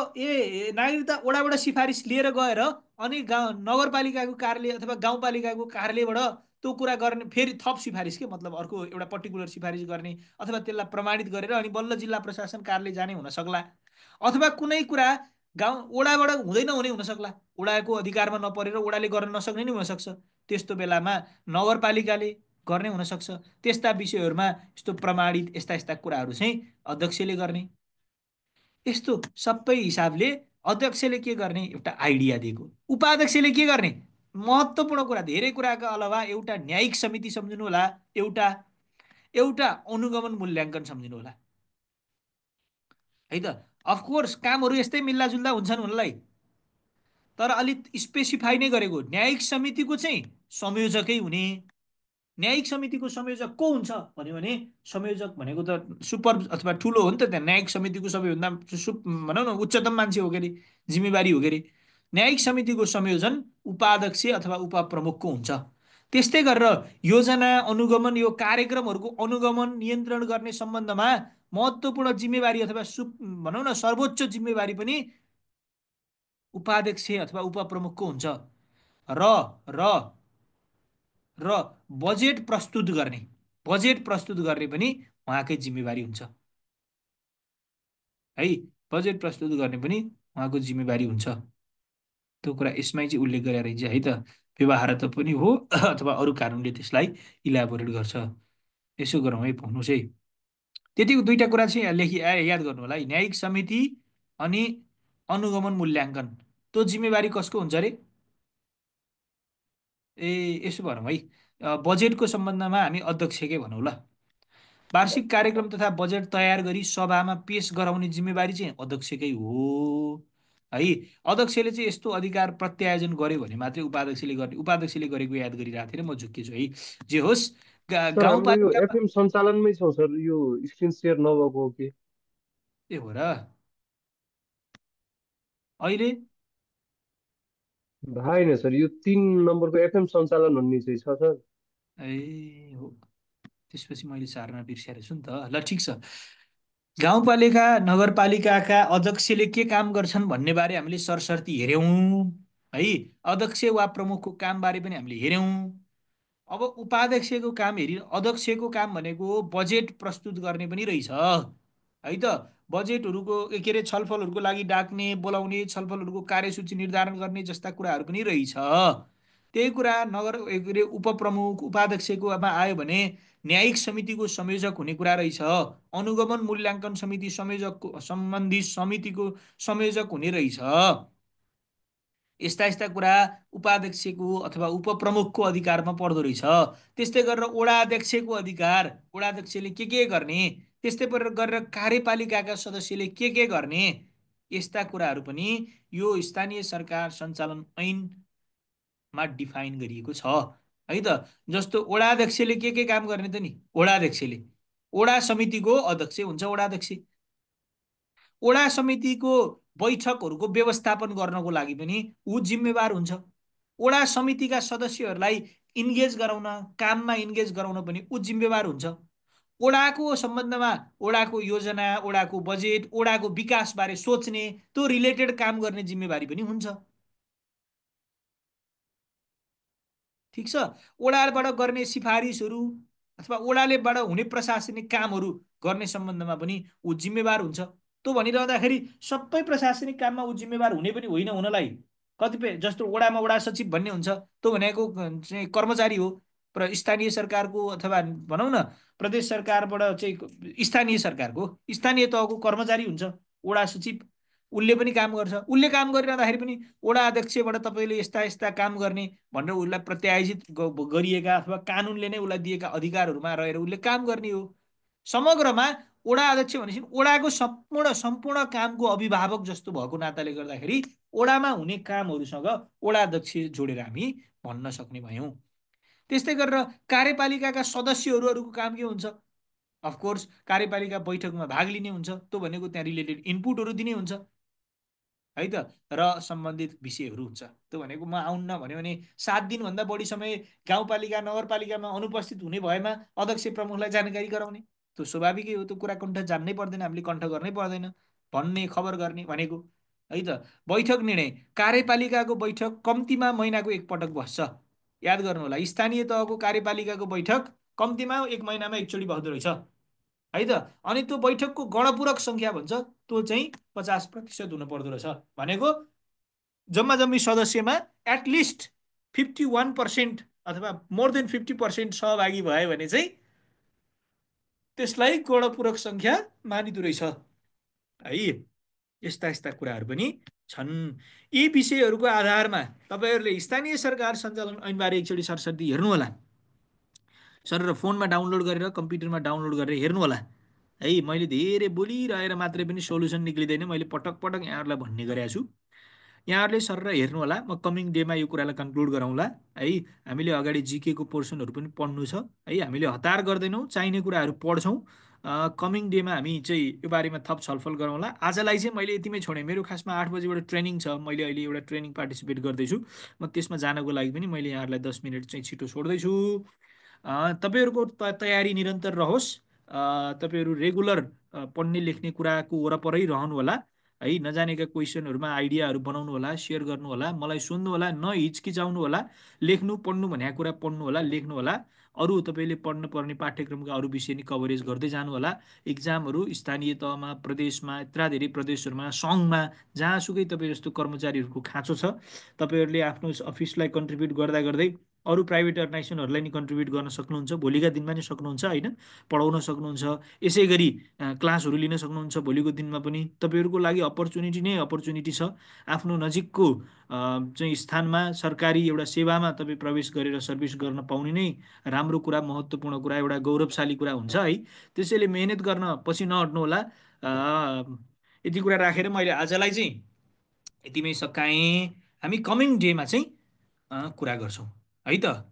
नागरिकता वडाबाट सिफारिस लिएर गएर अनि नगरपालिकाको कार्यालय अथवा गाउँपालिकाको कार्यालयबाट त्यो कुरा गर्ने फेरि थप सिफारिस के मतलब अर्को एउटा पर्टिकुलर सिफारिस गर्ने अथवा त्यसलाई प्रमाणित गरेर अनि बल्ल जिल्ला प्रशासन कार्यालय जाने हुन सक्ला अथवा कुनै कुरा गाउँ वडाबाट हुँदै नहुने हुन सक्ला वडाको अधिकारमा नपरेर वडाले गर्न नसक्ने नै हुनसक्छ त्यस्तो बेलामा नगरपालिकाले गर्ने हुनसक्छ त्यस्ता विषयहरूमा यस्तो प्रमाणित यस्ता यस्ता कुराहरू चाहिँ अध्यक्षले गर्ने यस्तो सबै हिसाबले अध्यक्षले के गर्ने एउटा आइडिया दिएको उपाध्यक्षले के गर्ने महत्त्वपूर्ण कुरा धेरै कुराका अलावा एउटा न्यायिक समिति सम्झिनु होला एउटा एउटा अनुगमन मूल्याङ्कन सम्झिनु होला है त अफकोर्स कामहरू यस्तै मिल्लाजुल्ला हुन्छन् उनलाई तर अलिक स्पेसिफाई नै गरेको न्यायिक समितिको चाहिँ संयोजकै हुने न्यायिक समितिको संयोजक को हुन्छ भन्यो भने संयोजक भनेको त सुपर अथवा ठुलो हो नि त त्यहाँ न्यायिक समितिको सबैभन्दा भनौँ न उच्चतम मान्छे हो के अरे जिम्मेवारी हो के अरे न्यायिक समितिको संयोजन उपाध्यक्ष अथवा उपप्रमुखको हुन्छ त्यस्तै गरेर योजना अनुगमन यो कार्यक्रमहरूको अनुगमन नियन्त्रण गर्ने सम्बन्धमा महत्त्वपूर्ण जिम्मेवारी अथवा भनौँ न सर्वोच्च जिम्मेवारी पनि उपाध्यक्ष अथवा उपप्रमुखको हुन्छ र र र बजेट प्रस्तुत गर्ने पनि उहाँकै जिम्मेवारी हुन्छ है बजेट प्रस्तुत गर्ने पनि उहाँको जिम्मेवारी हुन्छ त्यो कुरा यसमै चाहिँ उल्लेख गरेर रहेछ है त व्यवहार त पनि हो अथवा अरू कानुनले त्यसलाई इलाबोरेट गर्छ यसो गरौँ है भन्नुहोस् है त्यतिको दुईटा कुरा चाहिँ याद गर्नु होला है न्यायिक समिति अनि अनुगमन मूल्याङ्कन त्यो जिम्मेवारी कसको हुन्छ अरे ए यसो भनौँ है बजेटको सम्बन्धमा हामी अध्यक्षकै भनौँ ल वार्षिक कार्यक्रम तथा बजेट तयार गरी सभामा पेश गराउने जिम्मेवारी चाहिँ अध्यक्षकै हो है अध्यक्षले चाहिँ यस्तो अधिकार प्रत्यायोजन गर्यो भने मात्रै उपाध्यक्षले गर्ने उपाध्यक्षले गरेको याद गरिरहेको थिएँ र म झुक्केछु है जे होस् सर हाम्रो यो गाउँपालिकामा एफएम सञ्चालनमै छौँ सर यो स्क्रिन सेयर नभएको हो कि ए हो र अहिले होइन सर यो 3 नम्बरको एफएम सञ्चालन भन्ने चाहिँ छ सर ए हो त्यसपछि मैले सार्न बिर्सेको छु नि त ल ठिक छ गाउँपालिका नगरपालिकाका अध्यक्षले के काम गर्छन् भन्ने बारे हामीले सरसर्ती हेऱ्यौँ है अध्यक्ष वा प्रमुखको कामबारे पनि हामीले हेऱ्यौँ अब उपाध्यक्षको काम हेरि अध्यक्षको काम भनेको बजेट प्रस्तुत गर्ने पनि रहेछ है त बजेटहरूको के अरे छलफलहरूको लागि डाक्ने बोलाउने छलफलहरूको कार्यसूची निर्धारण गर्ने जस्ता कुराहरू पनि रहेछ त्यही कुरा नगर के अरे उपप्रमुख उपाध्यक्षकोमा आयो भने न्यायिक समितिको संयोजक हुने कुरा रहेछ अनुगमन मूल्याङ्कन समिति संयोजकको सम्बन्धी समितिको संयोजक हुने रहेछ यस्ता यस्ता कुरा उपाध्यक्षको अथवा उपप्रमुखको अधिकारमा पर्दो रहेछ त्यस्तै गरेर वडाध्यक्षको अधिकार वडाध्यक्षले के गर्ने त्यस्तै गरेर कार्यपालिकाका सदस्यले के गर्ने यस्ता कुराहरू पनि यो स्थानीय सरकार सञ्चालन ऐनमा डिफाइन गरिएको छ है त जस्तो वडाध्यक्षले के काम गर्ने त नि वडाध्यक्षले वडा समितिको अध्यक्ष हुन्छ वडाध्यक्ष वडा समितिको बैठकहरूको व्यवस्थापन गर्नको लागि पनि ऊ जिम्मेवार हुन्छ वडा समितिका सदस्यहरूलाई इन्गेज गराउन काममा इन्गेज गराउन पनि ऊ जिम्मेवार हुन्छ वडाको सम्बन्धमा वडाको योजना वडाको बजेट वडाको विकासबारे सोच्ने त्यो रिलेटेड काम गर्ने जिम्मेवारी पनि हुन्छ ठिक छ वडाबाट गर्ने सिफारिसहरू अथवा वडालेबाट हुने प्रशासनिक कामहरू गर्ने सम्बन्धमा पनि ऊ जिम्मेवार हुन्छ त्यो भनिरहँदाखेरि सबै प्रशासनिक काममा ऊ जिम्मेवार हुने पनि होइन हुनलाई कतिपय जस्तो वडामा वडा सचिव भन्ने हुन्छ त्यो भनेको चाहिँ कर्मचारी हो स्थानीय सरकारको अथवा भनौँ न प्रदेश सरकारबाट चाहिँ स्थानीय तहको कर्मचारी हुन्छ वडा सचिव उसले पनि काम गर्छ उसले काम गरिरहँदाखेरि पनि वडा अध्यक्षबाट तपाईँले यस्ता यस्ता काम गर्ने भनेर उसलाई प्रत्यायोजित गरिएका अथवा कानुनले नै उसलाई दिएका अधिकारहरूमा रहेर उसले काम गर्ने हो समग्रमा वडा अध्यक्ष भनेपछि वडाको सम्पूर्ण कामको अभिभावक जस्तो भएको नाताले गर्दाखेरि वडामा हुने कामहरूसँग वडा अध्यक्ष जोडेर हामी भन्न सक्ने भयौँ त्यस्तै गरेर कार्यपालिकाका सदस्यहरूको काम के हुन्छ अफकोर्स कार्यपालिका बैठकमा भाग लिने हुन्छ त्यो भनेको त्यहाँ रिलेटेड इनपुटहरू दिने हुन्छ है त र सम्बन्धित विषयहरू हुन्छ त्यो भनेको म आउन्न भन्यो भने 7 दिनभन्दा बढी समय गाउँपालिका नगरपालिकामा अनुपस्थित हुने भएमा अध्यक्ष प्रमुखलाई जानकारी गराउने त्यो स्वाभाविकै हो त्यो कुरा कण्ठ जान्नै पर्दैन हामीले कण्ठ गर्नै पर्दैन भन्ने खबर गर्ने भनेको है त। बैठक निर्णय, कार्यपालिकाको बैठक कम्तीमा महिनाको एकपटक बस्छ। याद गर्नु होला, स्थानीय तहको कार्यपालिकाको बैठक कम्तीमा 1 महिनामा एकचोटि बस्दो रहेछ है त। अनि त्यो बैठकको गणपूरक सङ्ख्या भन्छ, त्यो चाहिँ 50% हुन पर्दो रहेछ। भनेको जम्मा जम्मी सदस्यमा एटलिस्ट 51% अथवा मोर देन 50% सहभागी भयो भने चाहिँ त्यसलाई गणपूरक सङ्ख्या मानिदो रहेछ है। यस्ता यस्ता कुराहरू पनि छन्। यी विषयहरूको आधारमा तपाईँहरूले स्थानीय सरकार सञ्चालन ऐनबारे एकचोटि सरसर्ती हेर्नुहोला। सर फोनमा डाउनलोड गरेर कम्प्युटरमा डाउनलोड गरेर हेर्नुहोला है। मैले धेरै बोलिरहेर मात्रै पनि सोल्युसन निक्लिँदैन, मैले पटक पटक यहाँहरूलाई भन्ने गरेको छु। यहाँहरूले सर हेर्नुहोला, म कमिङ डेमा यो कुरालाई कन्क्लुड गराउँला है। हामीले अगाडि जिके को पोर्सनहरू पनि पढ्नु छ है। हामीले हतार गर्दैनौँ, चाहिने कुराहरू पढ्छौँ। कमिङ डेमा हामी चाहिँ यो बारेमा थप छलफल गरौँला। आजलाई चाहिँ मैले यतिमै छोडेँ। मेरो खासमा 8 बजीबाट ट्रेनिङ छ, मैले अहिले एउटा ट्रेनिङ पार्टिसिपेट गर्दैछु। म त्यसमा जानको लागि पनि मैले यहाँहरूलाई 10 मिनट चाहिँ छिटो छोड्दैछु। तपाईँहरूको तयारी निरन्तर रहोस्। तपाईँहरू रेगुलर पढ्ने लेख्ने कुराको वरपरै रहनु होला है। नजानेका क्वेसनहरूमा आइडियाहरू बनाउनु होला, सेयर गर्नु होला, मलाई सुन्नु होला, नहिचकिचाउनु होला। लेख्नु पढ्नु भनेको कुरा पढ्नु होला, लेख्नु होला। अरू तपाईँले पढ्नु पर्ने पाठ्यक्रमका अरू विषय नि कभरेज गर्दै जानु होला। इक्जामहरू स्थानीय तहमा, प्रदेशमा, यत्र धेरै प्रदेशहरूमा, सङ्घमा, जहाँसुकै तपाईँ जस्तो कर्मचारीहरूको खाँचो छ। तपाईँहरूले आफ्नो अफिसलाई कन्ट्रिब्युट गर्दा गर्दै अरू प्राइभेट अर्गनाइजेसनहरूलाई नि कन्ट्रिब्युट गर्न सक्नुहुन्छ। भोलिका दिनमा नि सक्नुहुन्छ होइन, पढाउन सक्नुहुन्छ। यसै गरी क्लासहरू लिन सक्नुहुन्छ भोलिको दिनमा पनि। तपाईँहरूको लागि अपर्च्युनिटी नै अपर्च्युनिटी छ। आफ्नो नजिकको चाहिँ स्थानमा सरकारी एउटा सेवामा तपाईँ प्रवेश गरेर सर्भिस गर्न पाउने नै राम्रो कुरा, महत्त्वपूर्ण कुरा, एउटा गौरवशाली कुरा हुन्छ है। त्यसैले मेहनत गर्न पछि नहट्नु होला। यति कुरा राखेर मैले आजलाई चाहिँ यतिमै सकाएँ। हामी कमिङ डेमा चाहिँ कुरा गर्छौँ है त।